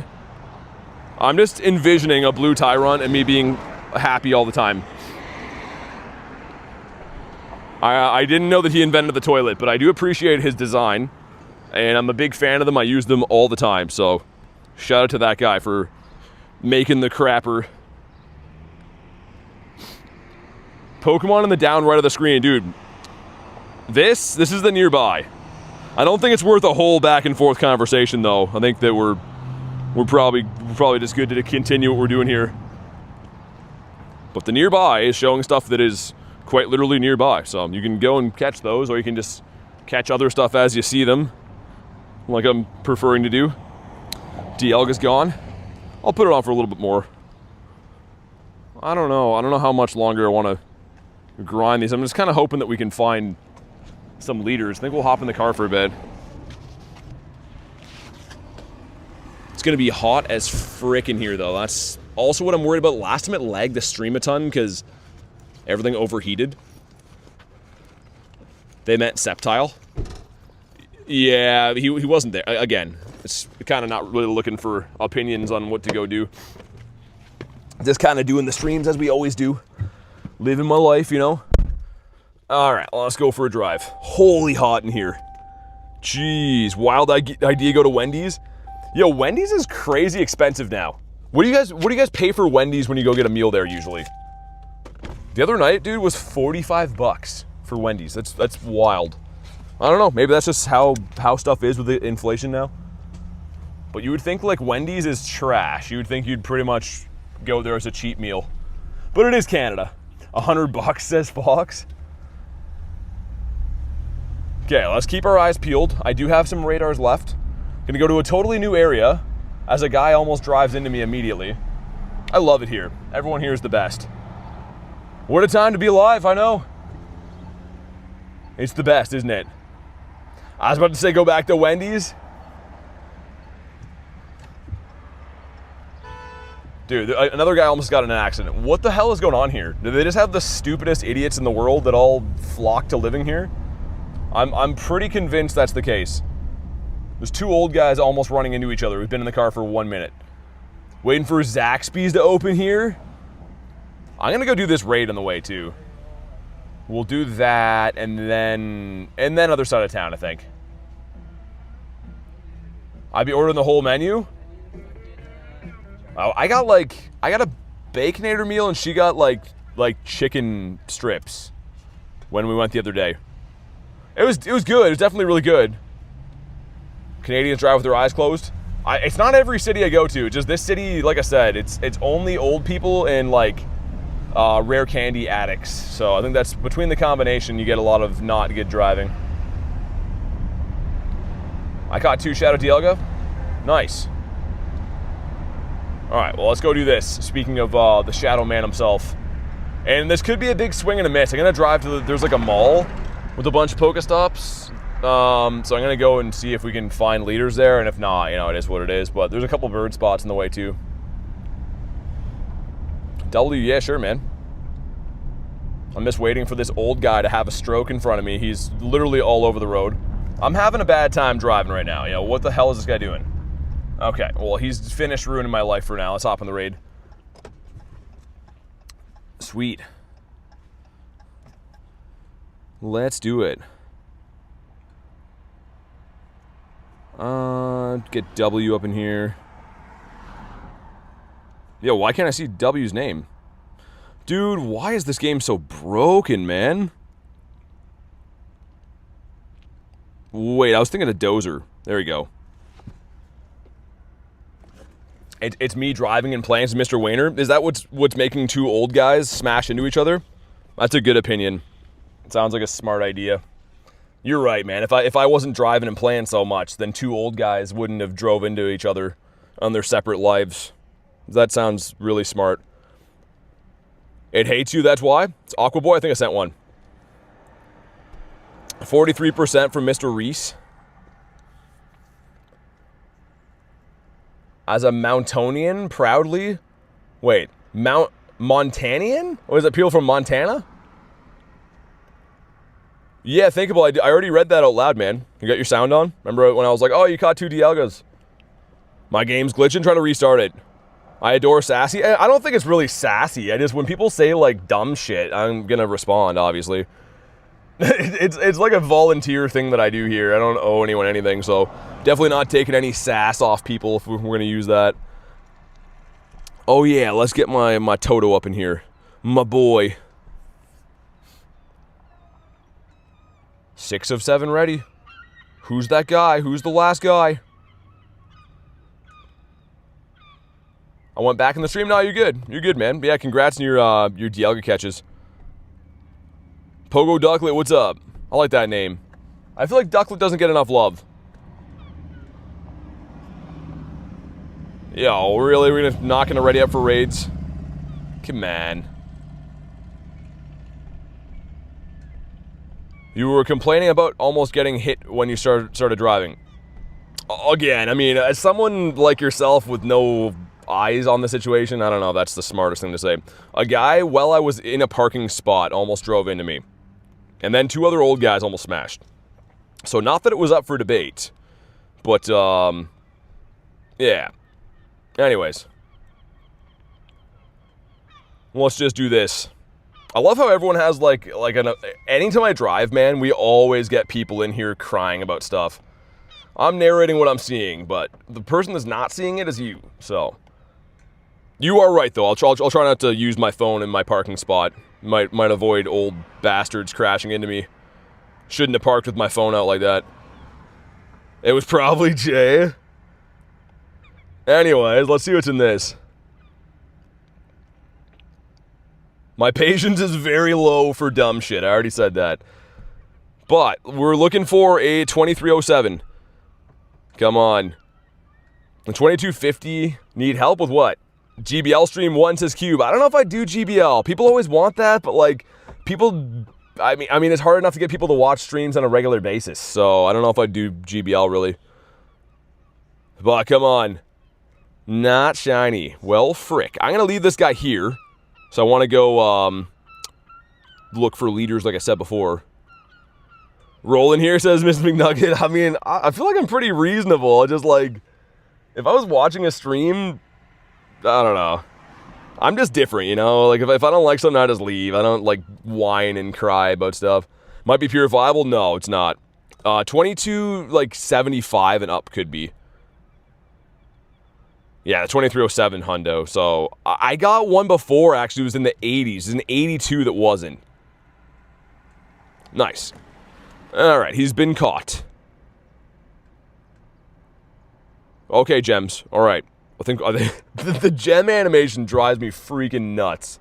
I'm just envisioning a blue Tyrant and me being happy all the time. I didn't know that he invented the toilet, but I do appreciate his design. And I'm a big fan of them. I use them all the time. So shout out to that guy for making the crapper. Pokemon in the down right of the screen. Dude, this is the nearby. I don't think it's worth a whole back and forth conversation though. I think that we're probably just good to continue what we're doing here. But the nearby is showing stuff that is quite literally nearby. So you can go and catch those, or you can just catch other stuff as you see them, like I'm preferring to do. Dialga's gone. I'll put it on for a little bit more. I don't know how much longer I want to grind these. I'm just kind of hoping that we can find some leaders. I think we'll hop in the car for a bit. It's gonna be hot as frickin' here though. That's also what I'm worried about. Last time it lagged the stream a ton because everything overheated. They meant Sceptile. Yeah, he wasn't there. Again, it's kind of not really looking for opinions on what to go do. Just kind of doing the streams as we always do. Living my life, you know. All right, well, let's go for a drive. Holy hot in here. Jeez, wild idea go to Wendy's. Yo, Wendy's is crazy expensive now. What do you guys pay for Wendy's when you go get a meal there usually? The other night, dude, was 45 bucks for Wendy's. That's wild. I don't know, maybe that's just how stuff is with the inflation now. But you would think like Wendy's is trash. You would think you'd pretty much go there as a cheap meal. But it is Canada. 100 bucks, says Fox. Okay, let's keep our eyes peeled. I do have some radars left. Gonna go to a totally new area as a guy almost drives into me immediately. I love it here. Everyone here is the best. What a time to be alive, I know. It's the best, isn't it? I was about to say go back to Wendy's. Dude, another guy almost got in an accident. What the hell is going on here? Do they just have the stupidest idiots in the world that all flock to living here? I'm pretty convinced that's the case. There's two old guys almost running into each other. We've been in the car for 1 minute. Waiting for Zaxby's to open here. I'm gonna go do this raid on the way too. We'll do that and then other side of town, I think. I'd be ordering the whole menu. Oh, I got a Baconator meal and she got like chicken strips when we went the other day. It was good. It was definitely really good. Canadians drive with their eyes closed. It's not every city I go to. Just this city, like I said, it's only old people and like rare candy addicts. So I think that's between the combination, you get a lot of not good driving. I caught 2 Shadow Dialga. Nice. All right, well, let's go do this. Speaking of the Shadow Man himself. And this could be a big swing and a miss. I'm gonna drive to there's like a mall with a bunch of Pokestops. So I'm gonna go and see if we can find leaders there, and if not, you know, it is what it is. But there's a couple bird spots in the way too. W, yeah, sure, man. I'm just waiting for this old guy to have a stroke in front of me. He's literally all over the road. I'm having a bad time driving right now. You know, what the hell is this guy doing? Okay, well, he's finished ruining my life for now. Let's hop on the raid. Sweet. Let's do it. Get W up in here. Yo, why can't I see W's name? Dude, why is this game so broken, man? Wait, I was thinking of Dozer. There we go. It's me driving and playing as Mr. Wayner. Is that what's making 2 old guys smash into each other? That's a good opinion. It sounds like a smart idea. You're right, man. If I wasn't driving and playing so much, then 2 old guys wouldn't have drove into each other on their separate lives. That sounds really smart. It hates you, that's why? It's Aqua Boy, I think I sent one. 43% from Mr. Reese. As a Mountonian, proudly. Wait, Montanian? Or is it people from Montana? Yeah, thinkable. I already read that out loud, man. You got your sound on? Remember when I was like, oh, you caught 2 Dialgas. My game's glitching, try to restart it. I adore sassy. I don't think it's really sassy. I just, when people say like dumb shit, I'm gonna respond, obviously. It's like a volunteer thing that I do here. I don't owe anyone anything, so definitely not taking any sass off people if we're gonna use that. Oh yeah, let's get my Toto up in here. My boy. 6 of 7 ready. Who's that guy? Who's the last guy? I went back in the stream. No, you're good. You're good, man. Yeah, congrats on your Dialga catches. Pogo Ducklet, what's up? I like that name. I feel like Ducklet doesn't get enough love. Yo, really? We're not gonna ready up for raids? Come on. You were complaining about almost getting hit when you started driving. Again, I mean, as someone like yourself with no eyes on the situation, I don't know, that's the smartest thing to say. A guy, while I was in a parking spot, almost drove into me. And then 2 other old guys almost smashed. So not that it was up for debate, but, yeah. Anyways. Let's just do this. I love how everyone has, anytime I drive, man, we always get people in here crying about stuff. I'm narrating what I'm seeing, but the person that's not seeing it is you, so. You are right, though. I'll try not to use my phone in my parking spot. Might avoid old bastards crashing into me. Shouldn't have parked with my phone out like that. It was probably Jay. Anyways, let's see what's in this. My patience is very low for dumb shit. I already said that. But we're looking for a 2307. Come on. And 2250. Need help with what? GBL stream 1 says Cube. I don't know if I do GBL. People always want that, but like, people... I mean, it's hard enough to get people to watch streams on a regular basis, so I don't know if I do GBL, really. But come on. Not shiny. Well, frick. I'm going to leave this guy here. So I want to go look for leaders, like I said before. Rolling here, says Miss McNugget. I mean, I feel like I'm pretty reasonable. Just like, if I was watching a stream, I don't know. I'm just different, you know? Like, if I don't like something, I just leave. I don't, like, whine and cry about stuff. Might be purifiable? No, it's not. 22, like, 75 and up could be. Yeah, the 2307 Hundo. So, I got one before, actually. It was in the 80s. It's an 82 that wasn't. Nice. Alright, he's been caught. Okay, gems. Alright. I think the gem animation drives me freaking nuts.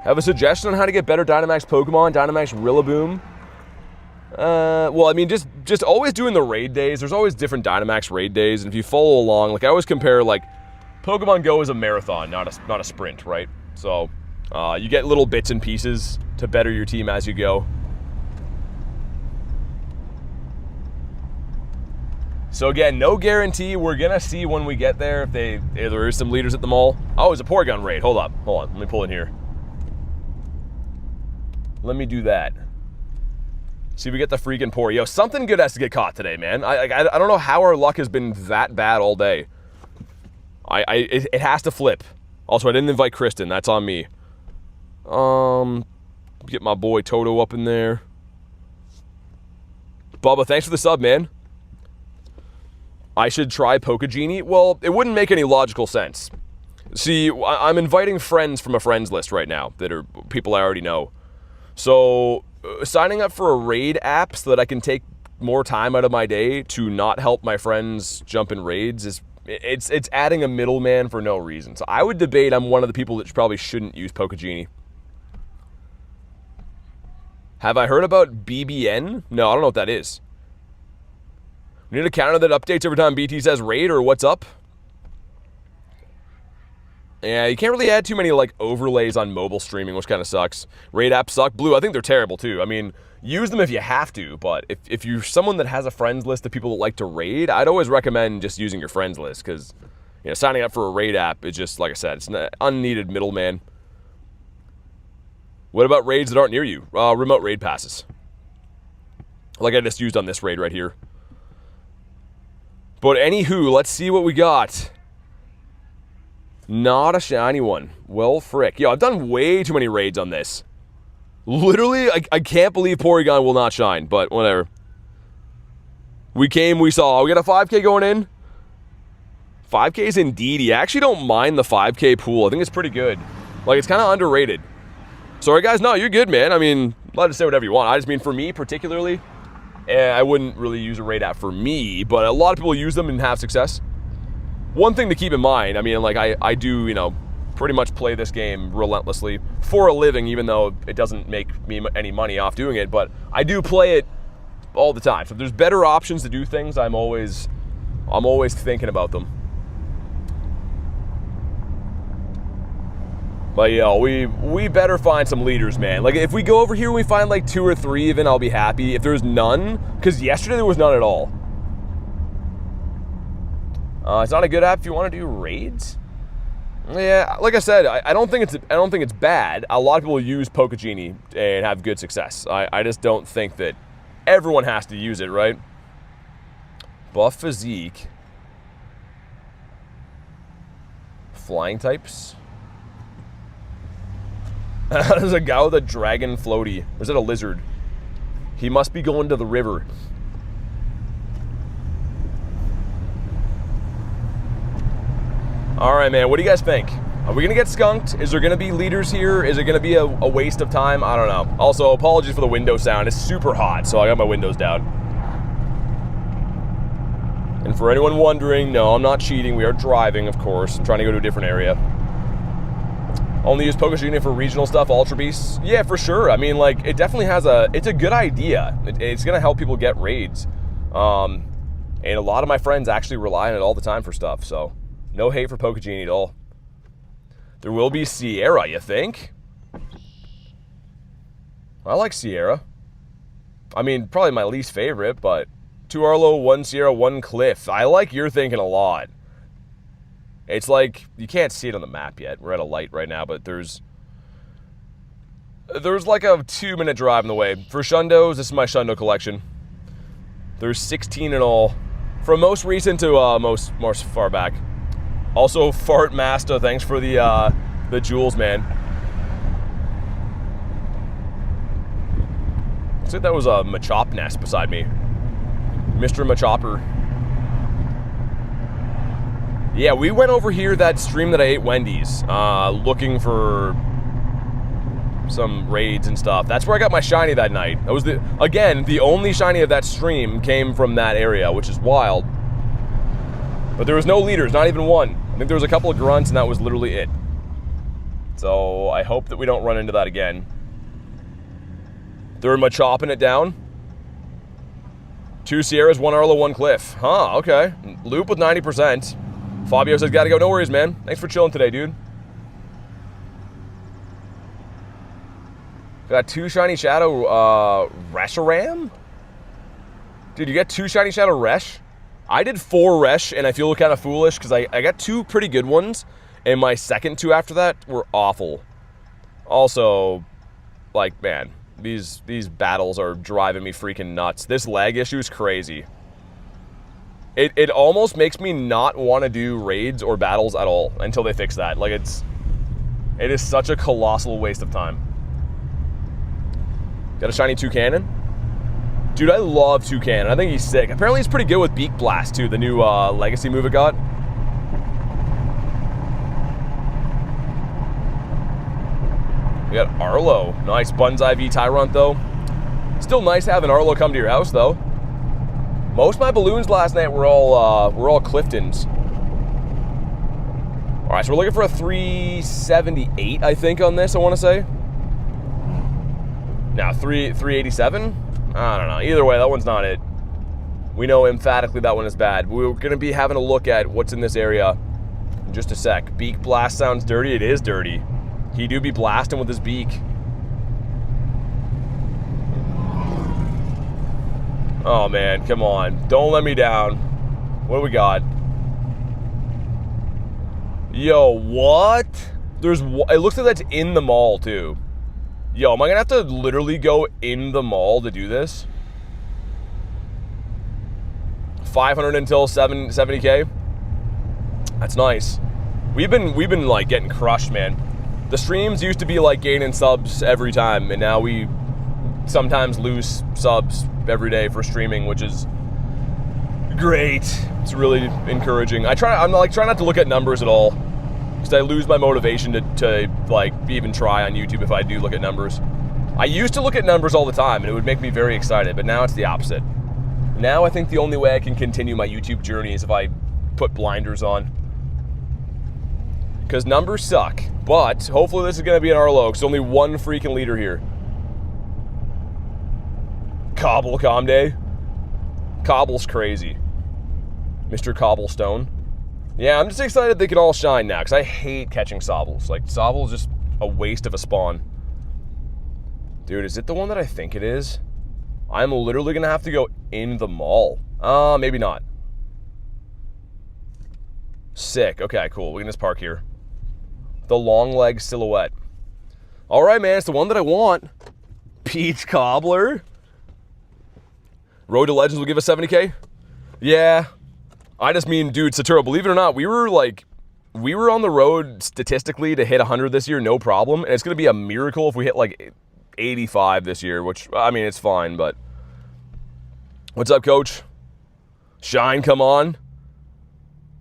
Have a suggestion on how to get better Dynamax Pokemon? Dynamax Rillaboom? Well, I mean, just always doing the raid days. There's always different Dynamax raid days, and if you follow along, like, I always compare, like, Pokemon GO is a marathon, not a sprint, right? So, you get little bits and pieces to better your team as you go. So again, no guarantee. We're gonna see when we get there if there is some leaders at the mall. Oh, it's a Porygon raid. Hold on. Let me pull in here. Let me do that. See if we get the freaking Pory. Yo, something good has to get caught today, man. I don't know how our luck has been that bad all day. It has to flip. Also, I didn't invite Kristen. That's on me. Get my boy Toto up in there. Bubba, thanks for the sub, man. I should try Pokegenie? Well, it wouldn't make any logical sense. See, I'm inviting friends from a friends list right now that are people I already know. So, signing up for a raid app so that I can take more time out of my day to not help my friends jump in raids it's adding a middleman for no reason. So I would debate I'm one of the people that probably shouldn't use Pokegenie. Have I heard about BBN? No, I don't know what that is. We need a counter that updates every time BT says raid or what's up. Yeah, you can't really add too many, like, overlays on mobile streaming, which kind of sucks. Raid apps suck. Blue, I think they're terrible, too. I mean, use them if you have to, but if you're someone that has a friends list of people that like to raid, I'd always recommend just using your friends list, because, you know, signing up for a raid app is just, like I said, it's an unneeded middleman. What about raids that aren't near you? Remote raid passes. Like I just used on this raid right here. But anywho, let's see what we got. Not a shiny one. Well, frick. Yo, I've done way too many raids on this. Literally, I can't believe Porygon will not shine, but whatever. We came, we saw. We got a 5K going in. 5K's indeed. I actually don't mind the 5K pool. I think it's pretty good. Like, it's kind of underrated. Sorry, guys. No, you're good, man. I mean, allowed to say whatever you want. I just mean, for me, particularly, I wouldn't really use a raid app for me, but a lot of people use them and have success. One thing to keep in mind, I mean, like, I do, you know, pretty much play this game relentlessly for a living, even though it doesn't make me any money off doing it, but I do play it all the time. So if there's better options to do things, I'm always thinking about them. But, yo, we better find some leaders, man. Like, if we go over here and we find, like, 2 or 3 even, I'll be happy. If there's none, because yesterday there was none at all. It's not a good app if you want to do raids. Yeah, like I said, I don't think it's bad. A lot of people use Pokegenie and have good success. I just don't think that everyone has to use it, right? Buff physique. Flying types. There's a guy with a dragon floaty. Or is it a lizard? He must be going to the river. All right, man, what do you guys think? Are we gonna get skunked? Is there gonna be leaders here? Is it gonna be a waste of time? I don't know. Also, apologies for the window sound. It's super hot, so I got my windows down. And for anyone wondering, no, I'm not cheating. We are driving, of course. I'm trying to go to a different area. Only use Pokegenie for regional stuff, Ultra Beasts? Yeah, for sure. I mean, like, it definitely has it's a good idea. It's gonna help people get raids. And a lot of my friends actually rely on it all the time for stuff, so no hate for Pokegenie at all. There will be Sierra, you think? I like Sierra. I mean, probably my least favorite, but 2 Arlo, 1 Sierra, 1 Cliff. I like your thinking a lot. It's like, you can't see it on the map yet. We're at a light right now, but there's like a 2-minute drive in the way. For Shundos, this is my Shundo collection. There's 16 in all. From most recent to most far back. Also, Fart Master, thanks for the jewels, man. Looks like that was a Machop nest beside me. Mr. Machopper. Yeah, we went over here that stream that I ate Wendy's, looking for some raids and stuff. That's where I got my shiny that night. That was the only shiny of that stream came from that area, which is wild. But there was no leaders, not even one. I think there was a couple of grunts, and that was literally it. So I hope that we don't run into that again. They're Machopping it down. 2 Sierras, 1 Arlo, 1 Cliff. Huh, okay. Loop with 90%. Fabio says, gotta go. No worries, man. Thanks for chilling today, dude. Got 2 Shiny Shadow Reshiram? Dude, you got 2 Shiny Shadow Resh? I did 4 Resh, and I feel kind of foolish because I got 2 pretty good ones, and my second 2 after that were awful. Also, like, man, these battles are driving me freaking nuts. This lag issue is crazy. It almost makes me not want to do raids or battles at all until they fix that. Like, it is such a colossal waste of time. Got a shiny Toucannon. Dude, I love Toucannon. I think he's sick. Apparently he's pretty good with Beak Blast, too, the new Legacy move it got. We got Arlo. Nice Bunzai V Tyrant, though. Still nice having Arlo come to your house, though. Most of my balloons last night were all Cliftons. All right, so we're looking for a 378, I think, on this, I want to say. Now, 387? I don't know. Either way, that one's not it. We know emphatically that one is bad. We're going to be having a look at what's in this area Just a sec. Beak blast sounds dirty. It is dirty. He do be blasting with his beak. Oh, man. Come on. Don't let me down. What do we got? Yo, what? It looks like that's in the mall, too. Yo, am I going to have to literally go in the mall to do this? 500 until 70K? That's nice. We've been like getting crushed, man. The streams used to be like gaining subs every time, and now we sometimes lose subs every day for streaming, which is great. It's really encouraging. I'm like trying not to look at numbers at all, because I lose my motivation to like even try on YouTube if I do look at numbers. I used to look at numbers all the time, and it would make me very excited, but now it's the opposite. Now I think the only way I can continue my YouTube journey is if I put blinders on. Because numbers suck, but hopefully this is going to be an Arlo, because only one freaking leader here. Cobble Comday. Cobble's crazy. Mr. Cobblestone. Yeah, I'm just excited they can all shine now, because I hate catching Sobbles. Like, Sobble's just a waste of a spawn. Dude, is it the one that I think it is? I'm literally going to have to go in the mall. Maybe not. Sick. Okay, cool. We can just park here. The long leg silhouette. All right, man. It's the one that I want. Peach Cobbler. Road to Legends will give us 70K? Yeah. I just mean, dude, Saturo, believe it or not, we were on the road statistically to hit 100 this year, no problem. And it's going to be a miracle if we hit like 85 this year, which, I mean, it's fine, but. What's up, coach? Shine, come on.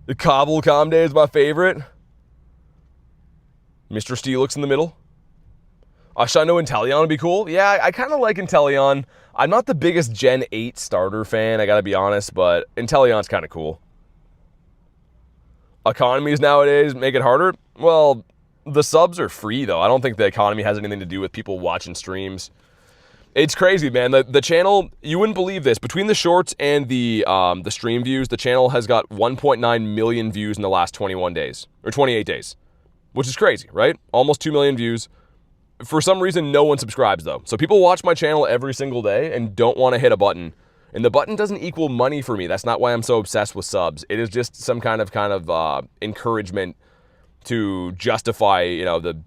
The Cobble Comday is my favorite. Mr. Steelix in the middle. Shundo Inteleon would be cool. Yeah, I kind of like Inteleon. I'm not the biggest Gen 8 starter fan, I gotta be honest, but Inteleon's kind of cool. Economies nowadays make it harder? Well, the subs are free, though. I don't think the economy has anything to do with people watching streams. It's crazy, man. The channel, you wouldn't believe this. Between the shorts and the stream views, the channel has got 1.9 million views in the last 21 days, or 28 days, which is crazy, right? Almost 2 million views. For some reason, no one subscribes, though. So people watch my channel every single day and don't want to hit a button. And the button doesn't equal money for me. That's not why I'm so obsessed with subs. It is just some kind of encouragement to justify, you know, the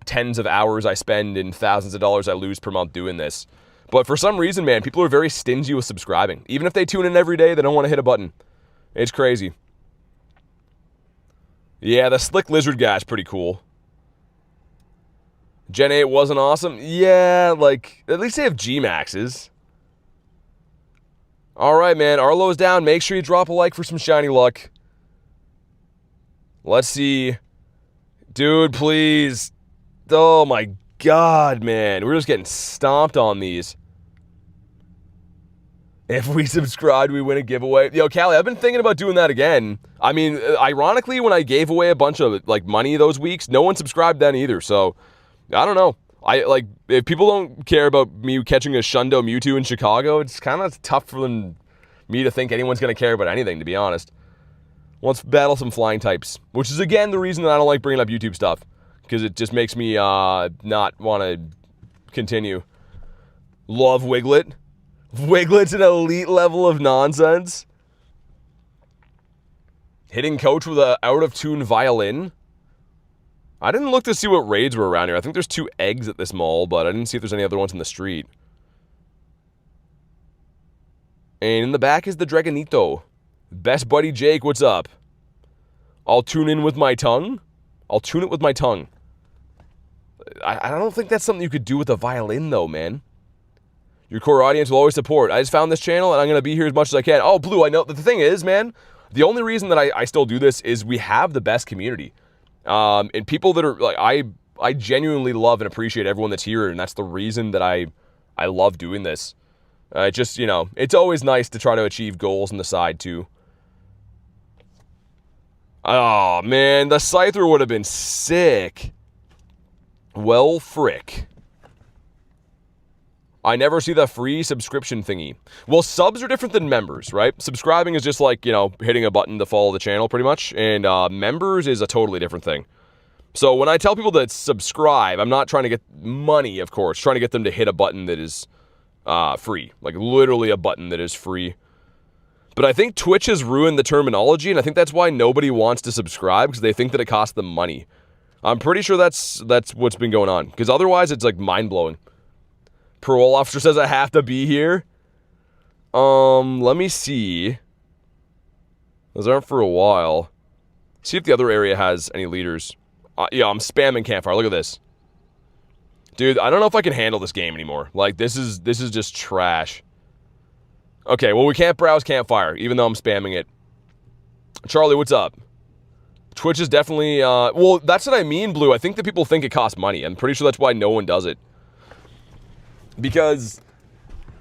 tens of hours I spend and thousands of dollars I lose per month doing this. But for some reason, man, people are very stingy with subscribing. Even if they tune in every day, they don't want to hit a button. It's crazy. Yeah, the Slick Lizard guy is pretty cool. Gen 8 wasn't awesome? Yeah, like, at least they have G-Maxes. All right, man, Arlo's down. Make sure you drop a like for some shiny luck. Let's see. Dude, please. Oh, my God, man. We're just getting stomped on these. If we subscribe, we win a giveaway. Yo, Callie, I've been thinking about doing that again. I mean, ironically, when I gave away a bunch of, like, money those weeks, no one subscribed then either, so I don't know. If people don't care about me catching a Shundo Mewtwo in Chicago, it's kind of tough for me to think anyone's going to care about anything, to be honest. Let's battle some flying types, which is, again, the reason that I don't like bringing up YouTube stuff, because it just makes me not want to continue. Love Wiglet. Wiglet's an elite level of nonsense. Hitting coach with an out-of-tune violin. I didn't look to see what raids were around here. I think there's 2 eggs at this mall, but I didn't see if there's any other ones in the street. And in the back is the Dragonito. Best buddy Jake, what's up? I'll tune in with my tongue? I'll tune it with my tongue. I don't think that's something you could do with a violin, though, man. Your core audience will always support. I just found this channel, and I'm going to be here as much as I can. Oh, Blue, I know. The thing is, man, the only reason that I still do this is we have the best community. And people that are, like, I genuinely love and appreciate everyone that's here, and that's the reason that I love doing this. Just, you know, it's always nice to try to achieve goals on the side, too. Oh, man, the Scyther would have been sick. Well, frick. I never see the free subscription thingy. Well, subs are different than members, right? Subscribing is just like, you know, hitting a button to follow the channel pretty much. And members is a totally different thing. So when I tell people to subscribe, I'm not trying to get money, of course. Trying to get them to hit a button that is free. Like literally a button that is free. But I think Twitch has ruined the terminology, and I think that's why nobody wants to subscribe, because they think that it costs them money. I'm pretty sure that's what's been going on, because otherwise it's like mind-blowing. Parole officer says I have to be here. Let me see. Those aren't for a while. See if the other area has any leaders. Yeah, I'm spamming campfire. Look at this. Dude, I don't know if I can handle this game anymore. Like, this is just trash. Okay, well, we can't browse campfire, even though I'm spamming it. Charlie, what's up? Twitch is definitely, well, that's what I mean, Blue. I think that people think it costs money. I'm pretty sure that's why no one does it. Because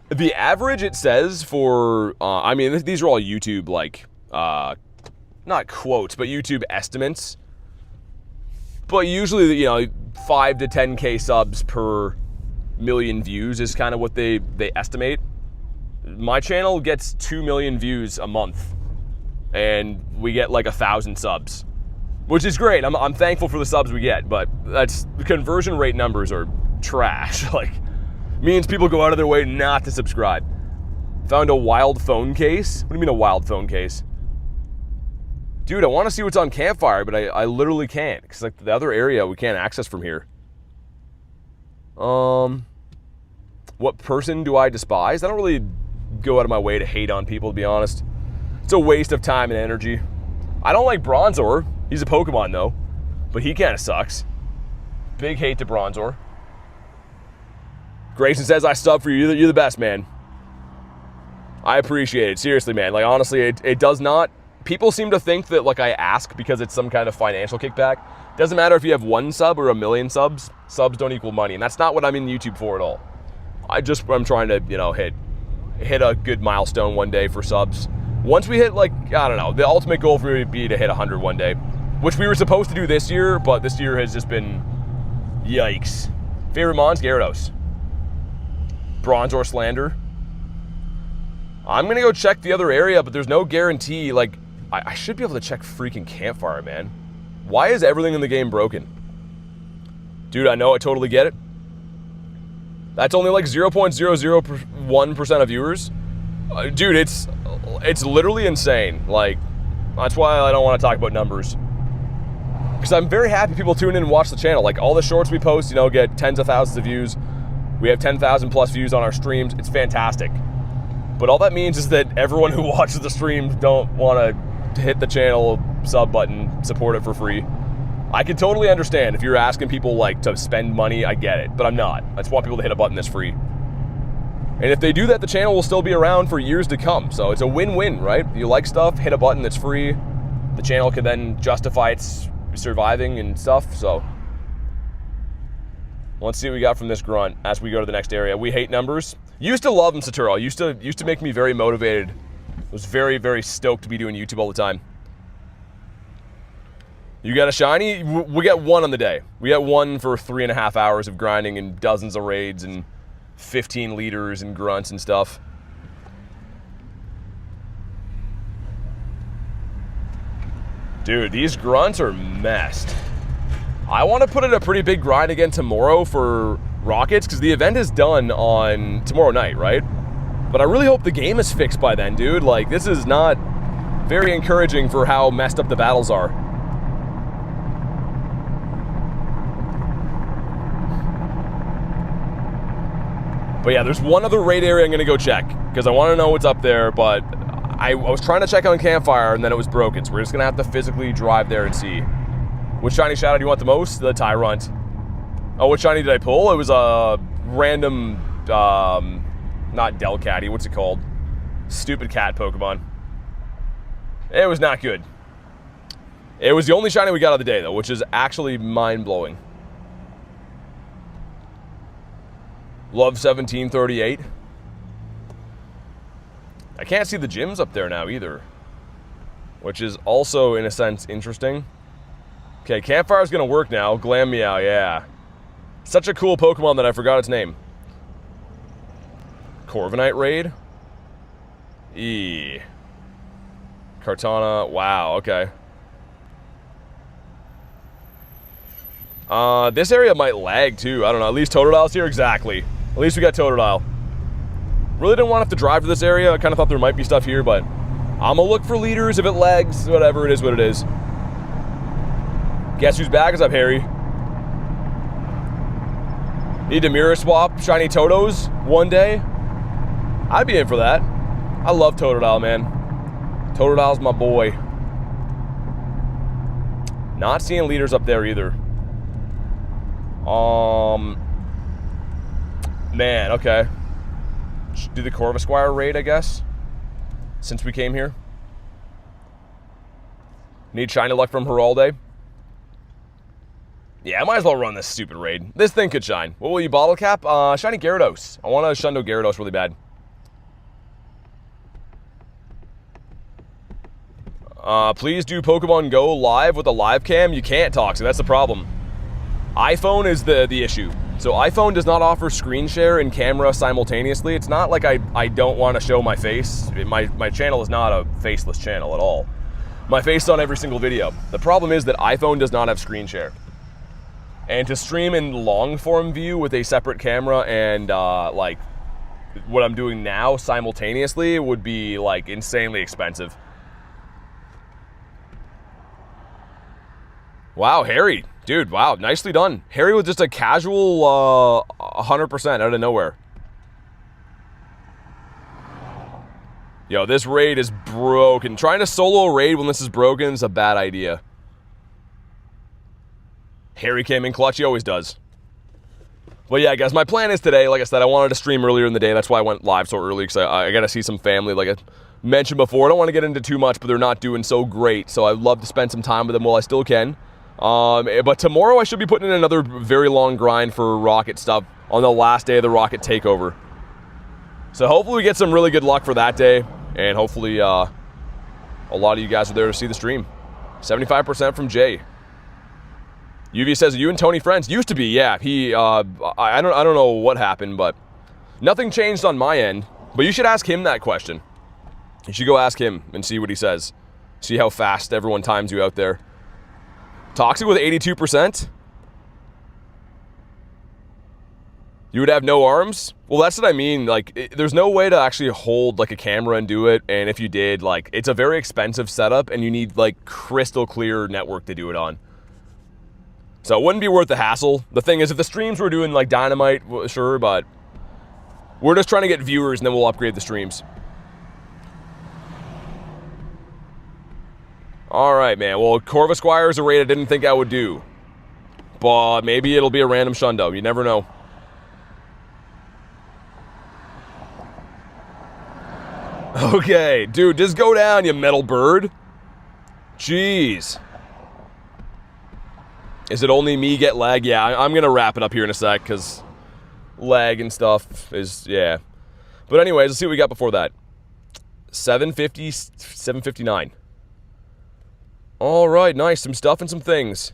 the average, it says, for, I mean, these are all YouTube, like, not quotes, but YouTube estimates. But usually, you know, 5 to 10K subs per million views is kind of what they estimate. My channel gets 2 million views a month, and we get like 1,000 subs, which is great. I'm thankful for the subs we get, but that's the conversion rate numbers are trash. Like, means people go out of their way not to subscribe. Found a wild phone case. What do you mean a wild phone case? Dude, I want to see what's on campfire, but I literally can't, because like the other area we can't access from here. What person do I despise? I don't really go out of my way to hate on people, to be honest. It's a waste of time and energy. I don't like Bronzor. He's a Pokemon though, but he kind of sucks. Big hate to Bronzor. Grayson says I sub for you. You're the best, man. I appreciate it. Seriously, man. Like, honestly, it does not. People seem to think that like I ask because it's some kind of financial kickback. Doesn't matter if you have 1 sub or 1,000,000 subs. Subs don't equal money, and that's not what I'm in YouTube for at all. I'm trying to, you know, hit a good milestone one day for subs. Once we hit, like, I don't know, the ultimate goal for me would be to hit 100 one day, which we were supposed to do this year, but this year has just been yikes. Favorite Mons? Gyarados. Bronzor Slander. I'm gonna go check the other area, but there's no guarantee. Like, I should be able to check freaking campfire, man. Why is everything in the game broken? Dude, I know, I totally get it. That's only like 0.001% of viewers. Dude, it's literally insane. Like, that's why I don't want to talk about numbers. Because I'm very happy people tune in and watch the channel. Like, all the shorts we post, you know, get tens of thousands of views. We have 10,000 plus views on our streams. It's fantastic. But all that means is that everyone who watches the streams don't want to hit the channel sub button, support it for free. I can totally understand if you're asking people like to spend money, I get it, but I'm not. I just want people to hit a button that's free. And if they do that, the channel will still be around for years to come. So it's a win-win, right? You like stuff, hit a button that's free. The channel can then justify its surviving and stuff, so. Let's see what we got from this grunt as we go to the next area. We hate numbers. Used to love him, Saturo. Used to make me very motivated. Was very, very stoked to be doing YouTube all the time. You got a shiny? We got 1 on the day. We got 1 for 3.5 hours of grinding and dozens of raids and 15 liters and grunts and stuff. Dude, these grunts are messed. I want to put in a pretty big grind again tomorrow for Rockets, because the event is done on tomorrow night, right? But I really hope the game is fixed by then, dude. Like, this is not very encouraging for how messed up the battles are. But yeah, there's one other raid area I'm going to go check, because I want to know what's up there, but I was trying to check on campfire, and then it was broken, so we're just going to have to physically drive there and see. Which shiny shadow do you want the most? The Tyrunt. Oh, what shiny did I pull? It was a random, not Delcatty, what's it called? Stupid cat Pokemon. It was not good. It was the only shiny we got of the day, though, which is actually mind-blowing. Love 1738. I can't see the gyms up there now either, which is also, in a sense, interesting. Okay, Campfire's gonna work now. Glam Meow, yeah. Such a cool Pokemon that I forgot its name. Corviknight raid. Kartana. Wow, okay. This area might lag too. I don't know. At least Totodile's here. Exactly. At least we got Totodile. Really didn't want to have to drive to this area. I kind of thought there might be stuff here, but I'm gonna look for leaders. If it lags, whatever, it is what it is. Guess whose bag is up, Harry? Need to mirror swap shiny Totos one day? I'd be in for that. I love Totodile, man. Totodile's my boy. Not seeing leaders up there either. Man, okay. Should do the Corvisquire raid, I guess. Since we came here. Need shiny luck from Heralde. Yeah, I might as well run this stupid raid. This thing could shine. What will you bottle cap? Shiny Gyarados. I want a Shundo Gyarados really bad. Please do Pokemon GO live with a live cam. You can't, Toxic. That's the problem. iPhone is the issue. So iPhone does not offer screen share and camera simultaneously. It's not like I don't want to show my face. My channel is not a faceless channel at all. My face is on every single video. The problem is that iPhone does not have screen share. And to stream in long form view with a separate camera and like what I'm doing now simultaneously would be like insanely expensive. Wow, Harry. Dude, wow, nicely done. Harry with just a casual 100% out of nowhere. Yo, this raid is broken. Trying to solo a raid when this is broken is a bad idea. Harry came in clutch, he always does. But yeah, guys, my plan is today, like I said, I wanted to stream earlier in the day. That's why I went live so early, because I got to see some family. Like I mentioned before, I don't want to get into too much, but they're not doing so great. So I'd love to spend some time with them while I still can. But tomorrow I should be putting in another very long grind for Rocket stuff on the last day of the Rocket Takeover. So hopefully we get some really good luck for that day, and hopefully a lot of you guys are there to see the stream. 75% from Jay. UV says, are you and Tony friends? Used to be, yeah. He, I don't know what happened, but nothing changed on my end. But you should ask him that question. You should go ask him and see what he says. See how fast everyone times you out there. Toxic with 82%? You would have no arms? Well, that's what I mean. Like, there's no way to actually hold, like, a camera and do it. And if you did, like, it's a very expensive setup, and you need, like, crystal clear network to do it on. So it wouldn't be worth the hassle. The thing is, if the streams were doing, like, Dynamite, well, sure, but we're just trying to get viewers, and then we'll upgrade the streams. All right, man. Well, Corvisquire is a raid I didn't think I would do. But maybe it'll be a random Shundo. You never know. Okay, dude, just go down, you metal bird. Jeez. Is it only me get lag? Yeah, I'm going to wrap it up here in a sec, because lag and stuff is, yeah. But anyways, let's see what we got before that. 750, 759. All right, nice. Some stuff and some things.